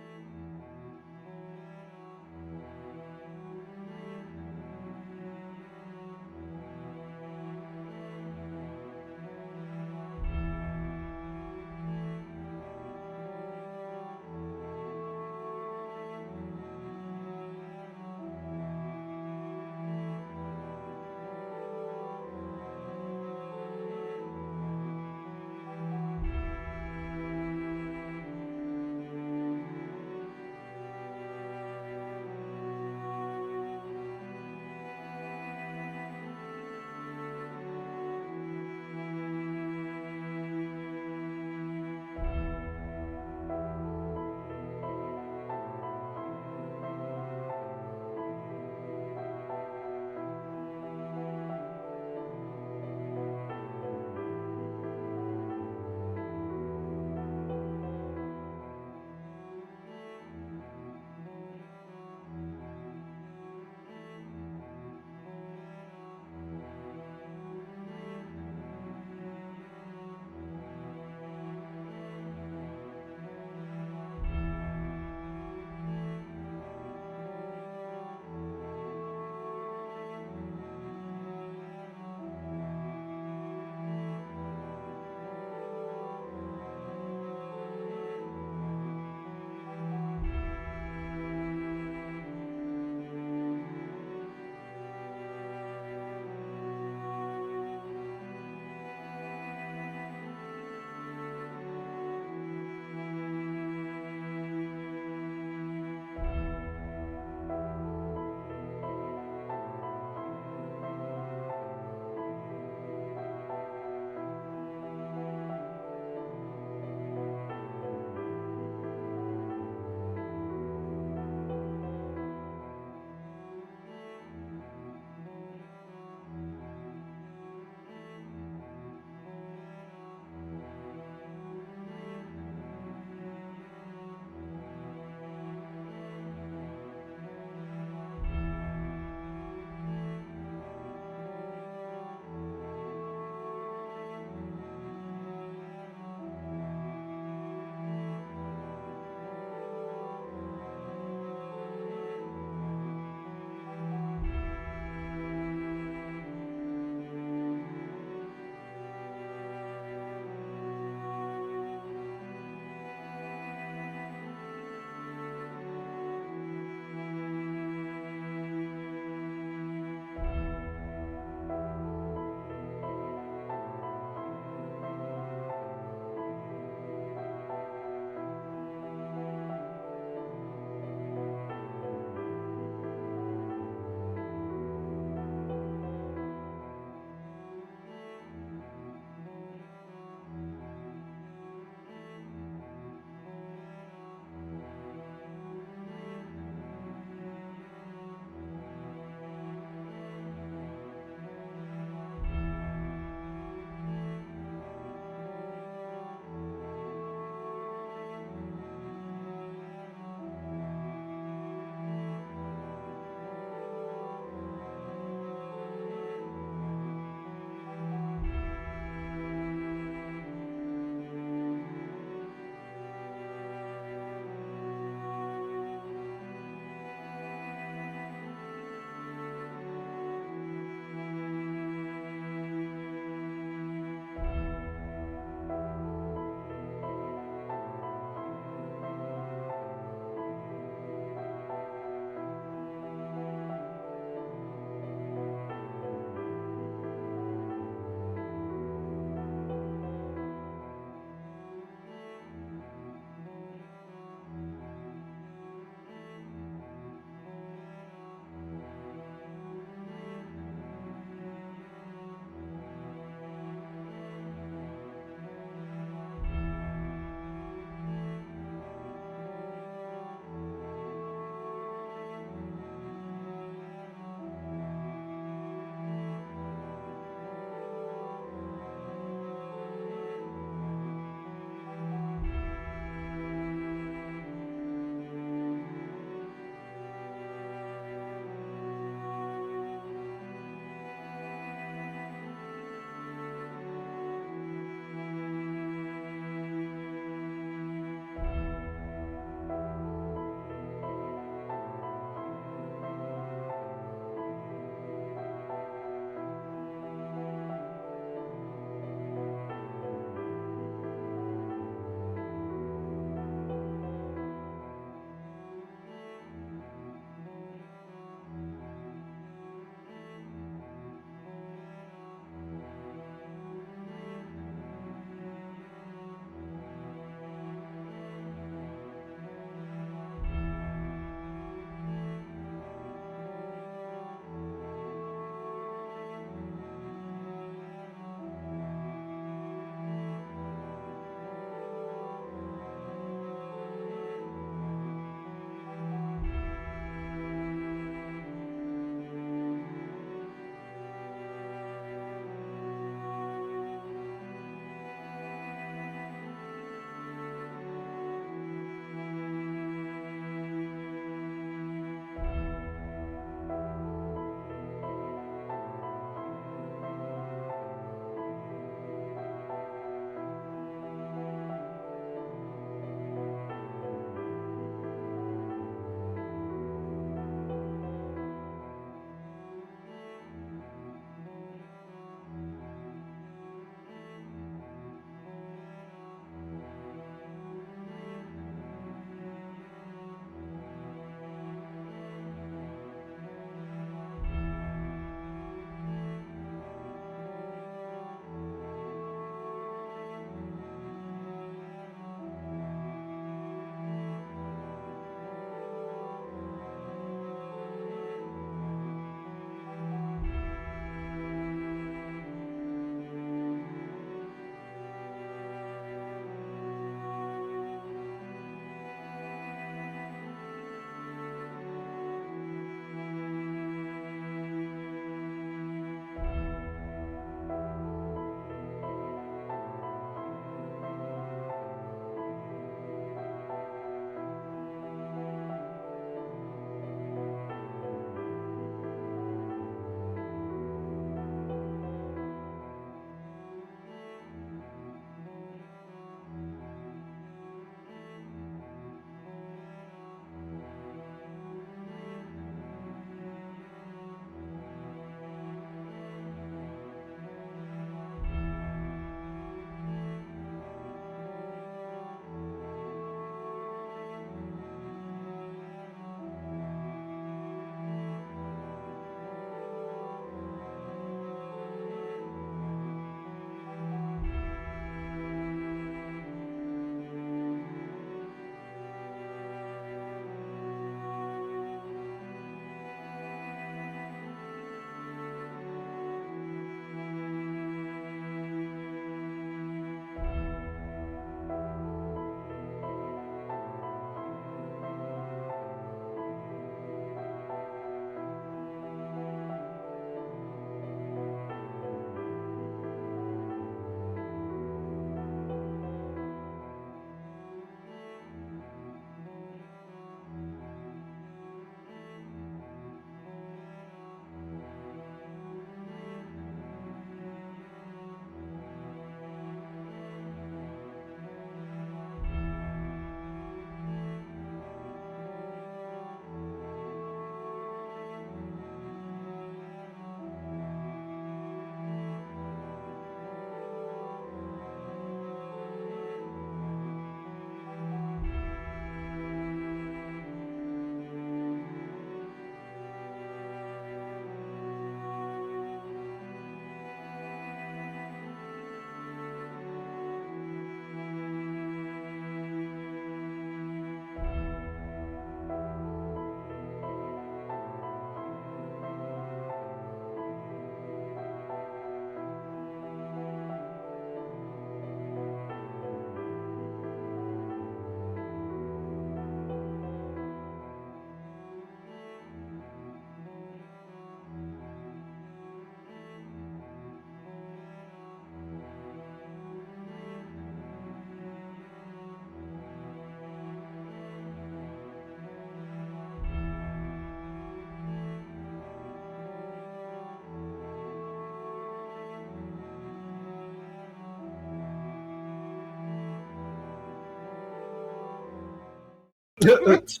What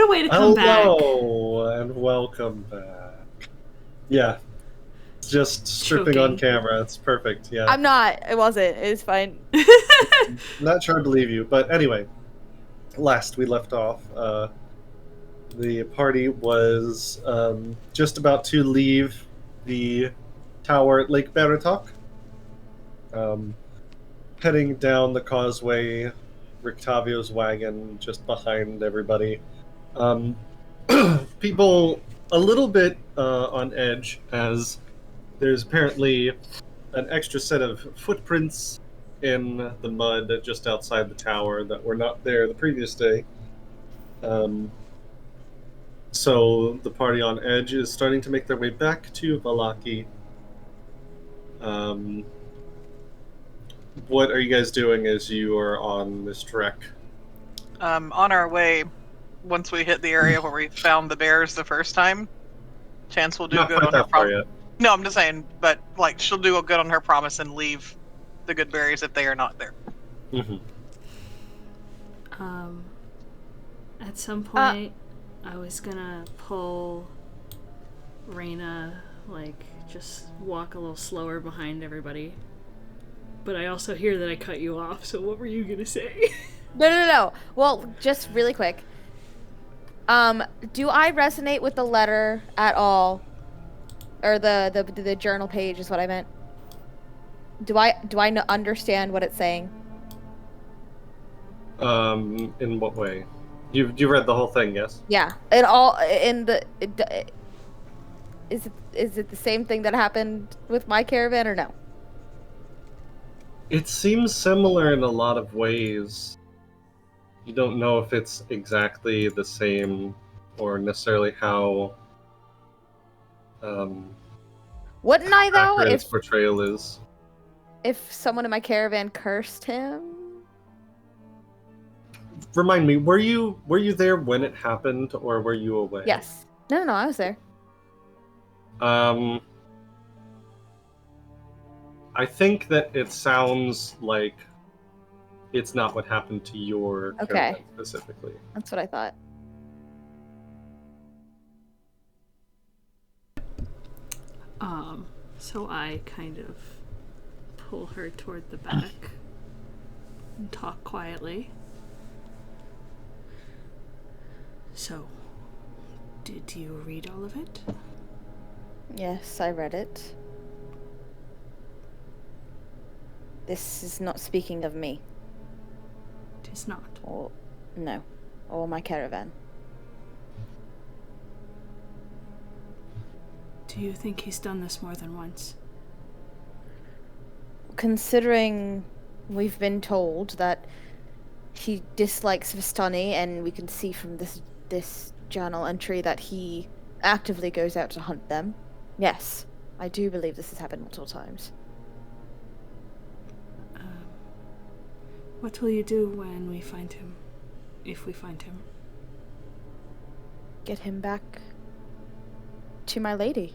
a way to come back. Hello, and welcome back. Yeah. Just stripping on Choking. camera. It's perfect, yeah. I'm not. It wasn't. It was fine. Not sure I believe you, but anyway. Last we left off, the party was just about to leave the tower at Lake Baratok. Heading down the causeway, Rictavio's wagon just behind everybody. People a little bit on edge, as there's apparently an extra set of footprints in the mud just outside the tower that were not there the previous day. So the party on edge is starting to make their way back to Vallaki. What are you guys doing as you are on this trek? On our way, once we hit the area where we found the bears the first time, Chance will do Not good quite on her that far promise. yet. No, I'm just saying, but like she'll do a good on her promise and leave the good berries if they are not there. Mm-hmm. At some point, I was gonna pull Raena, like, just walk a little slower behind everybody. But I also hear that I cut you off, so what were you gonna say? No. Well, just really quick. Do I resonate with the letter at all? Or the journal page is what I meant. Do I understand what it's saying? In what way? You read the whole thing, yes? Yeah. It all in the is it the same thing that happened with my caravan or no? It seems similar in a lot of ways. You don't know if it's exactly the same or necessarily how Wouldn't I though accurate its if portrayal is. if someone in my caravan cursed him? Remind me, were you there when it happened, or were you away? Yes. No, I was there. I think that it sounds like it's not what happened to your caravan specifically. That's what I thought. So I kind of pull her toward the back and talk quietly. So, did you read all of it? Yes, I read it. This is not speaking of me. It is not. Or no. Or my caravan. Do you think he's done this more than once? Considering we've been told that he dislikes Vistani, and we can see from this journal entry that he actively goes out to hunt them. Yes, I do believe this has happened multiple times. What will you do when we find him? If we find him? Get him back to my lady.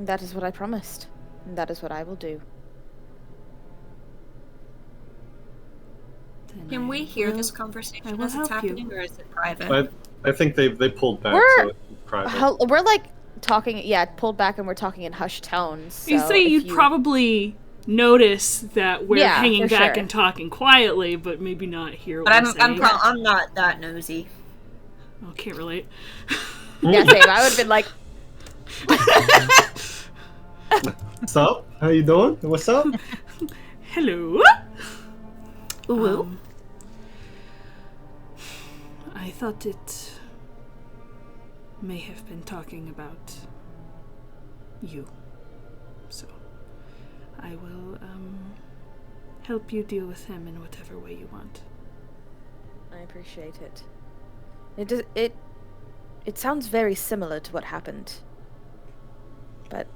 That is what I promised, and that is what I will do. Then Can we hear this conversation as it's happening, or is it private? I think they pulled back, so it's private. We're like talking, pulled back, and we're talking in hushed tones. So you say you'd probably notice that we're hanging back sure. and talking quietly, but maybe not hear what But we're saying. I'm not that nosy. Oh, can't relate. Yeah, same. I would have been like, What's up? How you doing? What's up? Hello. Ooh. I thought it may have been talking about you. So I will help you deal with him in whatever way you want. I appreciate it. It sounds very similar to what happened. But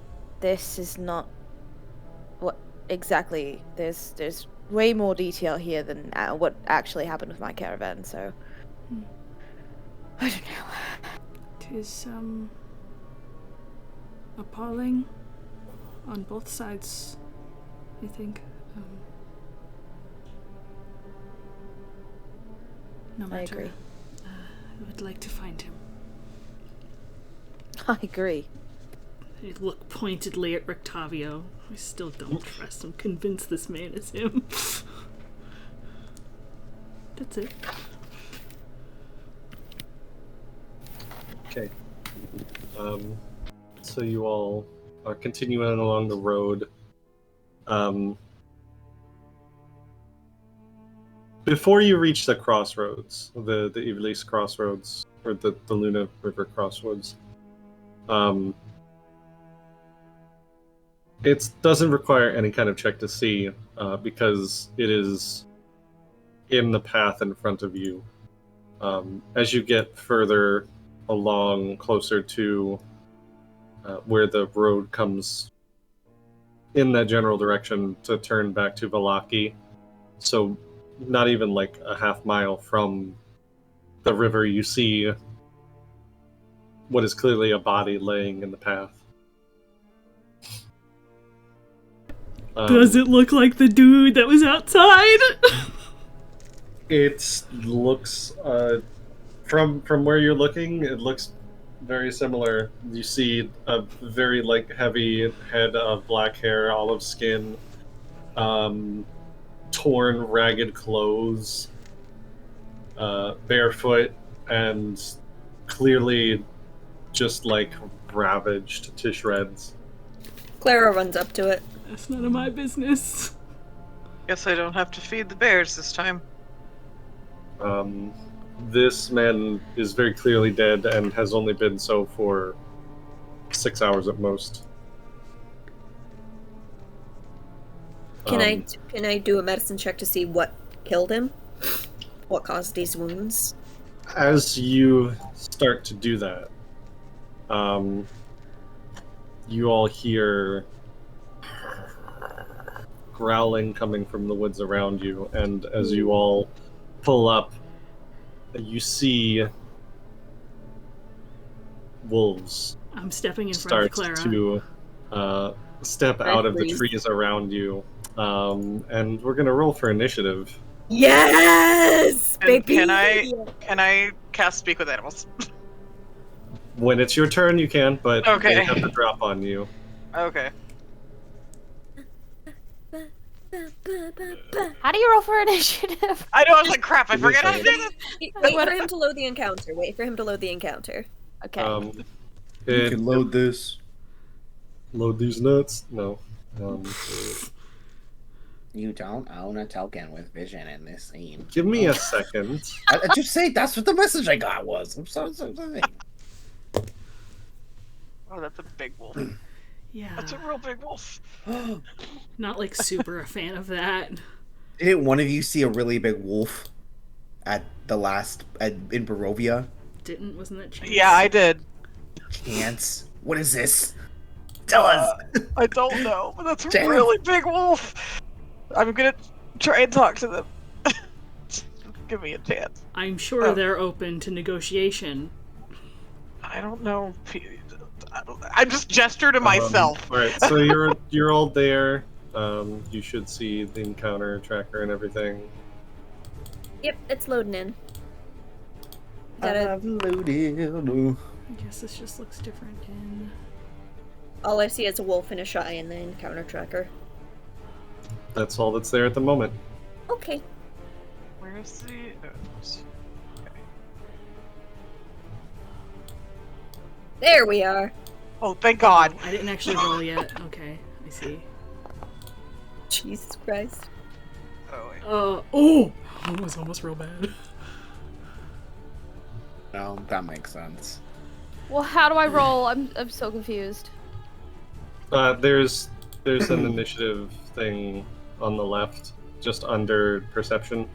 this is not what exactly. There's way more detail here than what actually happened with my caravan, so I don't know. It is appalling on both sides I think. No matter. I agree. I would like to find him. I agree. I look pointedly at Rictavio. I still don't trust him. Convinced this man is him. That's it. Okay. So you all are continuing along the road. Before you reach the crossroads, the Ivlis crossroads, or the Luna River crossroads, it doesn't require any kind of check to see, because it is in the path in front of you. As you get further along, closer to where the road comes in that general direction to turn back to Vallaki, so not even like a half mile from the river, you see what is clearly a body laying in the path. Does it look like the dude that was outside? It looks, from where you're looking, it looks very similar. You see a very heavy head of black hair, olive skin, torn, ragged clothes, barefoot, and clearly just ravaged to shreds. Clara runs up to it. That's none of my business. Guess I don't have to feed the bears this time. This man is very clearly dead and has only been so for 6 hours at most. Can I do a medicine check to see what killed him? What caused these wounds? As you start to do that, you all hear growling coming from the woods around you, and as you all pull up, you see wolves I'm stepping in front of start Clara. to step out of the trees around you, and we're gonna roll for initiative. Yes, And baby. can I cast Speak with Animals? When it's your turn, you can, but Okay. they have to drop on you. Okay. How do you roll for initiative? I know, I was like, crap, I forget how to do this! Wait for him to load the encounter. Wait for him to load the encounter. Okay. You can load this. Load these nuts? No. You don't own a token with vision in this scene. Give me a second. I just say that's what the message I got was. I'm so sorry. Oh, that's a big wolf. Yeah. That's a real big wolf. Not super a fan of that. Didn't one of you see a really big wolf at the last in Barovia? Wasn't that Chance? Yeah, I did. Chance? What is this? Tell us. I don't know, but that's a Damn. really big wolf. I'm gonna try and talk to them. Give me a chance. I'm sure they're open to negotiation. I don't know. I just gesture to myself. Alright, so you're all there. You should see the encounter tracker and everything. Yep, it's loading in. I've loaded. I guess this just looks different in... All I see is a wolf and a shy in the encounter tracker. That's all that's there at the moment. Okay. Where's the... Okay. There we are. Oh, thank God. I didn't actually roll yet. Okay, I see. Jesus Christ. Oh, wait. Oh! That was almost real bad. No, that makes sense. Well, how do I roll? I'm so confused. There's an initiative thing on the left, just under perception.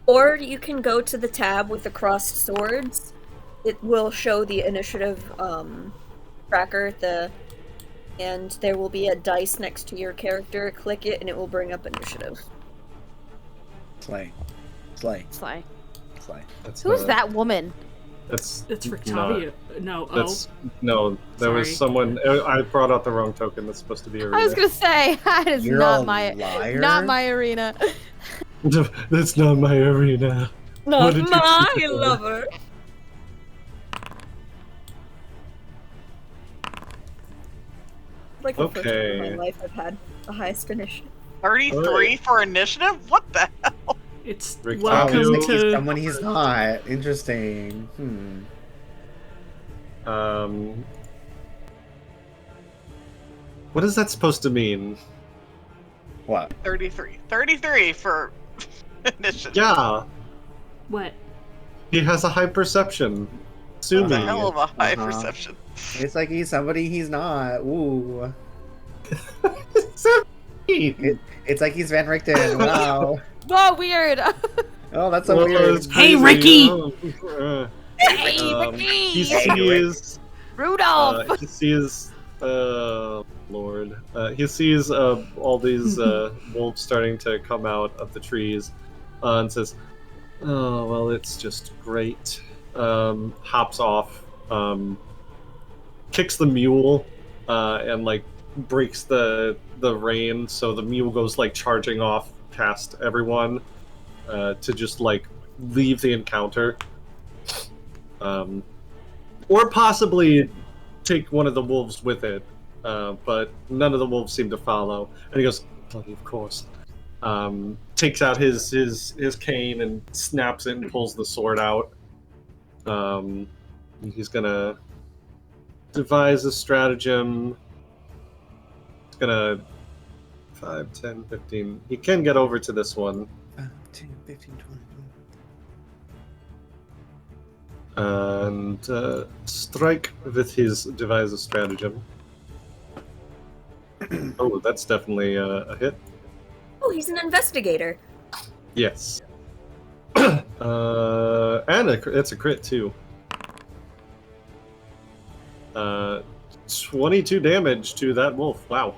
Or you can go to the tab with the crossed swords. It will show the initiative tracker, and there will be a dice next to your character. Click it and it will bring up initiative. Slay. Sly. That's Who is not- that woman? That's It's not- Rictavia. No, That's no. There was Sorry. someone. I brought out the wrong token. That's supposed to be Ireena. I was gonna say that is You're not a my liar? not my arena. That's not my Ireena. What Not did you my do? lover. Like the first time in Okay. my life I've had the highest initiative. 33 for initiative? What the hell? It's Rick Oh, welcome it's like he's to. someone he's not. Interesting. What is that supposed to mean? What? 33. 33 for initiative. Yeah, What? he has a high perception. Sue That's a me. hell of a high Uh-huh. perception. It's like he's somebody he's not. Ooh. 17. It's like he's Van Richten. Wow. Whoa, weird. Oh, that's so Well, weird. it's Hey, crazy. Ricky! Hey, He Ricky! sees. Rudolph. He sees. Lord. He sees all these wolves starting to come out of the trees, and says, "Oh well, it's just great." Hops off, kicks the mule, and like breaks the rein, so the mule goes like charging off past everyone to just like leave the encounter, or possibly take one of the wolves with it, but none of the wolves seem to follow. And he goes, "Bloody of course." Takes out his cane and snaps it and pulls the sword out. He's gonna devise a stratagem. He's gonna 5, 10, 15. He can get over to this one. 10, 15, 20. And strike with his devise a stratagem. Oh, that's definitely a hit. Oh, he's an investigator. Yes. And it's a crit too. 22 damage to that wolf. Wow.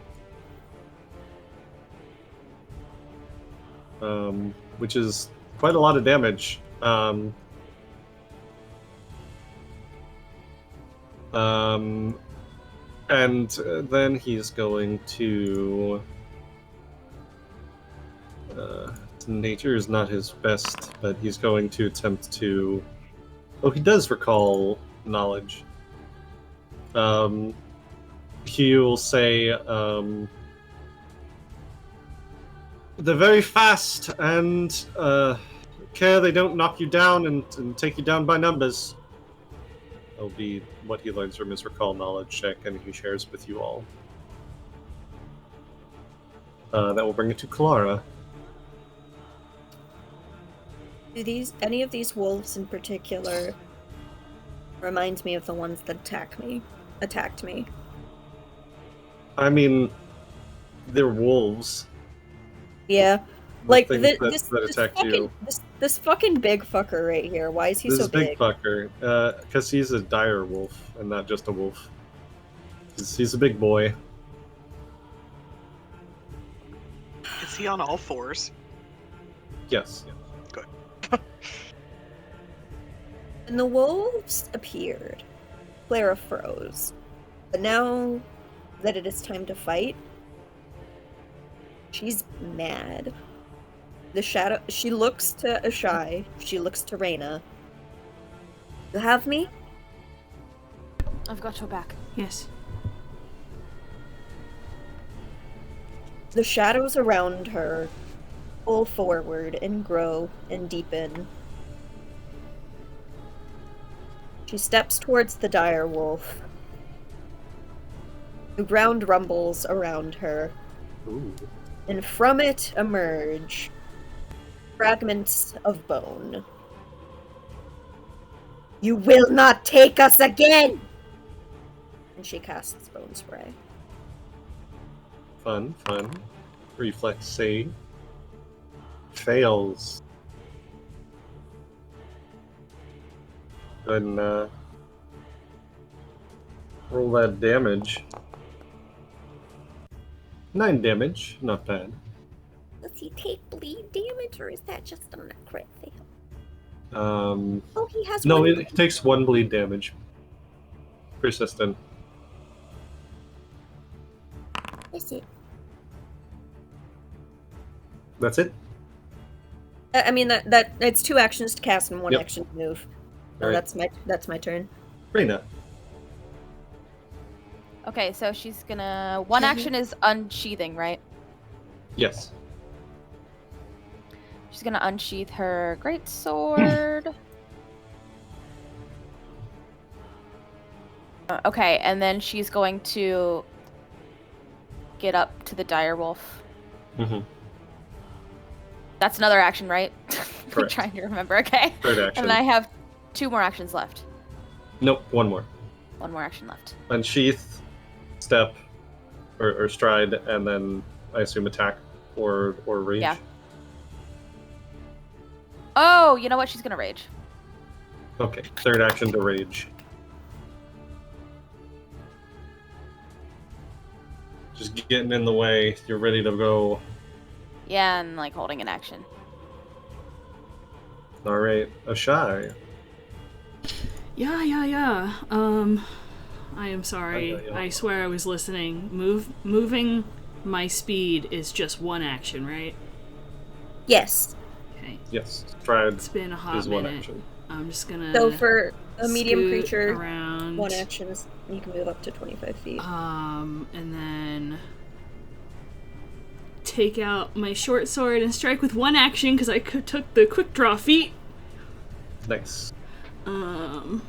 Which is quite a lot of damage. And then he's going to. Nature is not his best, but he's going to attempt to. Oh, he does recall knowledge. He'll say, "They're very fast, and care they don't knock you down and take you down by numbers." That'll be what he learns from his recall knowledge check, and he shares with you all. That will bring it to Clara. Do any of these wolves in particular reminds me of the ones that attacked me? I mean, they're wolves. Yeah. The Like things that attacked you. this fucking big fucker right here. Why is he This so is big fucker, because he's a dire wolf and not just a wolf. He's a big boy. Is he on all fours? Yes. Good. When the wolves appeared, Clara froze. But now that it is time to fight, she's mad. She looks to Ashai, she looks to Raena. You have me? I've got your back. Yes. The shadows around her pull forward and grow and deepen. She steps towards the dire wolf. The ground rumbles around her. Ooh. And from it emerge fragments of bone. You will not take us again! And she casts bone spray. Fun. Reflex save. Fails. Go ahead and roll that damage. 9 damage, not bad. Does he take bleed damage, or is that just on a crit fail? Oh, he has No, one. it takes 1 bleed damage. Persistent. Is it? That's it? I mean that it's 2 actions to cast and 1 Yep. action to move. All right. That's my turn. Raena. Okay, so she's gonna. One action is unsheathing, right? Yes. She's gonna unsheath her greatsword. Okay, and then she's going to get up to the direwolf. Mm-hmm. That's another action, right? I'm Correct. trying to remember. Okay. Third action. And then I have 2 more actions left. Nope, 1 more. 1 more action left. Unsheath, step, or stride, and then I assume attack or rage. Yeah. Oh, you know what? She's gonna rage. Okay, third action to rage. Just getting in the way. You're ready to go. Yeah, and like holding an action. All right, a shy. Yeah. I am sorry. Yeah. I swear I was listening. Moving my speed is just 1 action, right? Yes. Okay. Yes, stride It's been a hot is 1 minute. action. I'm just gonna. So for a medium scoot creature, around. 1 action is you can move up to 25 feet. And then take out my short sword and strike with 1 action because I took the quick draw feat. Nice. And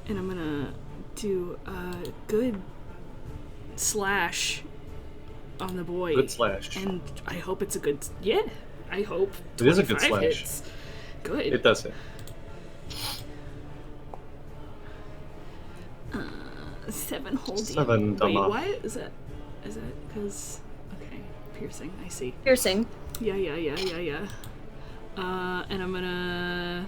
I'm gonna do a good slash on the boy. Good slash. And I hope it's a good. Yeah, I hope. It is a good 25 slash. hits. Good. It does hit. 7 holding. 7 Wait, dumb off. why is that? Is that because? Okay, piercing. I see. Piercing. Yeah. And I'm gonna.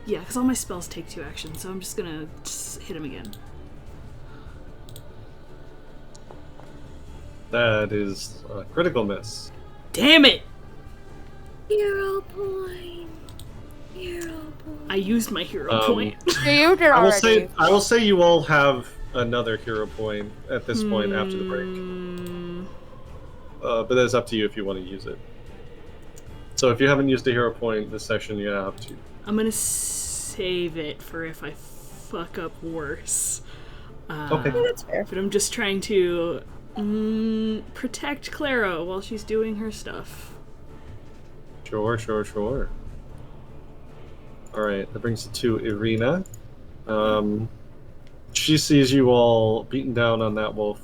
Yeah, because all my spells take 2 actions, so I'm just gonna hit him again. That is a critical miss. Damn it! Hero point. Hero point. I used my hero point. You did already. I will say you all have another hero point at this point after the break. But that's up to you if you want to use it. So if you haven't used a hero point this session, you have to. I'm gonna save it for if I fuck up worse. Okay. That's fair. But I'm just trying to protect Clara while she's doing her stuff. Sure. Alright, that brings it to Ireena. She sees you all beaten down on that wolf.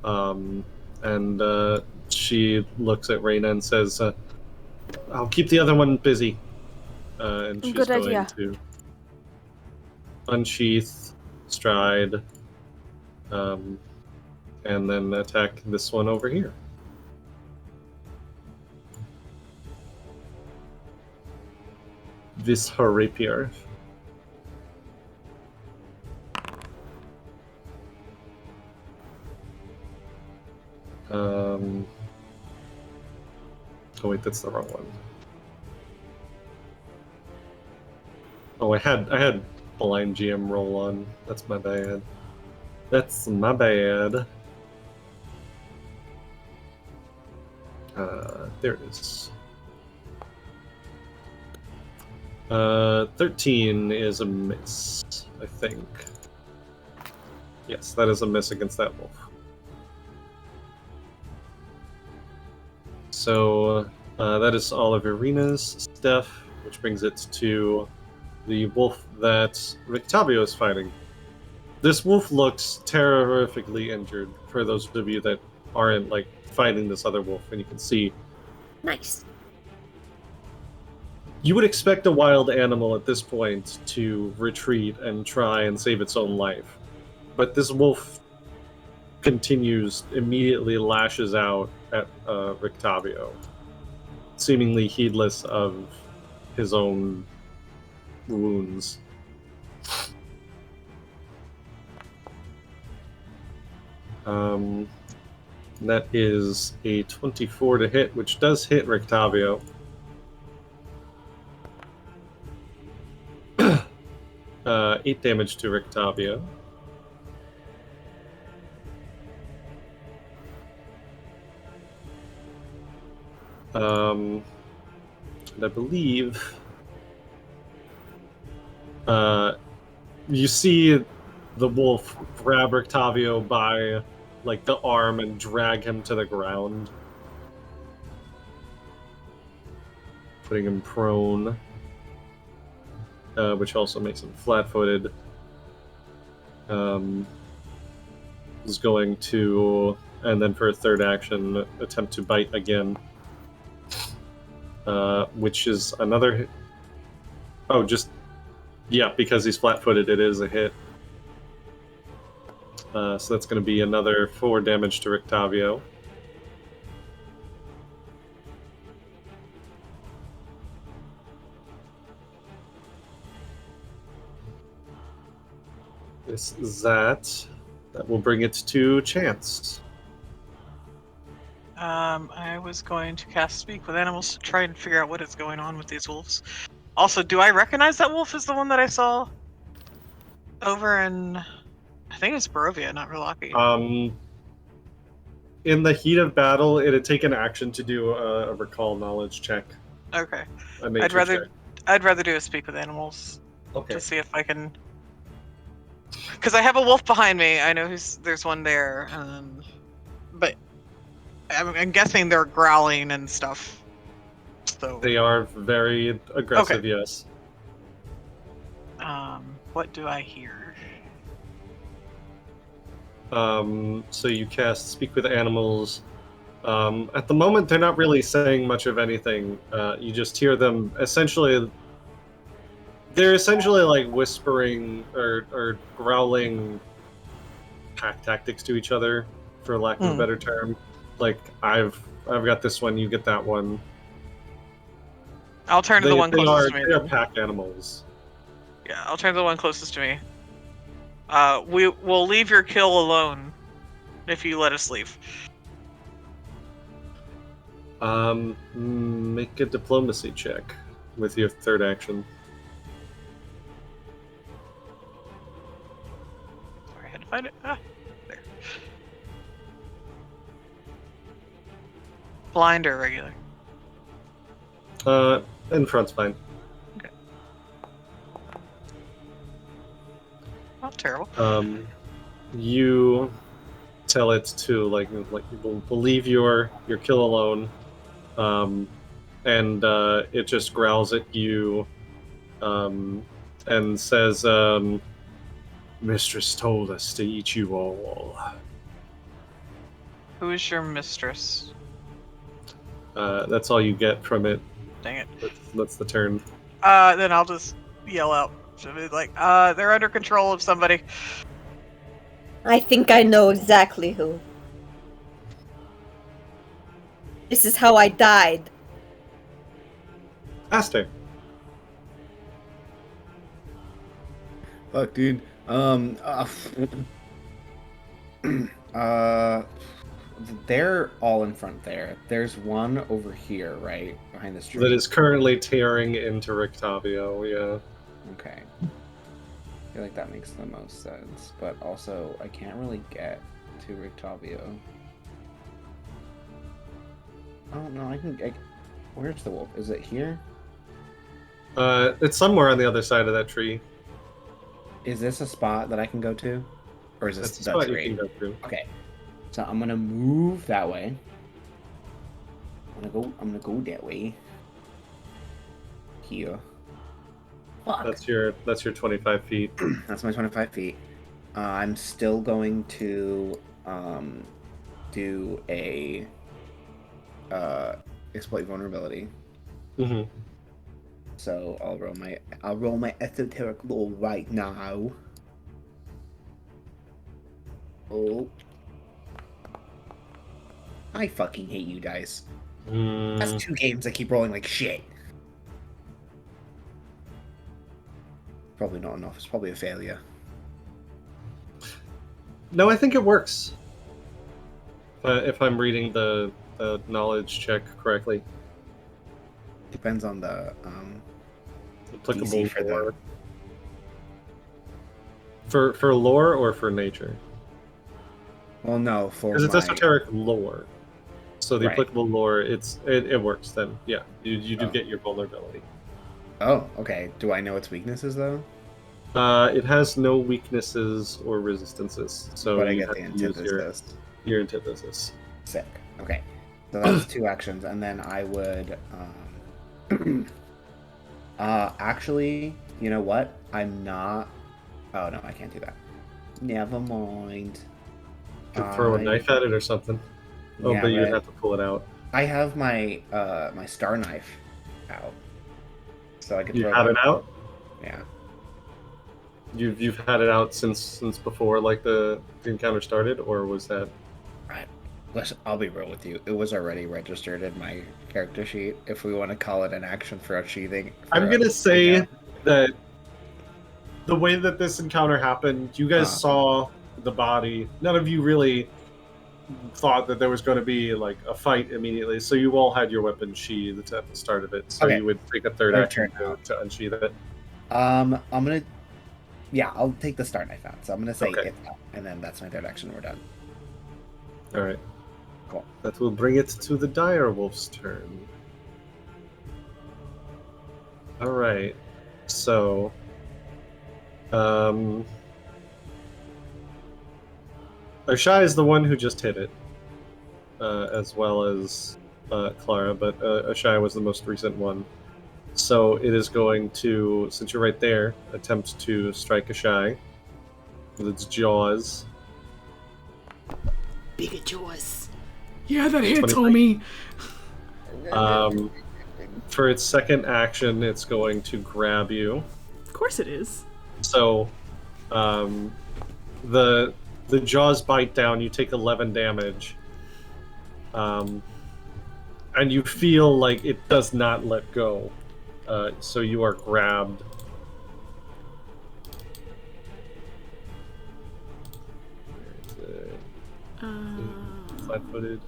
And she looks at Raena and says, I'll keep the other one busy. And she's Good going idea. to unsheath, stride, and then attack this one over here. This her rapier. Oh wait, that's the wrong one. Oh, I had blind GM roll on. That's my bad. That's my bad. There it is. 13 is a miss, I think. Yes, that is a miss against that wolf. So that is all of Ireena's stuff, which brings it to the wolf that Rictabio is fighting. This wolf looks terrifically injured, for those of you that aren't like fighting this other wolf, and you can see. Nice. You would expect a wild animal at this point to retreat and try and save its own life. But this wolf continues, immediately lashes out at Rictabio, seemingly heedless of his own wounds. That is a 24 to hit, which does hit Rictavio. 8 damage to Rictavio. And I believe you see the wolf grab Rictavio by like the arm and drag him to the ground, putting him prone, which also makes him flat-footed. Is going to, and then for a third action, attempt to bite again, which is another hit. Oh, yeah, because he's flat-footed, it is a hit. So that's going to be another 4 damage to Rictavio. This is that. That will bring it to Chance. I was going to cast Speak with Animals to try and figure out what is going on with these wolves. Also, do I recognize that wolf as the one that I saw over in... I think it's Barovia, not Rulaki. In the heat of battle, it had taken action to do a recall knowledge check. Okay. A nature check. I'd rather do a Speak with Animals. Okay. To see if I can... Because I have a wolf behind me. I know there's one there. But I'm guessing they're growling and stuff. So They are very aggressive, okay. Yes. What do I hear? So you cast Speak with Animals. At the moment, they're not really saying much of anything. You just hear them essentially... They're essentially like whispering or growling pack tactics to each other, for lack of a better term. Like, I've got this one, you get that one. I'll turn to the one closest to me. They are pack animals. Yeah, I'll turn to the one closest to me. We'll leave your kill alone if you let us leave. Make a diplomacy check with your third action. Sorry, I had to find it. There. Blind or regular? In front's fine. Okay. Not terrible. You tell it to like believe your kill alone, and it just growls at you, and says, "Mistress told us to eat you all." Who is your mistress? That's all you get from it. Dang it. That's the turn. Then I'll just yell out. Should be like, they're under control of somebody. I think I know exactly who. This is how I died. Aster. Fuck, dude. They're all in front there. There's one over here, right? Behind this tree. That is currently tearing into Rictavio, yeah. Okay. I feel like that makes the most sense. But also, I can't really get to Rictavio. Oh, no, I can... Where's the wolf? Is it here? It's somewhere on the other side of that tree. Is this a spot that I can go to? Or is this That's the the spot tree? you can go through. Okay. So I'm gonna move that way. I'm gonna go that way. Here. Fuck. That's your 25 feet. That's my 25 feet. I'm still going to do a exploit vulnerability. Mm-hmm. So I'll roll my esoteric roll right now. Oh. I fucking hate you guys. That's 2 games I keep rolling like shit. Probably not enough. It's probably a failure. No, I think it works. If I'm reading the knowledge check correctly. Depends on the Applicable DC for lore. For lore or for nature? Well, no, for Because it's my... esoteric lore. So the Right. applicable lore, it works then. Yeah, you do get your vulnerability. Oh, okay. Do I know its weaknesses though? It has no weaknesses or resistances, so But I you get have the to use antithesis. your antithesis. Sick. Okay. So that's 2 actions, and then I would actually, you know what? I'm not... Oh no, I can't do that. Never mind. Could throw a knife at it or something. Oh, Yeah, but you'd right. have to pull it out. I have my my star knife out, so I could You throw have it out? Yeah. You've had it out since before like the encounter started, or was that? Listen, I'll be real with you. It was already registered in my character sheet. If we want to call it an action for unsheathing. I'm gonna say that the way that this encounter happened, you guys saw the body. None of you really thought that there was going to be like a fight immediately, so you all had your weapons sheathed at the start of it. So you would take a third action to unsheath it. I'm gonna. Yeah, I'll take the star knife out. So I'm gonna say it's out, and then that's my third action. We're done. All right. Cool. That will bring it to the dire wolf's turn. All right. So, Oshai is the one who just hit it, as well as Clara, but Oshai was the most recent one. So it is going to, since you're right there, attempt to strike Oshai with its jaws. Bigger jaws. Yeah, that hits, 23. homie. For its second action, it's going to grab you. Of course it is. So, the jaws bite down. You take 11 damage, and you feel like it does not let go. So you are grabbed. Flat-footed.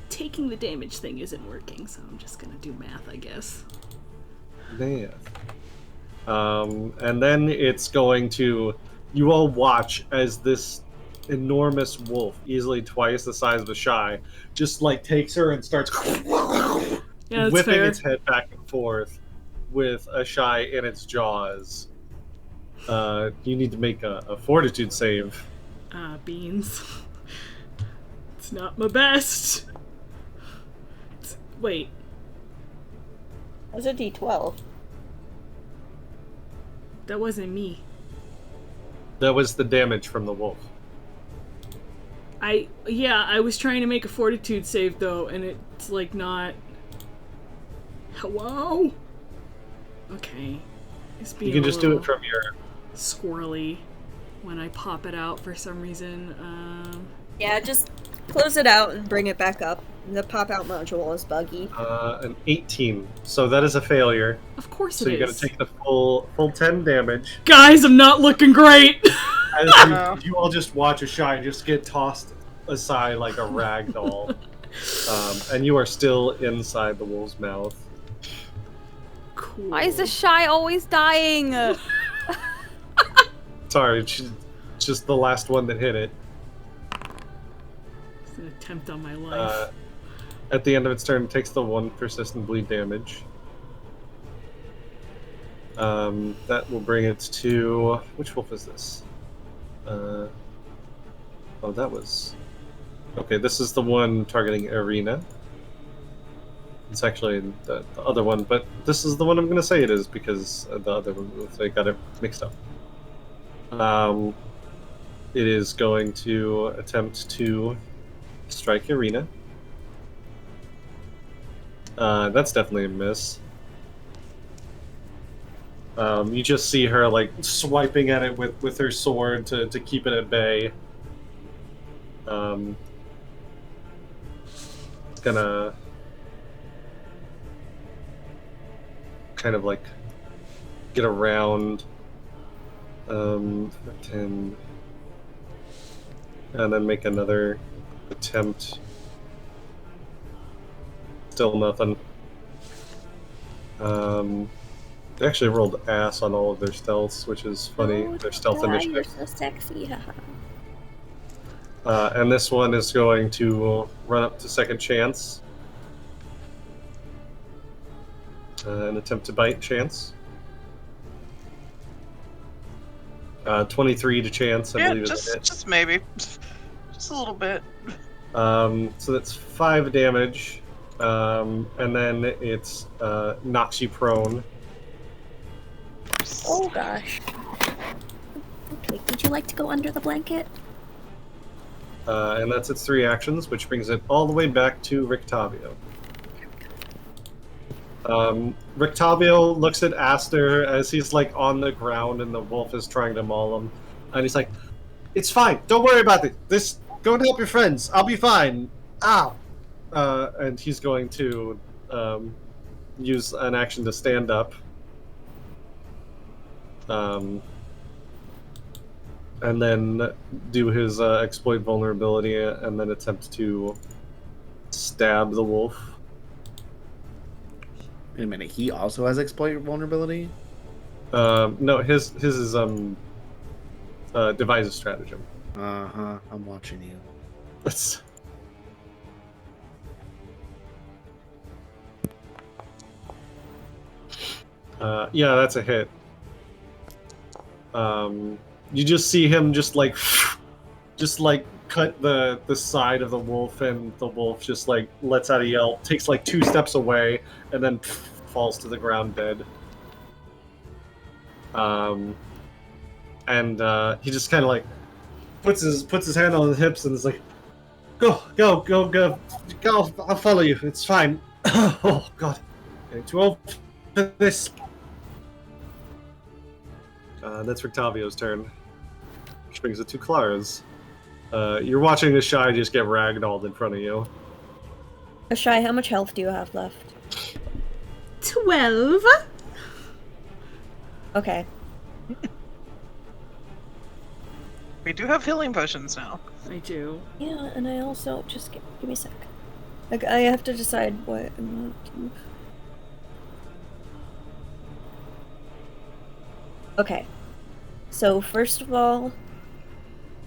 Taking the damage thing isn't working, so I'm just gonna do math, I guess. Math. And then it's going to... You all watch as this enormous wolf, easily twice the size of a shy, just like takes her and starts whipping its head back and forth with a shy in its jaws. You need to make a fortitude save. Beans. It's not my best. Wait. That was a D12. That wasn't me. That was the damage from the wolf. I was trying to make a fortitude save though, and it's like not. Hello? Okay. It's being You can just do it from your squirrely when I pop it out for some reason. Yeah, just close it out and bring it back up. The pop-out module is buggy. An 18. So that is a failure. Of course it is. So you're going to take the full 10 damage. Guys, I'm not looking great! As you all just watch a shy just get tossed aside like a rag doll. And you are still inside the wolf's mouth. Cool. Why is the shy always dying? Sorry, it's just the last one that hit it. It's an attempt on my life. At the end of its turn, it takes the 1 persistent bleed damage. That will bring it to... Which wolf is this? Oh, that was... Okay, this is the one targeting Ireena. It's actually the other one, but this is the one I'm going to say it is because the other one, I got it mixed up. It is going to attempt to strike Ireena. That's definitely a miss. You just see her like swiping at it with her sword to keep it at bay. Gonna kind of like get around 10 and then make another attempt. Still nothing. They actually rolled ass on all of their stealths, which is funny. Oh, Their stealth Terra, initiative. you're so sexy. Haha. And this one is going to run up to second chance. An attempt to bite chance. 23 to chance, I believe is a hit. Just maybe. Just a little bit. So that's 5 damage. And then it knocks you prone. Oh gosh. Okay, would you like to go under the blanket? And that's its 3 actions, which brings it all the way back to Rictavio. Rictavio looks at Aster as he's like on the ground and the wolf is trying to maul him. And he's like, "It's fine, don't worry about it. Go and help your friends. I'll be fine. Ow!" And he's going to use an action to stand up. And then do his exploit vulnerability and then attempt to stab the wolf. Wait a minute, he also has exploit vulnerability? No, his is devise a stratagem. Uh-huh, I'm watching you. That's... yeah, that's a hit. You just see him just like cut the side of the wolf, and the wolf just like lets out a yell, takes like 2 steps away, and then falls to the ground dead. And he just kind of like puts his hand on his hips and is like, go, I'll follow you. It's fine. Oh God, getting too old for this. That's Rictavio's turn, which brings it to Clara's. You're watching the Shy just get ragdolled in front of you. Shy, how much health do you have left? 12. Okay. We do have healing potions now. I do. Yeah, and I also just give me a sec. Like, I have to decide what I'm going to do. Okay. So first of all,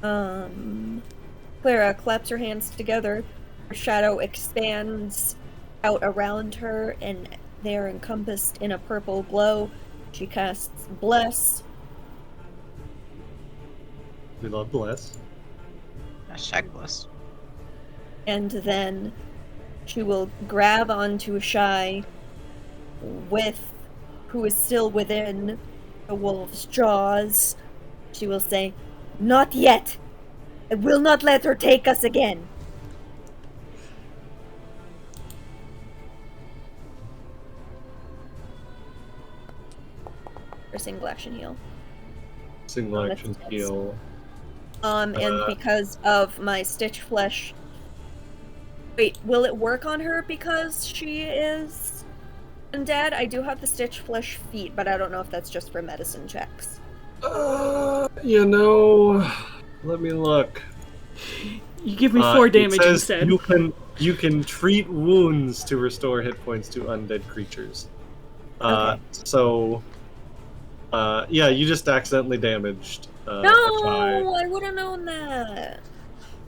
Clara claps her hands together. Her shadow expands out around her, and they are encompassed in a purple glow. She casts Bless. We love Bless. Bless. And then she will grab onto Shy who is still within the wolf's jaws. She will say, "Not yet! I will not let her take us again!" Or single action heal. Single action heal. And because of my Stitch Flesh... Wait, will it work on her because she is undead? I do have the Stitch Flesh feat, but I don't know if that's just for medicine checks. You know, let me look. You give me 4 damage it says instead. You can treat wounds to restore hit points to undead creatures. Okay. So, yeah, you just accidentally damaged. No, I would have known that.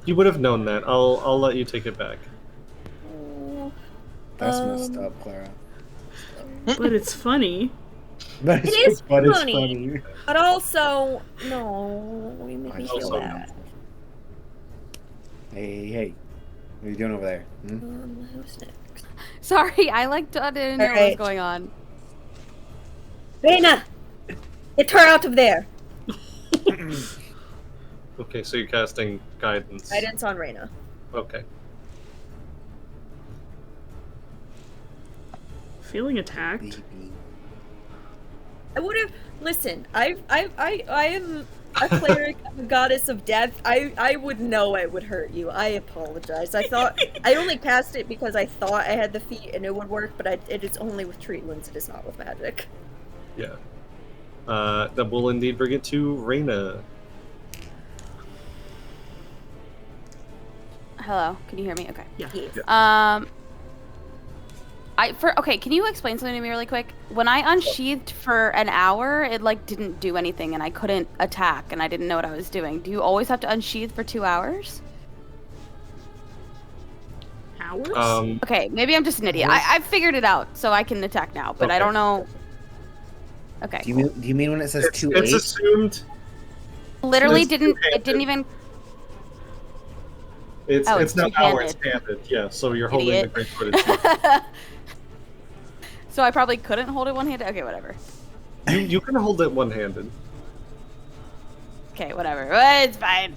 You would have known that. I'll let you take it back. That's messed up, Clara. But it's funny. It is funny. But also, no, we make me feel bad. Hey, what are you doing over there? Who's next? Sorry, I didn't know what was going on. Raena! Get her out of there! Okay, so you're casting guidance. Guidance on Raena. Okay. Feeling attacked? I would have... Listen, I am a cleric, a goddess of death. I would know I would hurt you. I apologize. I thought... I only cast it because I thought I had the feat and it would work, but it is only with treat wounds, it is not with magic. Yeah. That will indeed bring it to Raena. Hello. Can you hear me? Okay. Yeah. Yes. Okay, can you explain something to me really quick? When I unsheathed for an hour, it like didn't do anything and I couldn't attack and I didn't know what I was doing. Do you always have to unsheath for 2 hours? Hours? Okay, maybe I'm just an idiot. I figured it out, so I can attack now, but I don't know. Okay. Do you mean when it says 2-8? It's assumed. Literally It's didn't. two-handed. It didn't even. It's not power, it's two-handed. handed. Yeah, so you're holding the Idiot. great sword. So I probably couldn't hold it one-handed. Okay, whatever. You can hold it one-handed. Okay, whatever. It's fine.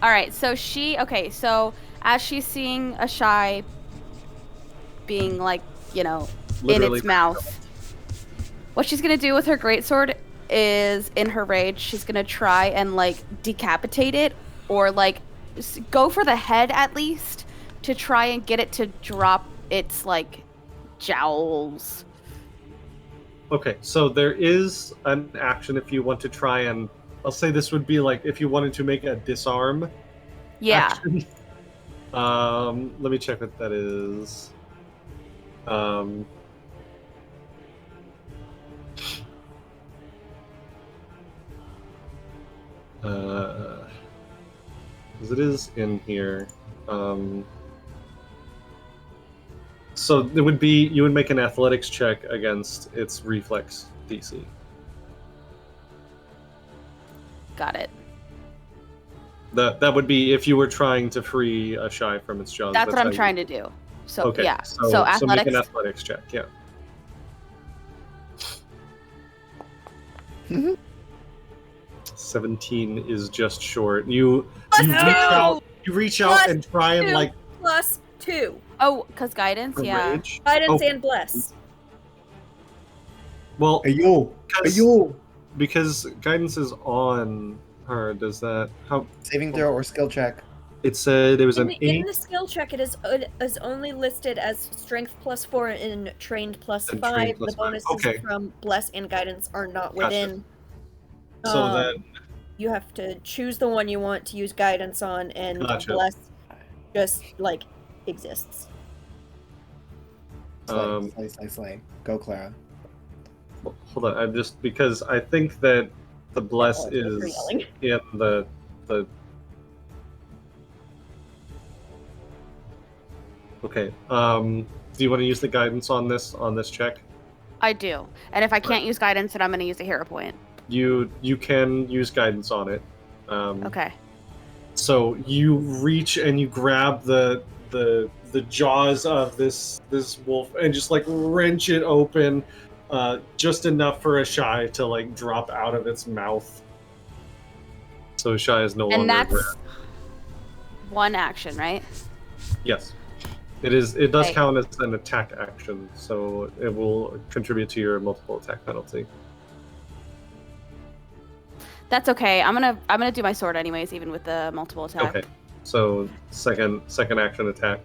All right. So so as she's seeing a shy being like, in Literally its mouth, what she's gonna do with her greatsword is, in her rage, she's gonna try and like decapitate it, or like go for the head at least, to try and get it to drop its like jowls. Okay, so there is an action if you want to try and... I'll say this would be like if you wanted to make a disarm action. Let me check what that is. Because it is in here. So it would be, you would make an athletics check against its reflex DC. Got it. That would be if you were trying to free a shy from its jaws. That's what I'm trying to do. So Okay, yeah. so So make athletics. an athletics check, yeah. 17 is just short. You reach out and try and like +2. Oh, because guidance, yeah. rage. Guidance Oh, and bless. well, Hey yo! because, Hey yo! because guidance is on her. Does that how? Saving throw or skill check. It said it was an In 8. the skill check, it is only listed as strength +4 and trained +5. And trained The +5. bonuses Okay. from bless and guidance are not Gotcha. within. So then, You have to choose the one you want to use guidance on, and Gotcha. bless just like exists. Slay. Go, Clara. hold on. I'm just because I think that the bless apologize for is yelling. in the. Okay. Do you want to use the guidance on this check? I do. And if I can't use guidance, then I'm going to use a hero point. You can use guidance on it. Okay. So you reach and you grab the jaws of this wolf and just like wrench it open, just enough for a shy to like drop out of its mouth. So shy is no longer. And that's grabbed. one action, right? Yes. It is. It does Okay. count as an attack action, so it will contribute to your multiple attack penalty. That's okay. I'm gonna do my sword anyways, even with the multiple attack. Okay. So second action attack.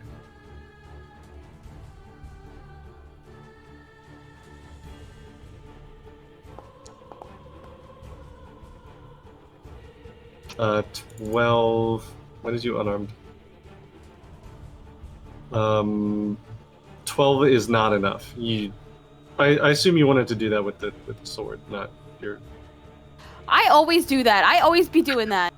Uh, 12. When is you unarmed? 12 is not enough. I assume you wanted to do that with the sword, not your. I always do that. I always be doing that.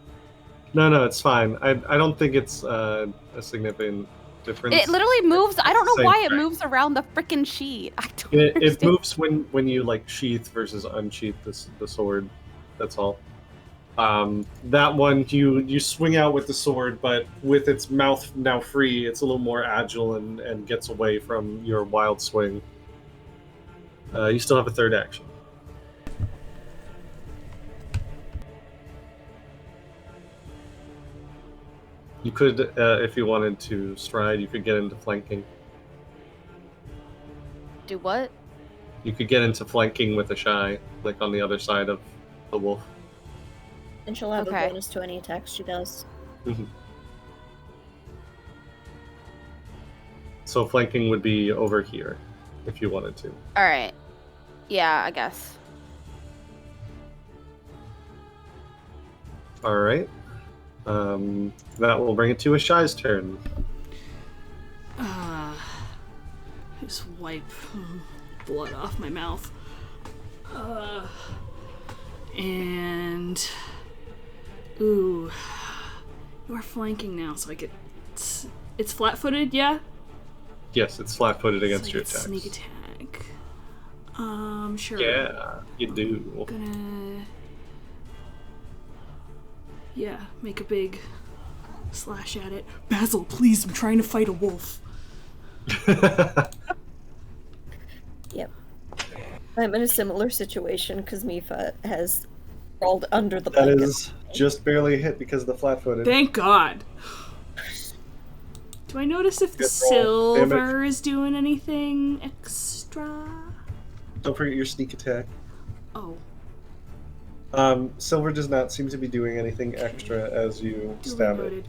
No, it's fine. I don't think it's a significant difference. It literally moves. I don't know Same why it thing. moves around the freaking sheet. I don't It understand. moves when you like sheath versus unsheath the sword. That's all. That one you swing out with the sword, but with its mouth now free, it's a little more agile and gets away from your wild swing. You still have a third action. You could, if you wanted to stride, you could get into flanking. Do what? You could get into flanking with a shy, like on the other side of the wolf. And she'll have Okay. a bonus to any attacks she does. So flanking would be over here, if you wanted to. All right. Yeah, I guess. All right. That will bring it to Ashai's turn. Just wipe blood off my mouth. And ooh, you are flanking now, so I get it's flat-footed, yeah. Yes, it's flat-footed against your attacks. Sneak attack. Sure. Yeah, you do. Make a big slash at it. Basil, please, I'm trying to fight a wolf. Yep. I'm in a similar situation because Mifa has crawled under the That blanket. is just barely hit because of the flat-footed. Thank God. Do I notice if the silver is doing anything extra? Don't forget your sneak attack. Oh. Silver does not seem to be doing anything extra as you stab it.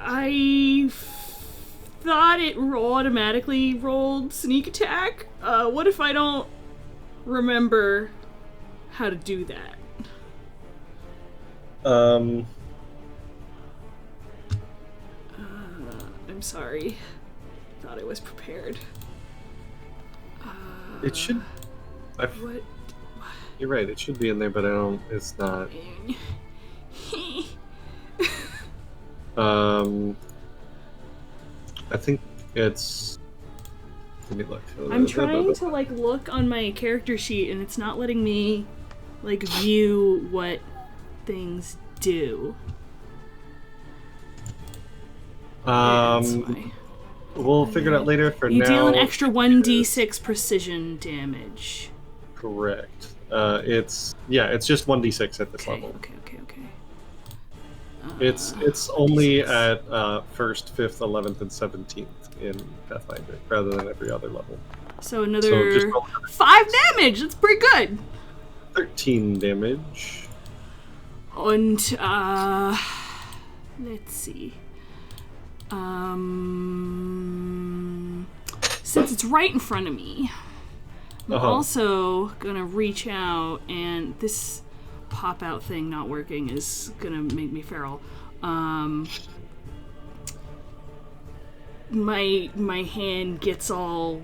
I thought it automatically rolled sneak attack. What if I don't remember how to do that? I'm sorry. Thought I was prepared. It should. What? You're right. It should be in there, but I don't. It's not. I think it's. Let me look. I'm trying to look on my character sheet, and it's not letting me view what things do. We'll figure it out later. For you now, deal an extra 1d6 precision damage. Correct. It's just 1d6 at this level. Okay. It's only at 1st, 5th, 11th, and 17th in Pathfinder, rather than every other level. So another 5 damage. That's pretty good. 13 damage. And let's see. Since it's right in front of me, I'm also gonna reach out, and this pop-out thing not working is gonna make me feral. My hand gets all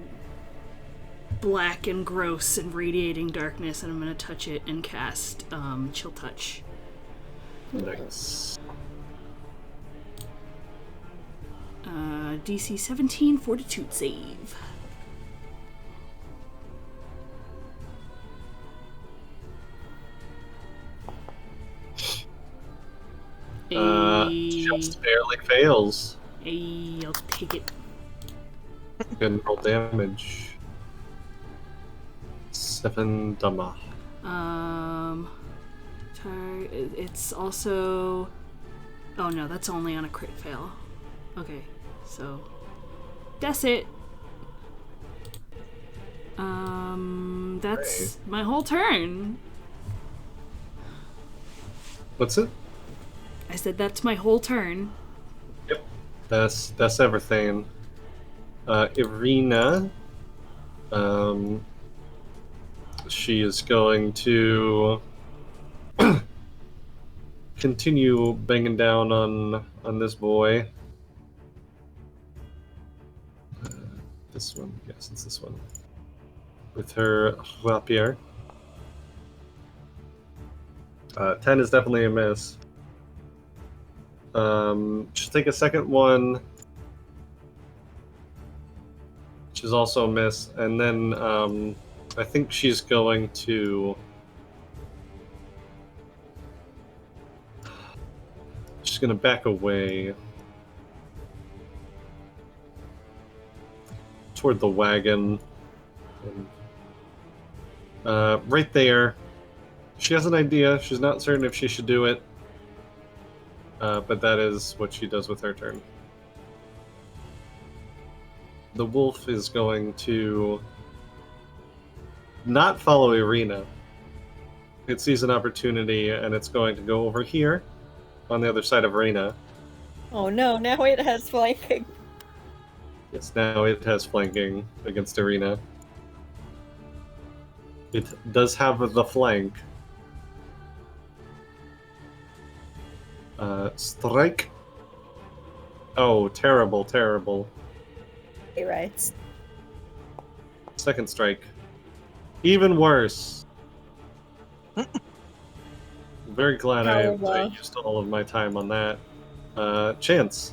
black and gross and radiating darkness, and I'm gonna touch it and cast Chill Touch. Nice. DC 17 Fortitude save. Just barely fails. I'll take it. Good roll damage. 7 damage. It's also. Oh no, that's only on a crit fail. Okay, so that's it. That's my whole turn. What's it? I said that's my whole turn. Yep, that's everything. Ireena, she is going to continue banging down on this boy. This one, yes, it's this one. With her rapier. 10 is definitely a miss. She'll take a second one, which is also a miss, and then I think she's going to. She's going to back away toward the wagon. Right there. She has an idea. She's not certain if she should do it. But that is what she does with her turn. The wolf is going to not follow Ireena. It sees an opportunity, and it's going to go over here on the other side of Raena. Oh no, now it has flanking. Yes, now it has flanking against Ireena. It does have the flank. Strike. Oh, terrible, terrible. Hey, right. Second strike. Even worse. Very glad I used all of my time on that. Chance.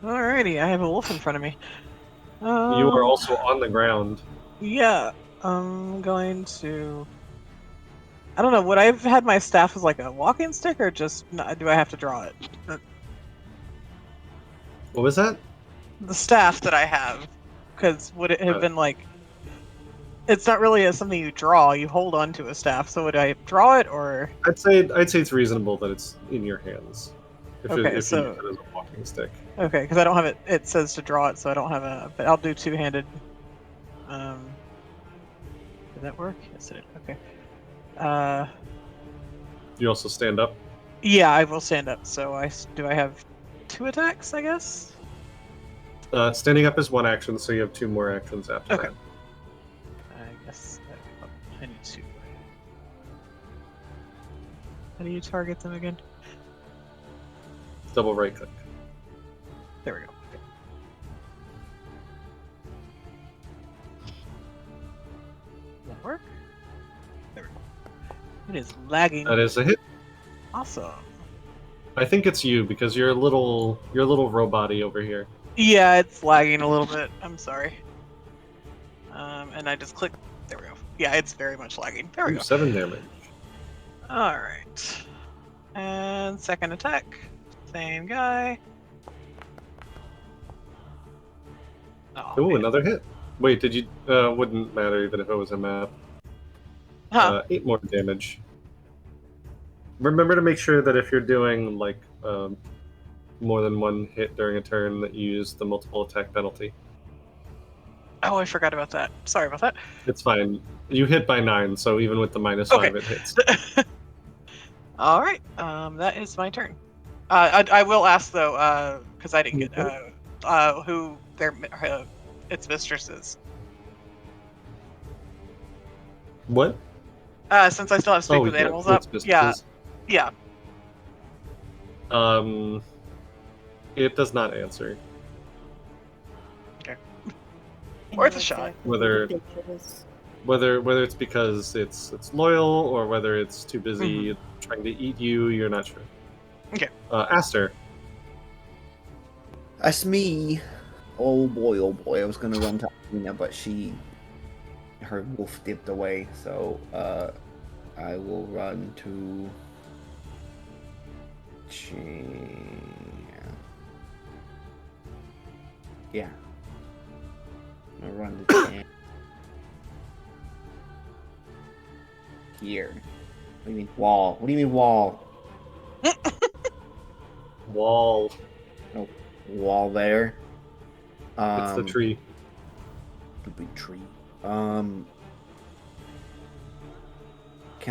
Alrighty, I have a wolf in front of me. You are also on the ground. Yeah, I'm going to... I don't know, would I have had my staff as like a walking stick, or just do I have to draw it? What was that? The staff that I have, because would it have been like... It's not really something you draw, you hold on to a staff, so would I draw it, or... I'd say it's reasonable that it's in your hands. If you use it as a walking stick. Okay, because I don't have it. It says to draw it, so I don't have a. But I'll do two-handed. Did that work? Yes, it did. Okay. You also stand up. Yeah, I will stand up. So I have 2 attacks, I guess. Standing up is 1 action, so you have 2 more actions after that. I guess I need 2. How do you target them again? Double right click. There we go. Okay. Does that work? There we go. It is lagging. That is a hit. Awesome. I think it's you because you're a little robot-y over here. Yeah, it's lagging a little bit. I'm sorry. And I just click. There we go. Yeah, it's very much lagging. There we go. 7 damage. All right. And second attack. Same guy. Oh, Ooh, another hit. Wait, did you... wouldn't matter even if it was a map. 8 more damage. Remember to make sure that if you're doing, like, more than 1 hit during a turn, that you use the multiple attack penalty. Oh, I forgot about that. Sorry about that. It's fine. You hit by 9, so even with the -5, it hits. All right. That is my turn. I will ask though, because I didn't get who its mistress is. What? Since I still have speak with animals up. Yeah. Yeah. It does not answer. Okay. Worth a shot. Whether it's because it's loyal or whether it's too busy trying to eat you, you're not sure. Okay. Aster. That's me. Oh boy, I was gonna run to Ireena, but her wolf dipped away, so I will run to yeah. I'm gonna run to here. What do you mean wall? What do you mean wall? Wall. No, wall there. It's the tree. The big tree. Can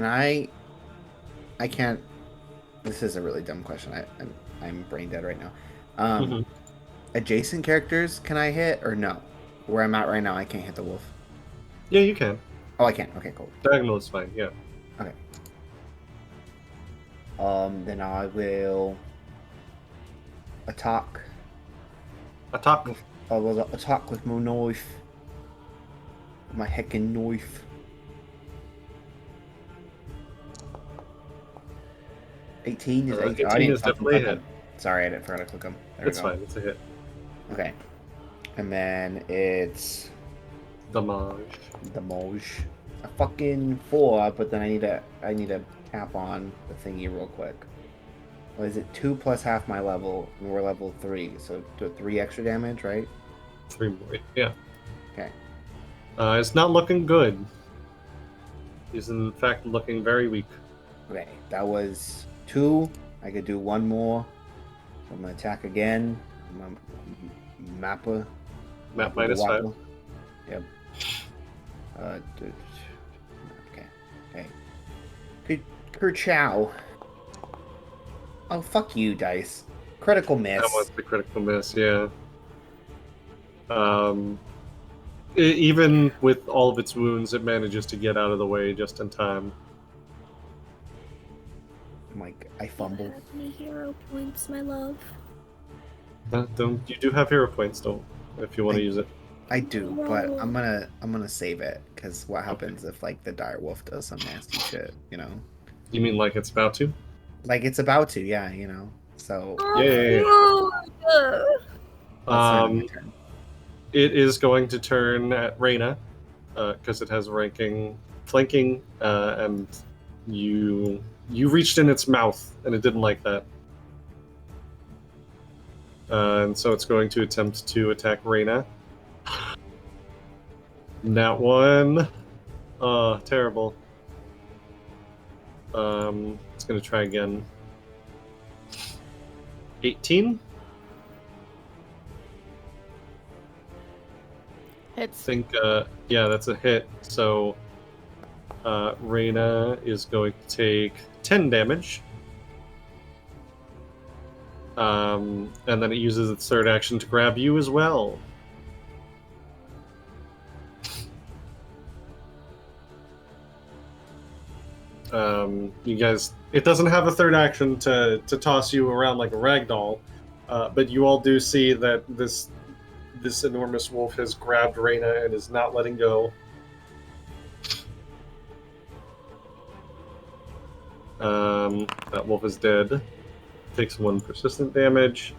I can't. This is a really dumb question. I'm brain dead right now. Adjacent characters, can I hit or no? Where I'm at right now, I can't hit the wolf. Yeah, you can. Oh, I can. Okay, cool. Diagonal is fine. Yeah. Okay. Then I will attack. Attack. I will attack with my knife. My heckin' knife. 18 is 18. 18 is definitely a hit. Sorry, I didn't forget to click them. It's fine. It's a hit. Okay. And then it's Damage. A fucking 4, but then I need to tap on the thingy real quick. What is it? 2 plus half my level, and we're level 3, so do 3 extra damage, right? 3 more. Yeah. Okay. It's not looking good. He's in fact looking very weak. Okay, that was 2. I could do 1 more. So I'm gonna attack again. I'm Map -5. Yep. Okay. Kerchow. Oh, fuck you, dice. Critical miss. That was the critical miss, yeah. Even with all of its wounds, it manages to get out of the way just in time. Oh my like I fumble. Have any hero points, my love? Don't you do have hero points? Don't if you want to use it. I do, but I'm gonna save it because what happens if like the dire wolf does some nasty shit, you know? You mean like it's about to? Like it's about to, yeah, you know. So Yeah. I'll start my turn. It is going to turn at Raena because it has flanking, and you reached in its mouth and it didn't like that, and so it's going to attempt to attack Raena. That one, terrible. It's going to try again. 18. Hits. I think, yeah, that's a hit. So, Raena is going to take 10 damage. And then it uses its third action to grab you as well. You guys, it doesn't have a third action to toss you around like a ragdoll, but you all do see that this enormous wolf has grabbed Raena and is not letting go. That wolf is dead. Takes 1 persistent damage.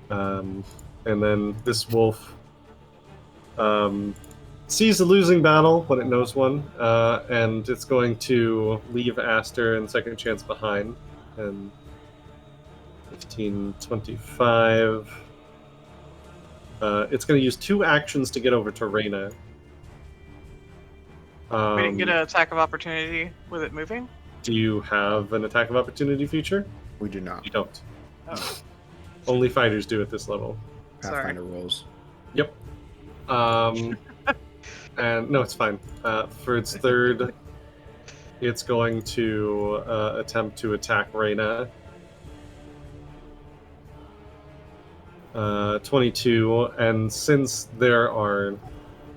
And then this wolf sees a losing battle when it knows one, and it's going to leave Aster and Second Chance behind. And 15, 25... it's going to use 2 actions to get over to Raena. We didn't get an attack of opportunity with it moving? Do you have an attack of opportunity feature? We do not. You don't. Oh. Only fighters do at this level. Pathfinder rolls. Yep. And no, it's fine. For its third, it's going to attempt to attack Raena. 22, and since there are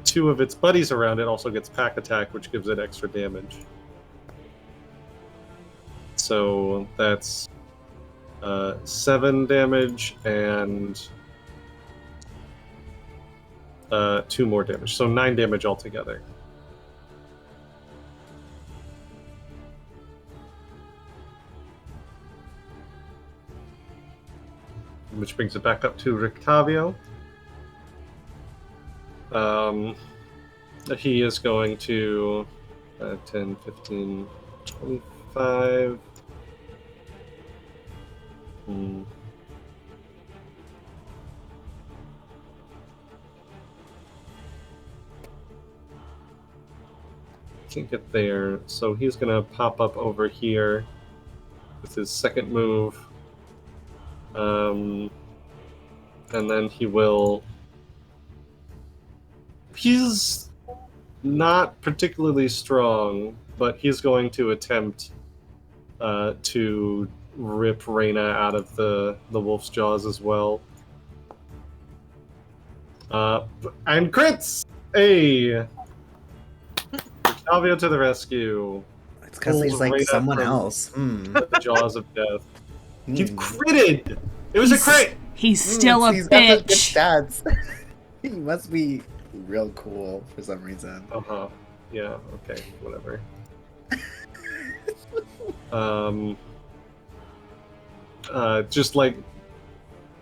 2 of its buddies around, it also gets pack attack, which gives it extra damage. So that's 7 damage and 2 more damage. So 9 damage altogether. Which brings it back up to Rictavio. He is going to 10, 15, 25. Can't get there, so he's gonna pop up over here with his second move. And then he will... He's not particularly strong, but he's going to attempt to rip Raena out of the wolf's jaws as well. And crits! Hey! Octavio to the rescue. It's because he's like Raena someone from else. The jaws of death. You critted! It was a crit! He's still a He's got the good bitch. stats. He must be real cool for some reason. Uh-huh. Yeah, okay, whatever. Just like...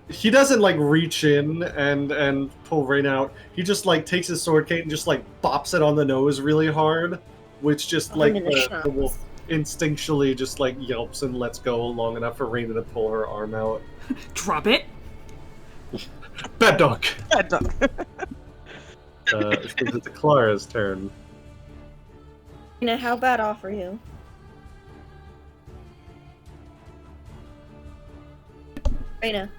He doesn't like reach in and pull Raena out. He just like takes his sword cane and just like bops it on the nose really hard, which just like the wolf instinctually just like yelps and lets go long enough for Raena to pull her arm out. Drop it. Bad dog. Bad dog. It's Clara's turn. Raena, how bad off are you? Raena.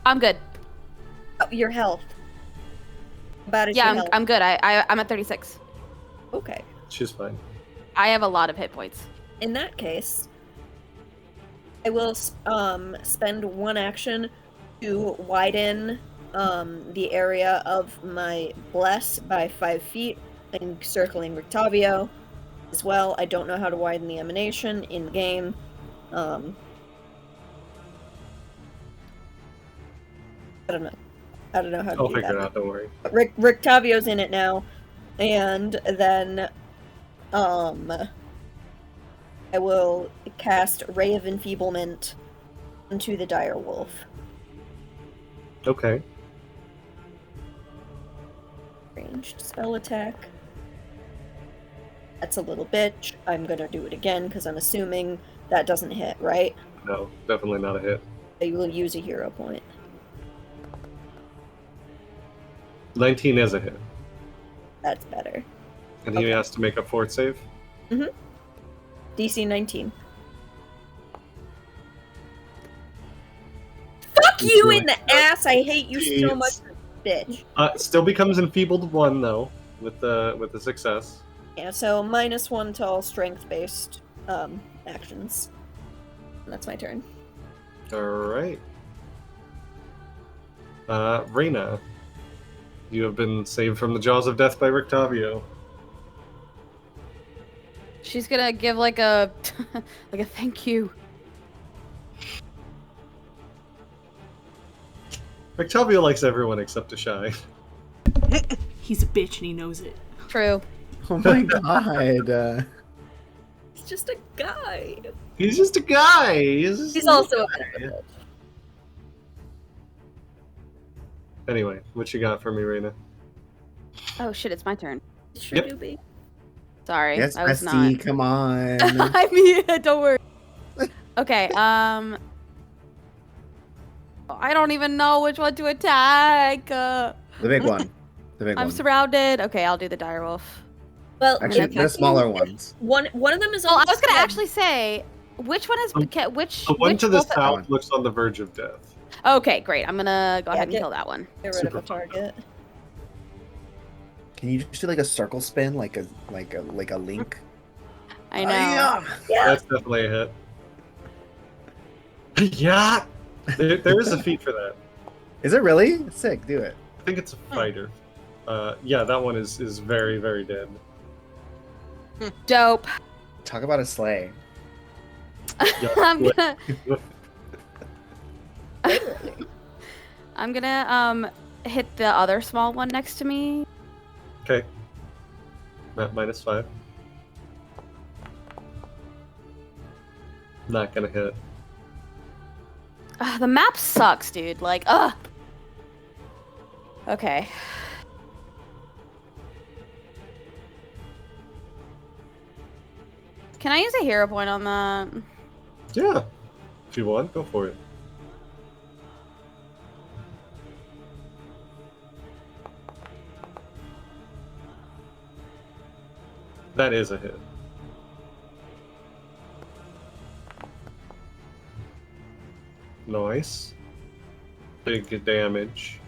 I'm good. Oh, your health. How bad is Yeah, your health? I'm good. I'm at 36. Okay. She's fine. I have a lot of hit points. In that case, I will spend 1 action to widen the area of my bless by 5 feet, encircling Rictavio. as well. I don't know how to widen the emanation in the game. I don't know. I don't know how to I'll do figure that. it out, don't worry. But Rick Tavio's in it now, and then I will cast Ray of Enfeeblement into the dire wolf. Okay. Ranged spell attack. That's a little bitch. I'm gonna do it again because I'm assuming that doesn't hit, right? No, definitely not a hit. You will use a hero point. 19 is a hit. That's better. And he has to make a fort save? Mm-hmm. DC 19. Fuck you in the ass! I hate you so much, bitch. Still becomes enfeebled 1 though, with the success. Yeah, so -1 to all strength-based actions. And that's my turn. Alright. Raena. You have been saved from the jaws of death by Rictavio. She's gonna give like a like a thank you. Rictavio likes everyone except Ashai. He's a bitch and he knows it. True. Oh my god. He's just a guy. He's just a guy. He's also a bit of a bitch. Anyway, what you got for me, Raena? Oh shit, it's my turn. It sure Yep. do be. Sorry, Yes, I was bestie, not. come on. I mean, don't worry. Okay, I don't even know which one to attack. The big one. The big I'm one. surrounded. Okay, I'll do the direwolf. Well, Actually, Okay. the smaller ones. one of them is. Well, I was gonna dead. actually say, which one is which? The one which to the wolf- south looks on the verge of death. Okay, great. I'm gonna go Yeah, ahead and get- kill that one. Get rid of Super a target. Can you just do like a circle spin, like a link? I know. Yeah. That's definitely a hit. Yeah! There is a feat for that. Is it really? Sick. Do it. I think it's a fighter. Yeah, that one is very, very dead. Dope. Talk about a sleigh. I'm gonna. I'm gonna hit the other small one next to me. Okay. Map -5. Not gonna hit. The map sucks, dude. Like, ugh. Okay. Can I use a hero point on that? Yeah. If you want, go for it. That is a hit. Nice. Big damage.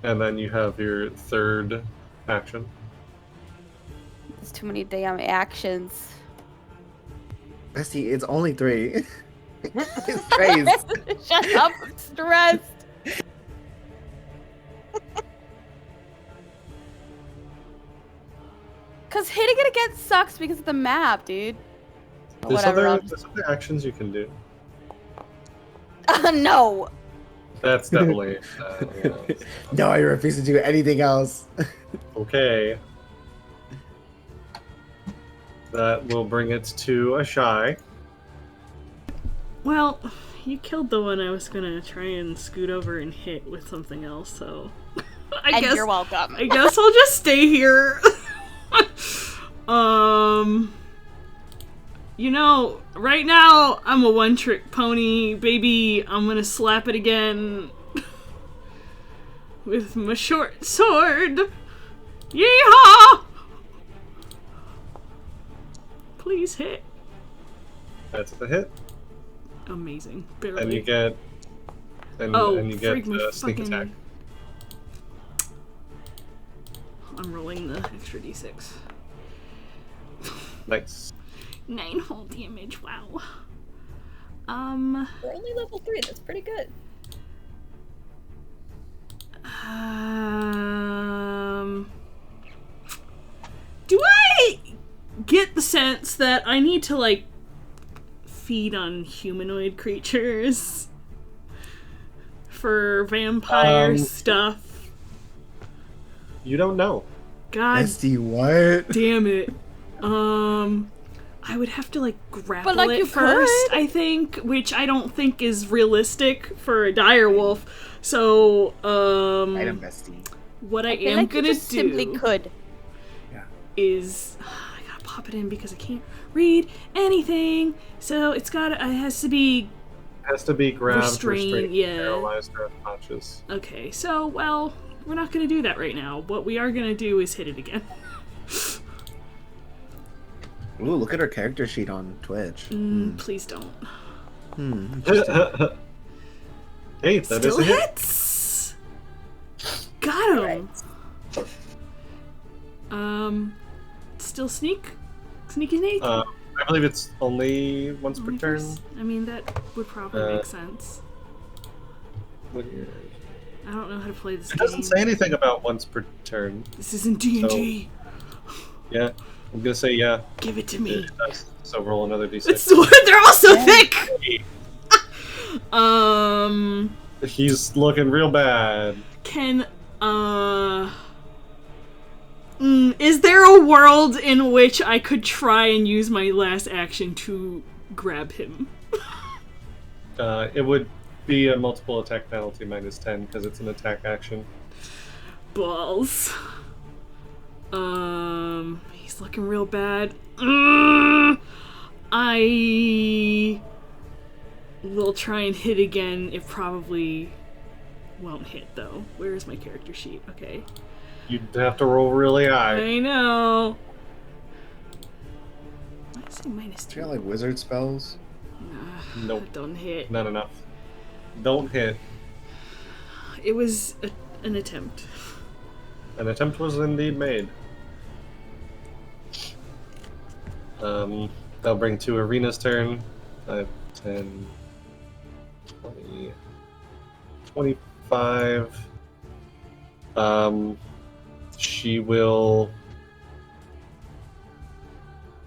And then you have your third action. There's too many damn actions. Bestie, it's only 3. It's crazy. Shut up, I'm stressed. Cause hitting it again sucks because of the map, dude. But There's whatever. I'll there's other actions you can do. no. That's definitely No, I refuse to do anything else. okay. That will bring it to Ashai. Well, you killed the one I was gonna try and scoot over and hit with something else, so I guess you're welcome. I guess I'll just stay here. You know, right now I'm a one-trick pony, baby. I'm gonna slap it again with my short sword. Yeehaw! Please hit. That's the hit. Amazing. Barely. And you get and you freak, get my sneak fucking- attack. I'm rolling the extra d6. Nice. 9 whole damage. Wow. We're only level 3. That's pretty good. sense that I need to, like, feed on humanoid creatures for vampire stuff. You don't know. God Esty, what? damn it. I would have to, like, grapple like, you it first, could. I think, which I don't think is realistic for a direwolf. So, Item bestie. what I I feel am like you gonna just do simply could. is I gotta pop it in because I can't read anything. So it has to be Has to be grabbed, restrained, restrained, yeah. paralyzed, or unconscious. Okay. So well, we're not gonna do that right now. What we are gonna do is hit it again. Ooh, look at her character sheet on Twitch. Please don't. Interesting. Hey, that Still is a hit. hits. Got him. Still sneaky sneak. I believe it's only once per turn. I mean, that would probably make sense. It I don't know how to play this game. doesn't say anything about once per turn. This isn't D&D. Yeah, I'm gonna say yeah. Give it to me. It does. So roll another d6. They're all so thick. He's looking real bad. Is there a world in which I could try and use my last action to grab him? It would be a multiple attack penalty -10 because it's an attack action. Balls. He's looking real bad. I will try and hit again. It probably won't hit though. Where is my character sheet? Okay. You'd have to roll really high. I know. Why is it Do you -2? got like wizard spells? Nope. Don't hit. Not enough. Don't hit. It was an attempt. An attempt was indeed made. That'll bring to Ireena's turn. 5, 10, 20, 25. She will...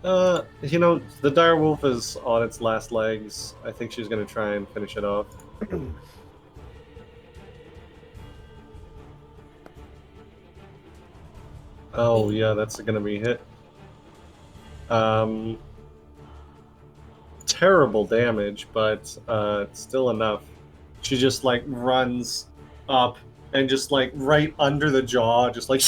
you know, the direwolf is on its last legs. I think she's gonna try and finish it off. Oh, yeah, that's gonna be hit. Terrible damage, but still enough. She just, like, runs up and just, like, right under the jaw, just, like,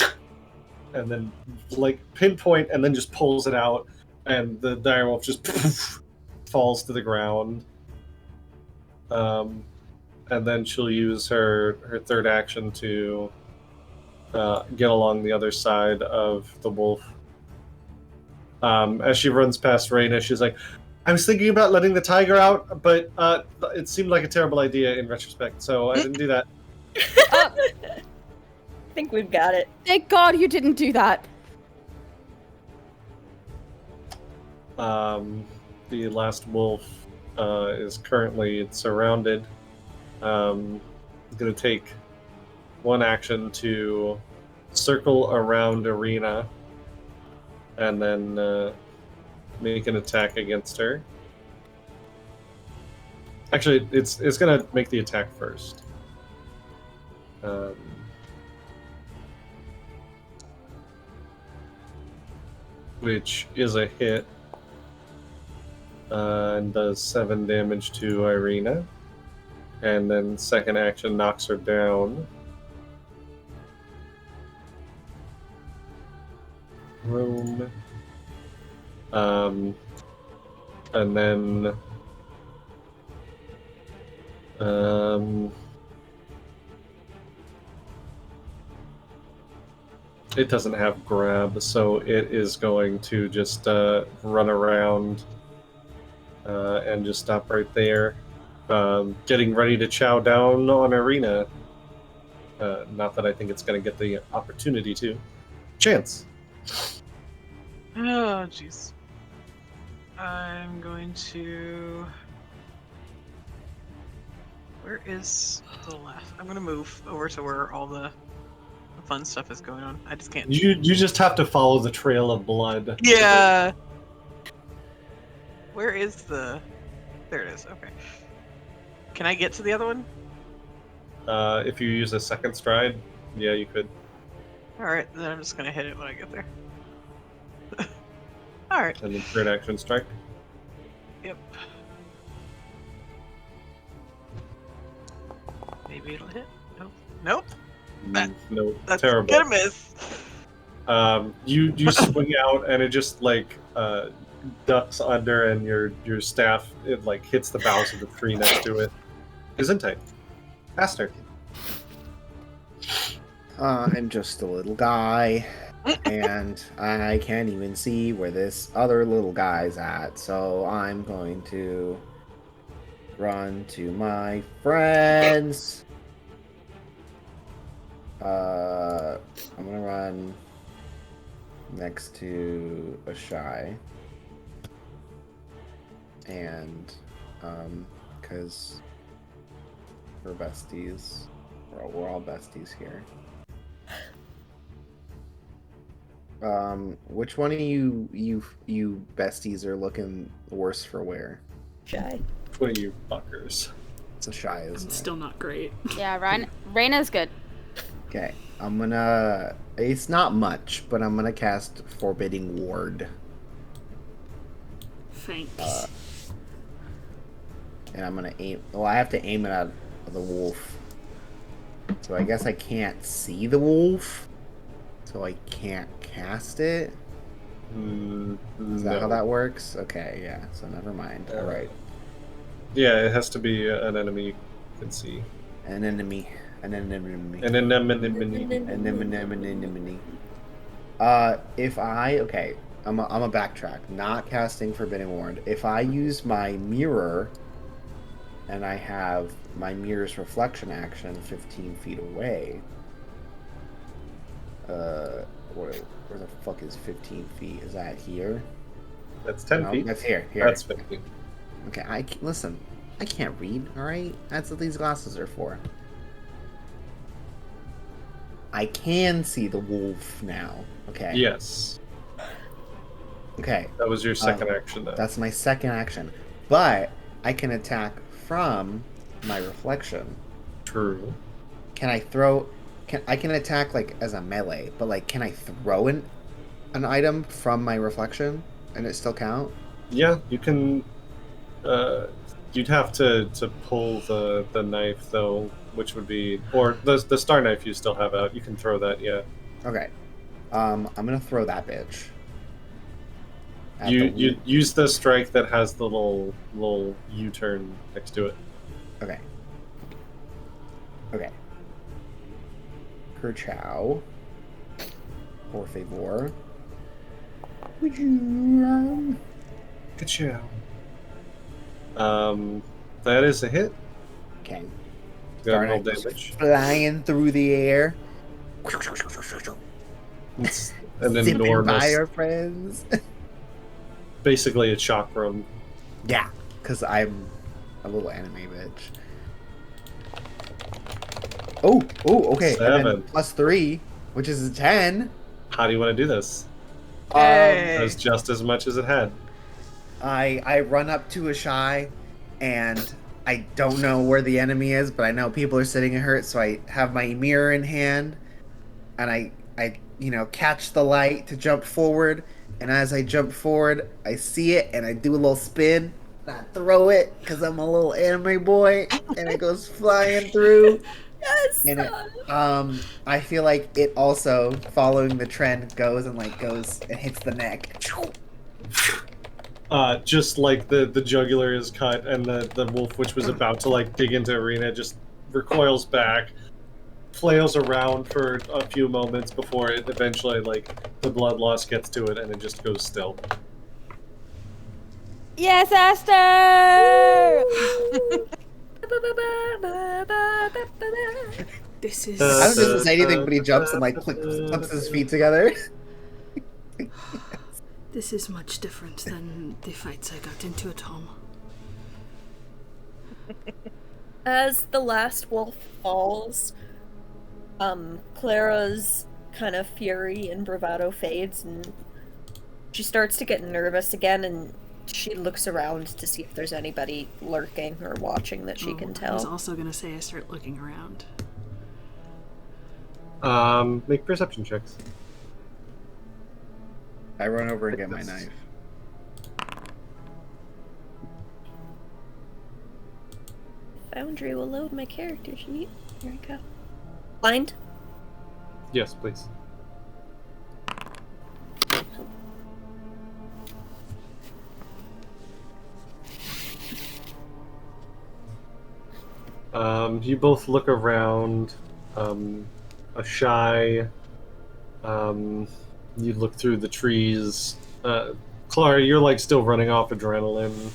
and then, like, pinpoint, and then just pulls it out, and the direwolf just falls to the ground. And then she'll use her third action to get along the other side of the wolf. As she runs past Raena, she's like, I was thinking about letting the tiger out, but it seemed like a terrible idea in retrospect, so I didn't do that. I think we've got it. Thank God you didn't do that. The last wolf is currently surrounded. He's going to take one action to circle around Ireena and then make an attack against her. Actually, it's going to make the attack first. Which is a hit. And does 7 damage to Ireena. And then second action knocks her down. Room. And then it doesn't have grab, so it is going to just run around and just stop right there, getting ready to chow down on Ireena. Not that I think it's going to get the opportunity to. Chance. Oh, jeez. I'm going to... Where is the left? I'm going to move over to where all the fun stuff is going on. I just can't... You just have to follow the trail of blood. Yeah! Where is the... There it is, okay. Can I get to the other one? If you use a second stride, yeah, you could. Alright, then I'm just gonna hit it when I get there. Alright. And then third action strike. Yep. Maybe it'll hit. Nope. Nope. No, That's terrible. gonna miss. You swing out and it just like ducks under, and your staff it like hits the boughs of the tree next to it. Gesundheit. Faster. I'm just a little guy, and I can't even see where this other little guy's at, so I'm going to run to my friends. I'm gonna run next to a shy, and because we're besties, we're all besties here. Which one of you besties are looking worse for wear? Shy. Which one of you fuckers? It's a shy, isn't I'm it? still not great. Yeah, Raina's good. Okay, I'm gonna... It's not much, but I'm gonna cast Forbidding Ward. Thanks. And I'm gonna aim... Well, I have to aim it at the wolf. So I guess I can't see the wolf. So I can't cast it. Is that how that works? Okay, yeah. So never mind. All right. Yeah, it has to be an enemy you can see. An enemy. An enemy. An Anemone. If I... Okay, I'm a backtrack. Not casting Forbidden Ward. If I use my mirror, and I have my mirror's reflection action 15 feet away... where the fuck is 15 feet? Is that here? That's 10 feet. That's here. That's 15. Okay, listen. I can't read, alright? That's what these glasses are for. I can see the wolf now. Okay. Yes. Okay. That was your second action, though. That's my second action. But I can attack from my reflection. True. Can I throw... I can attack, like, as a melee, but, like, can I throw an item from my reflection and it still count? Yeah, you can... you'd have to pull the knife, though, which would be... Or the star knife you still have out. You can throw that, yeah. Okay. I'm gonna throw that bitch. You use the strike that has the little U-turn next to it. Okay. Okay. Kerchow. Por favor. Would you... Kerchow. That is a hit. Okay. Got roll damage. Flying through the air. It's an Zipping enormous... by our friends. Basically a chakram. Yeah, because I'm a little anime bitch. Oh, okay. 7. And then +3, which is a 10. How do you want to do this? Hey. That's just as much as it had. I run up to a shy, and I don't know where the enemy is, but I know people are sitting hurt, so I have my mirror in hand, and I catch the light to jump forward, and as I jump forward, I see it, and I do a little spin, and I throw it, because I'm a little anime boy, and it goes flying through. Yes. And it, I feel like it also, following the trend, goes and hits the neck. Just like the jugular is cut, and the wolf, which was about to dig into Ireena, just recoils back, flails around for a few moments before it eventually, the blood loss gets to it, and it just goes still. Yes, Esther! This is... I don't just say anything, but he jumps and flips his feet together. This is much different than the fights I got into at home. As the last wolf falls, Clara's kind of fury and bravado fades, and she starts to get nervous again, and she looks around to see if there's anybody lurking or watching that she can tell. I was also gonna say I start looking around. Make perception checks. I run over and get my knife. Foundry will load my character sheet. Here we go. Blind? Yes, please. You both look around. A shy. You look through the trees. Clara, you're like still running off adrenaline.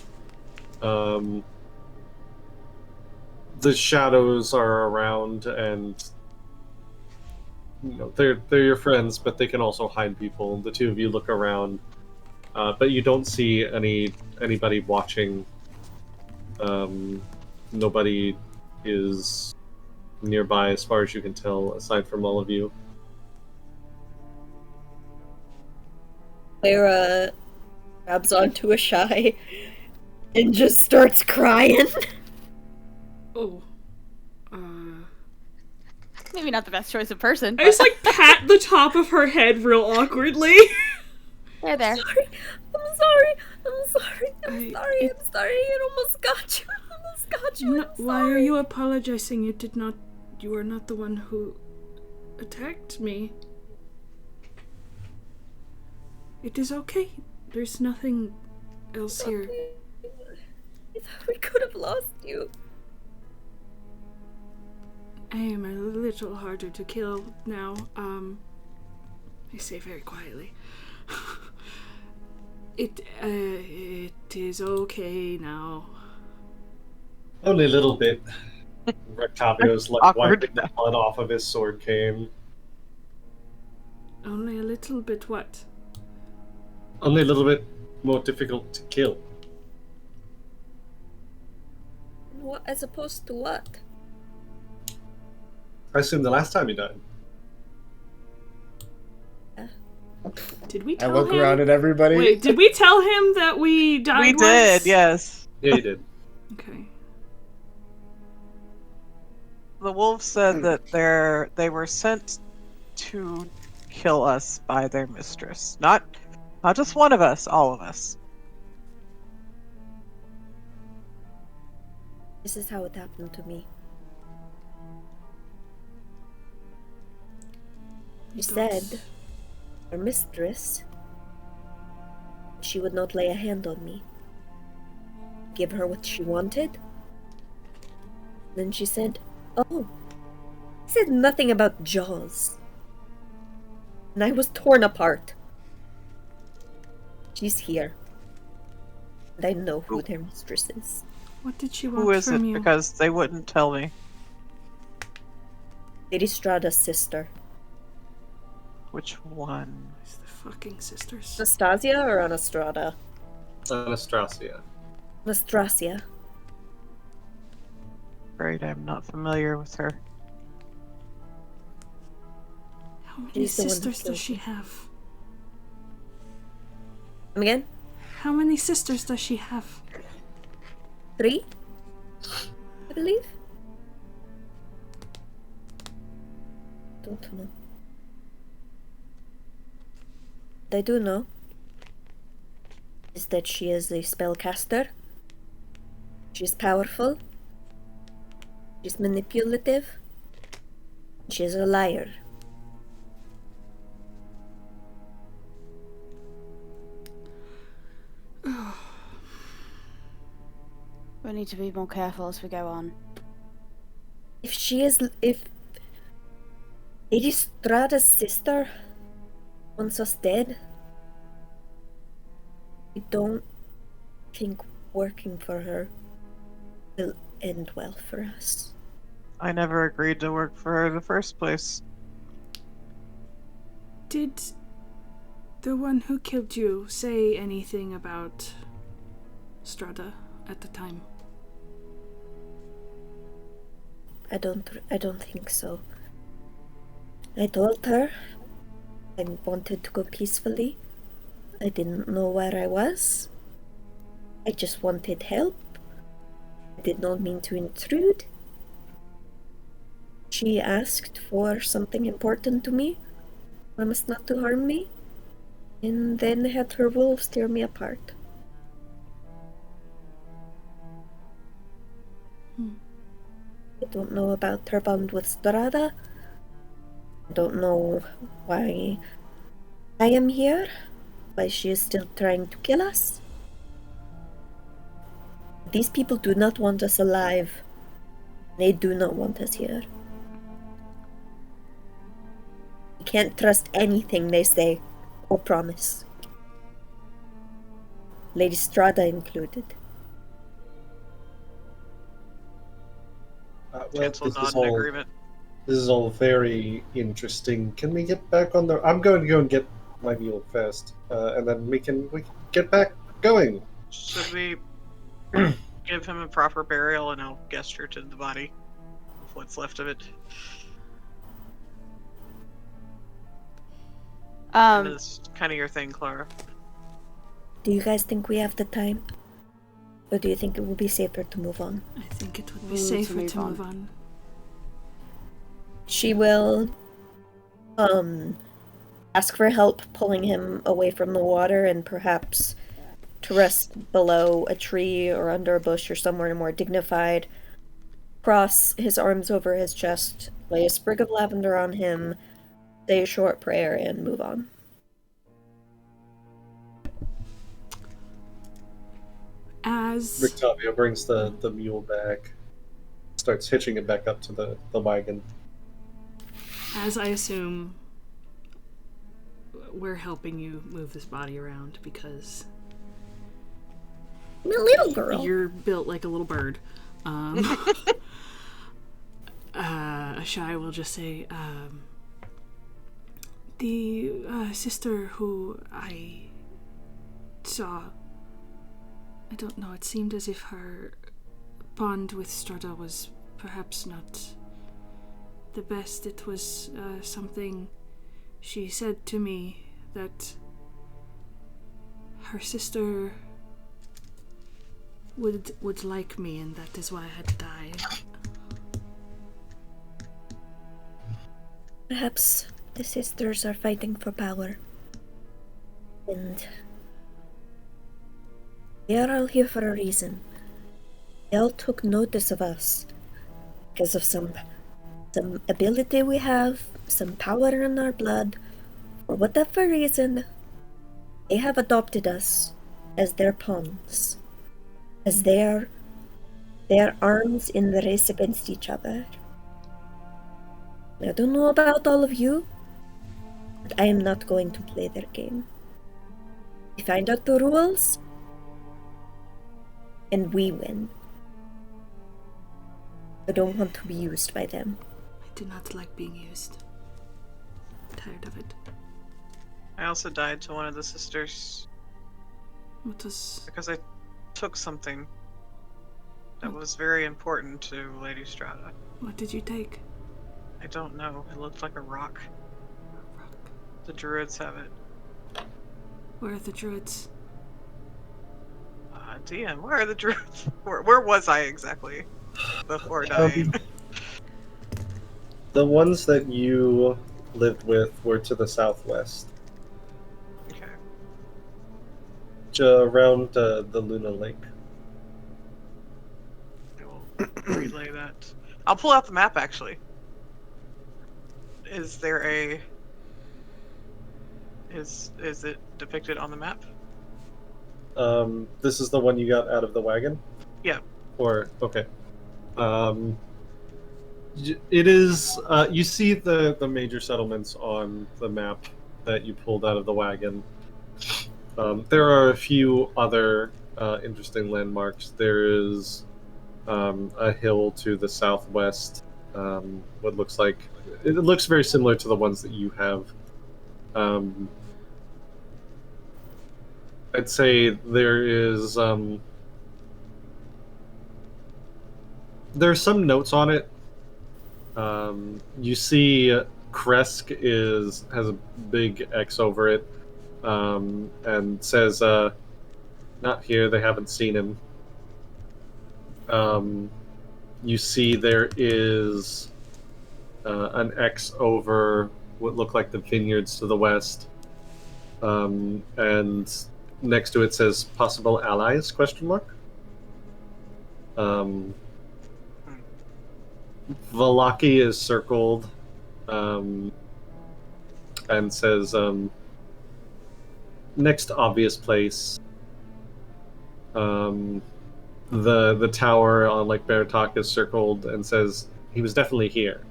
The shadows are around, and you know they're your friends, but they can also hide people. The two of you look around, but you don't see anybody watching. Nobody is nearby, as far as you can tell, aside from all of you. Clara grabs onto a shy and just starts crying. Oh. Maybe not the best choice of person. I just like pat the top of her head real awkwardly. They're there. I'm sorry. I'm sorry. It almost got you. No, why are you apologizing? You are not the one who attacked me. It is okay. There's nothing else here. I thought we could have lost you. I am a little harder to kill now. I say very quietly. It is okay now. Only a little bit. Rectavio's like wiping the blood off of his sword cane. Only a little bit what? Only a little bit more difficult to kill. What, as opposed to what? I assume the last time you died. Did we tell him? I look around at everybody. Wait, did we tell him that we died We once? did, yes. Yeah, you did. Okay. The wolves said that they were sent to kill us by their mistress. Not just one of us, all of us. This is how it happened to me. She said her mistress, she would not lay a hand on me. Give her what she wanted. Then she said, oh, I said nothing about Jaws. And I was torn apart. She's here. And I know who their mistress is. What did she want Who is from it? you? Because they wouldn't tell me. Lady Strahda's sister. Which one? It's the fucking sisters. Anastasia or Anastrada? Anastasia. Anastasia. Afraid I'm not familiar with her. How many She's the one who sisters killed does she me. have? Come again? How many sisters does she have? 3? I believe? Don't know. What I do know is that she is a spellcaster. She's powerful. She's manipulative. She's a liar. We need to be more careful as we go on. If Lady Strahda's sister wants us dead, I don't think working for her will end well for us. I never agreed to work for her in the first place. Did the one who killed you say anything about Strahda at the time? I don't think so. I told her I wanted to go peacefully. I didn't know where I was. I just wanted help. I did not mean to intrude. She asked for something important to me, promised not to harm me, and then had her wolves tear me apart. I don't know about her bond with Strahda. I don't know why I am here, why she is still trying to kill us. These people do not want us alive. They do not want us here. You can't trust anything they say or promise. Lady Strahda included. Well, Chancellor this nod is in all agreement. this is all very interesting. Can we get back on the? I'm going to go and get my mule first, and then we can get back going. Should we give him a proper burial, and I'll gesture to the body of what's left of it? And it's kind of your thing, Clara. Do you guys think we have the time? Or do you think it will be safer to move on? I think it would be We need safer to move on. She will ask for help pulling him away from the water and perhaps to rest below a tree or under a bush or somewhere more dignified. Cross his arms over his chest, lay a sprig of lavender on him, say a short prayer, and move on. As Rictavio brings the mule back, starts hitching it back up to the wagon. As I assume, we're helping you move this body around because I'm a little girl. you're built like a little bird. Ashai will just say, the sister who I saw, I don't know, it seemed as if her bond with Strahda was perhaps not the best. It was something she said to me that her sister would like me, and that is why I had to die. Perhaps the sisters are fighting for power. And they are all here for a reason. They all took notice of us because of some ability we have, some power in our blood. For whatever reason, they have adopted us as their pawns, as their arms in the race against each other. I don't know about all of you, but I am not going to play their game. We find out the rules, and we win. I don't want to be used by them. I do not like being used. I'm tired of it. I also died to one of the sisters What was... because I took something that was very important to Lady Strahda. What did you take? I don't know. It looked like a rock. The druids have it. Where are the druids? DM, where are the druids? Where was I exactly before dying? The ones that you lived with were to the southwest, Okay. around the Luna Lake. I will relay that. I'll pull out the map, actually. Is there a... Is it depicted on the map? This is the one you got out of the wagon? Yeah. Or, okay. It is, you see the major settlements on the map that you pulled out of the wagon. There are a few other interesting landmarks. There is a hill to the southwest, what looks like... It looks very similar to the ones that you have. I'd say there is there's some notes on it. You see Kresk has a big X over it, and says Not here. They haven't seen him. You see there is an X over what look like the vineyards to the west. And next to it says possible allies, question mark. Vallaki is circled and says next obvious place. The tower on Lake Baratok is circled and says he was definitely here.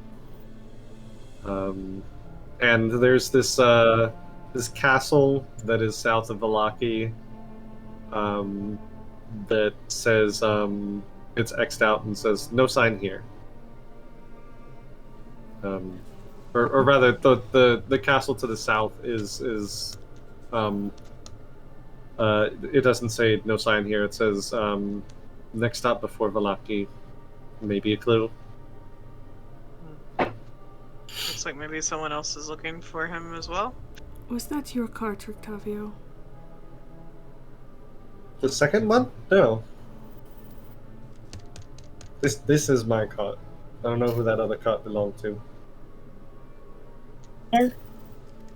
And there's this castle that is south of Vallaki that says it's X'd out and says no sign here. Or rather, the castle to the south is it doesn't say no sign here. It says next stop before Vallaki. Maybe a clue. Looks like maybe someone else is looking for him as well. Was that your cart, Octavio? The second one? No. This is my cart. I don't know who that other cart belonged to. Well,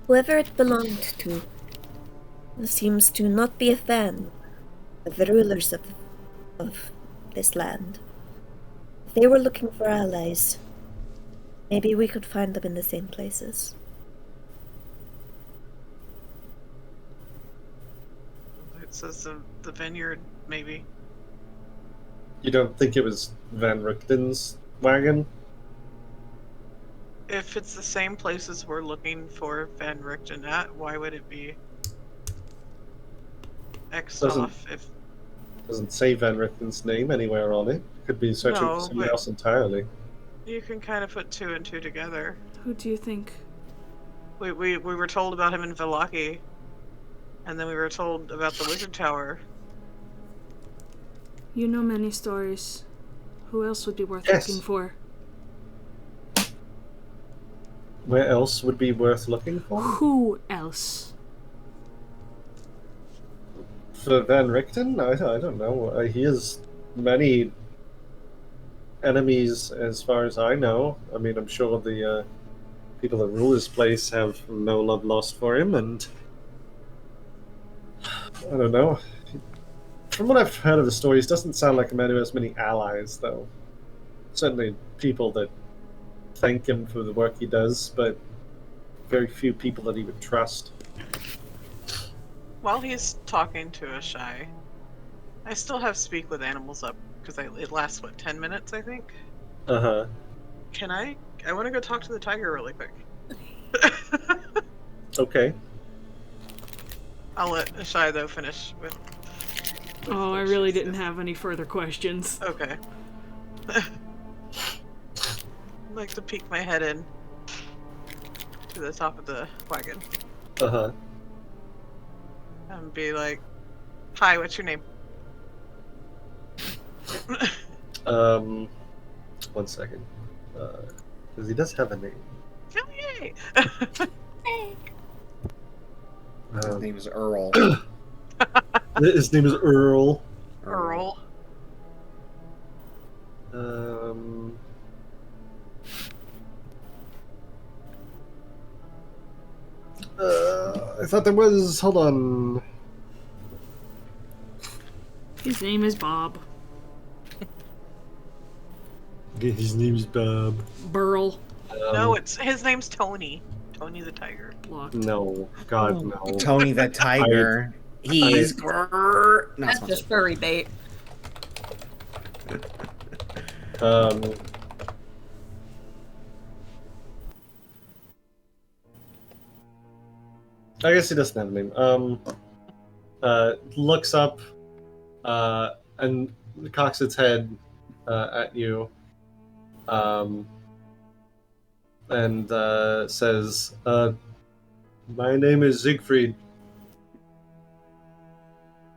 whoever it belonged to seems to not be a fan of the rulers of this land. If they were looking for allies, maybe we could find them in the same places. It says the vineyard, maybe. You don't think it was Van Richten's wagon? If it's the same places we're looking for Van Richten at, why would it be X'd off? If doesn't say Van Richten's name anywhere on it. Could be searching for somebody else entirely. You can kind of put two and two together. Who do you think? We were told about him in Vallaki, and then we were told about the Wizard Tower. You know many stories. Who else would be worth looking for? Where else would be worth looking for? Who else? For Van Richten? I don't know. He has many enemies as far as I know. I mean, I'm sure the people that rule this place have no love lost for him, and I don't know. From what I've heard of the stories, doesn't sound like a man who has many allies, though. Certainly people that thank him for the work he does, but very few people that he would trust. While he's talking to Ashai, I still have Speak with Animals up, because it lasts, 10 minutes, I think? Uh-huh. Can I want to go talk to the tiger really quick. Okay. I'll let Ashai, though, finish with Oh, I really didn't have any further questions. Okay. I'd like to peek my head in to the top of the wagon. Uh-huh. And be like, hi, what's your name? 1 second. Because he does have a name. Oh, yay! His name is Earl. His name is Earl. Earl. I thought there was. Hold on. His name is Bob. His name's Bob. Burl. No, his name's Tony. Tony the Tiger. Blocked. No, God, no. Tony the Tiger. He's That's just furry bait. I guess he doesn't have a name. Looks up, and cocks its head at you, and says, "My name is Siegfried."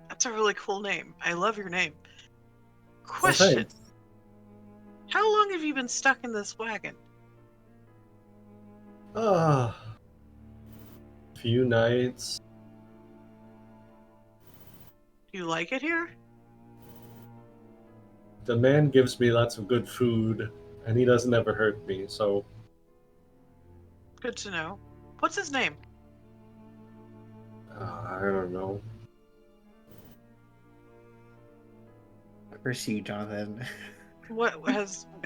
That's a really cool name. I love your name. Question. thanks. How long have you been stuck in this wagon? Few nights. You like it here? The man gives me lots of good food, and he doesn't ever hurt me, so... Good to know. What's his name? I don't know. I pursue you, Jonathan.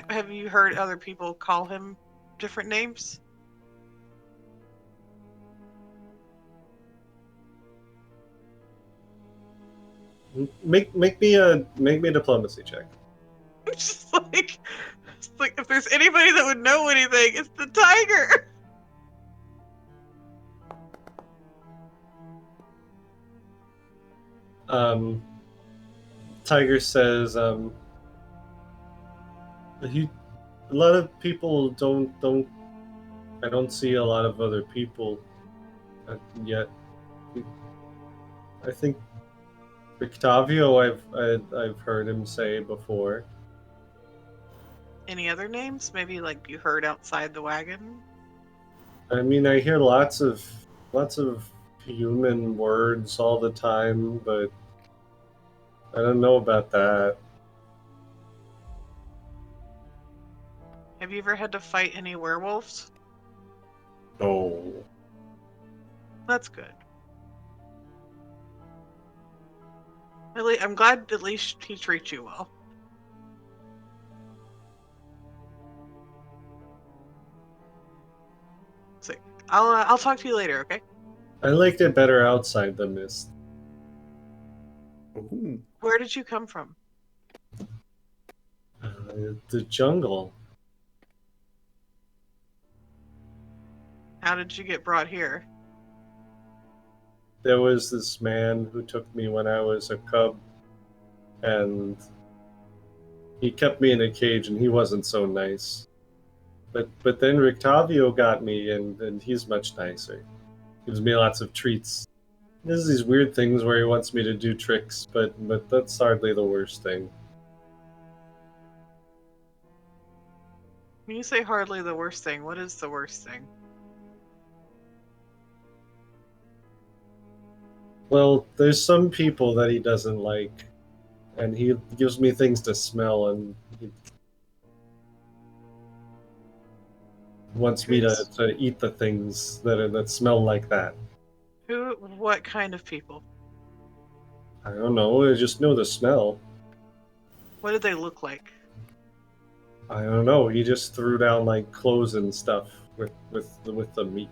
Have you heard other people call him different names? Make me a diplomacy check. It's like if there's anybody that would know anything, it's the tiger. Tiger says, a lot of people I don't see a lot of other people yet. I think Octavio, I've heard him say before. Any other names? Maybe like you heard outside the wagon? I mean, I hear lots of human words all the time, but I don't know about that. Have you ever had to fight any werewolves? No. That's good. I'm glad at least he treats you well. So, I'll talk to you later, okay? I liked it better outside the mist. Ooh. Where did you come from? The jungle. How did you get brought here? There was this man who took me when I was a cub, and he kept me in a cage, and he wasn't so nice. But then Rictavio got me, and he's much nicer. Gives me lots of treats. There's these weird things where he wants me to do tricks, but that's hardly the worst thing. When you say hardly the worst thing, what is the worst thing? Well, there's some people that he doesn't like, and he gives me things to smell, and he wants me to eat the things that smell like that. What kind of people? I don't know, I just know the smell. What did they look like? I don't know, he just threw down like clothes and stuff with the meat.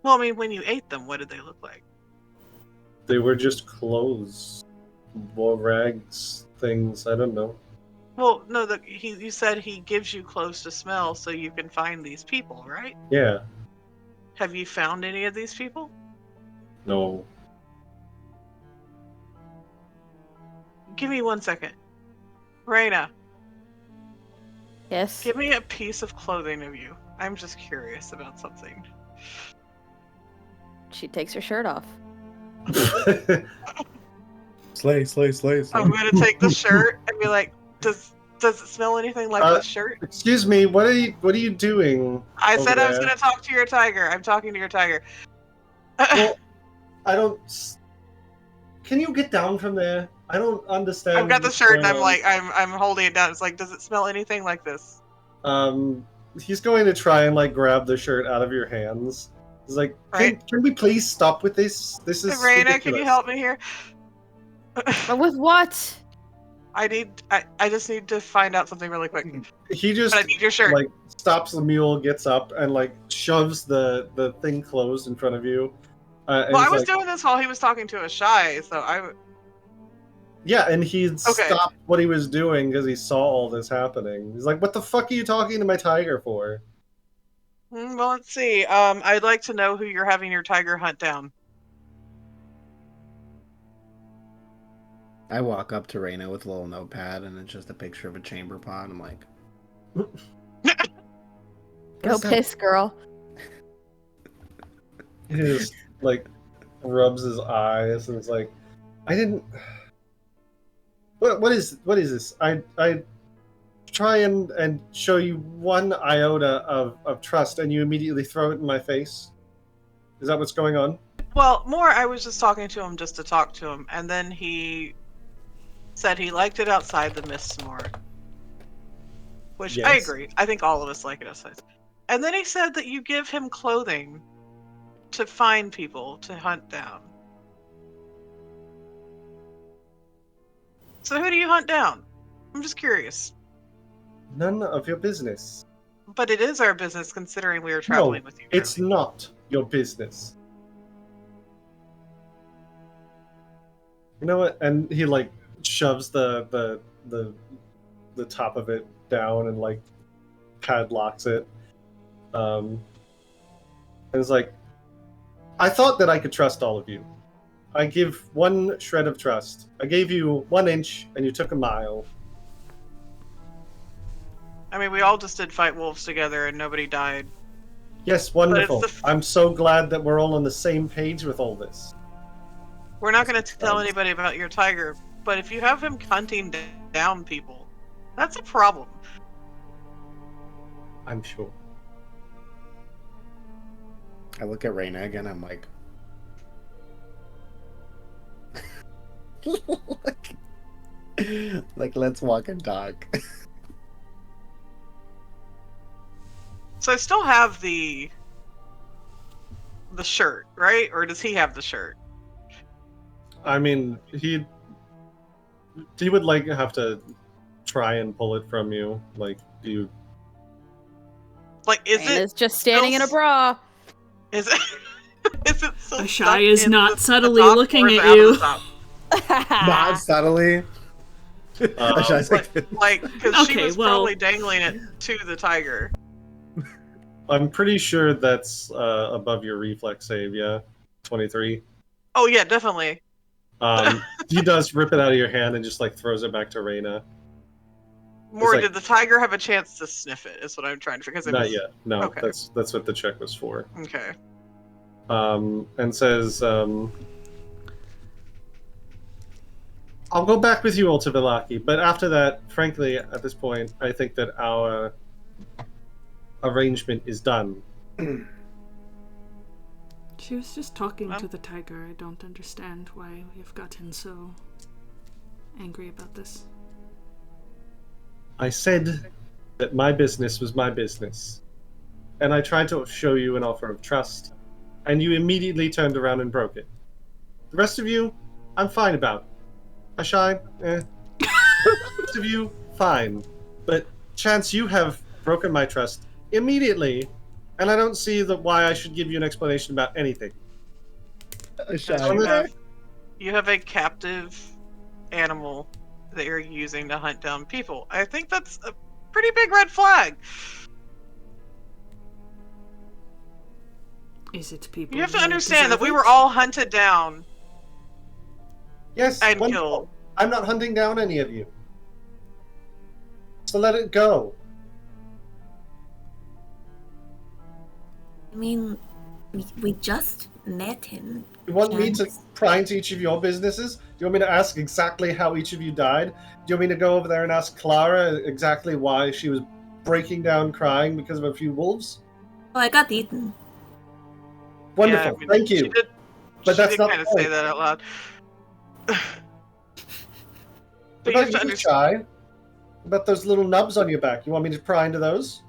Well, I mean, when you ate them, what did they look like? They were just clothes, rags, things, I don't know. Well, no, you said he gives you clothes to smell so you can find these people, right? Yeah. Have you found any of these people? No. Give me 1 second. Raena. Yes. Give me a piece of clothing of you. I'm just curious about something. She takes her shirt off. Slay. I'm gonna take the shirt and be like, does it smell anything like this shirt? Excuse me, what are you doing? I said I was there? gonna talk to your tiger. I'm talking to your tiger. Well, I don't. Can you get down from there? I don't understand. I've got the shirt and I'm holding it down. It's like, does it smell anything like this? He's going to try and like grab the shirt out of your hands. He's like, can we please stop with this? This is Raena, ridiculous. can you help me here? But with what? I just need to find out something really quick. He just but I need your shirt. like stops the mule, gets up, and like shoves the thing closed in front of you. Well, I was doing this while he was talking to a shy, so I. Yeah, and he stopped what he was doing because he saw all this happening. He's like, "What the fuck are you talking to my tiger for?" Well, let's see. I'd like to know who you're having your tiger hunt down. I walk up to Raena with a little notepad, and it's just a picture of a chamber pot. I'm like, Go piss, girl. He just like rubs his eyes and is like, "I didn't. What is this? I try and show you one iota of trust, and you immediately throw it in my face. Is that what's going on?" Well, more I was just talking to him just to talk to him, and then he said he liked it outside the mists more. Which I Yes. agree. I think all of us like it outside. And then he said that you give him clothing to find people to hunt down. So who do you hunt down? I'm just curious. None of your business. But it is our business considering we are traveling No, with you. it's Charlie. not your business. You know what? And he like shoves the top of it down and like padlocks it. And it's like, I thought that I could trust all of you. I give one shred of trust. I gave you 1 inch and you took a mile. I mean, we all just did fight wolves together and nobody died. Yes, wonderful. But it's I'm so glad that we're all on the same page with all this. We're not going to tell anybody about your tiger, but if you have him hunting down people, that's a problem. I'm sure. I look at Raena again, I'm like... like, let's walk and talk. So I still have the shirt, right? Or does he have the shirt? I mean, he would like have to try and pull it from you. Like, you... Like, is Raina's it just standing in a bra. Is it? Is it still Ashai is not subtly top, looking or is it at out of you. the top? Not subtly. Ashai's Like, because she Okay, was well- probably dangling it to the tiger. I'm pretty sure that's above your reflex save, yeah? 23. Oh yeah, definitely. He does rip it out of your hand and just like throws it back to Raena. More, like- did the tiger have a chance to sniff it? Is what I'm trying to figure. Not yet. No, Okay. that's what the check was for. Okay. And says, I'll go back with you all to Vallaki, but after that, frankly, at this point, I think that our arrangement is done. She was just talking to the tiger. I don't understand why we've gotten so angry about this. I said that my business was my business, and I tried to show you an offer of trust, and you immediately turned around and broke it. The rest of you, I'm fine about. Ashai, The rest of you, fine. But Chance, you have broken my trust immediately, and I don't see why I should give you an explanation about anything. Ashai. You have a captive animal that you're using to hunt down people. I think that's a pretty big red flag. Is it people? You have to who understand that deserve we it? were all hunted down Yes, and wonderful. killed. I'm not hunting down any of you. So let it go. I mean, we just met him. You want me to Chance. pry into each of your businesses? Do you want me to ask exactly how each of you died? Do you want me to go over there and ask Clara exactly why she was breaking down crying because of a few wolves? Oh, I got eaten. Wonderful, Yeah, I mean, thank she you. did- But she that's did not kind the of say point. that out loud. What But you have about to you, understand. Shy? What about those little nubs on your back? You want me to pry into those?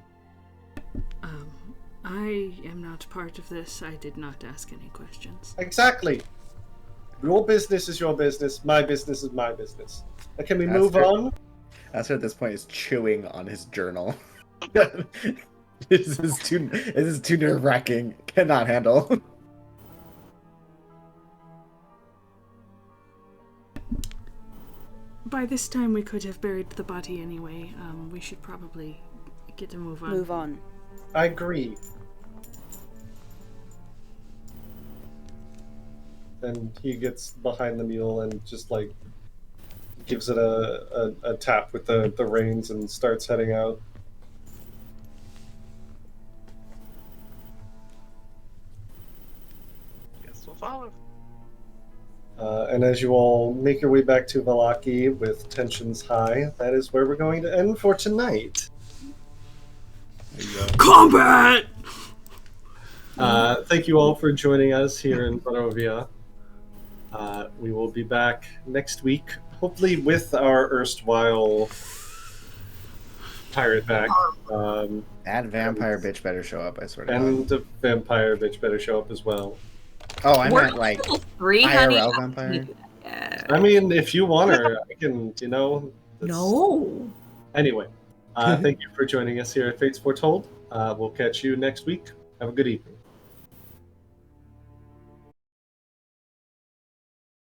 I am not part of this. I did not ask any questions. Exactly. Your business is your business. My business is my business. Now, can we move Aster- on? Aster at this point is chewing on his journal. This is too nerve-wracking. Cannot handle. By this time, we could have buried the body anyway. We should probably get to move on. Move on. I agree. And he gets behind the mule and just like gives it a tap with the reins and starts heading out. Guess we'll follow. And as you all make your way back to Vallaki with tensions high, that is where we're going to end for tonight. Combat! Thank you all for joining us here in Barovia. We will be back next week, hopefully with our erstwhile pirate back. That vampire bitch better show up, I swear to God. And the vampire bitch better show up as well. Oh, I We're meant like level 3, honey. IRL vampire. Yeah. I mean, if you want her, I can, you know. No. Anyway, thank you for joining us here at Fates Foretold. We'll catch you next week. Have a good evening.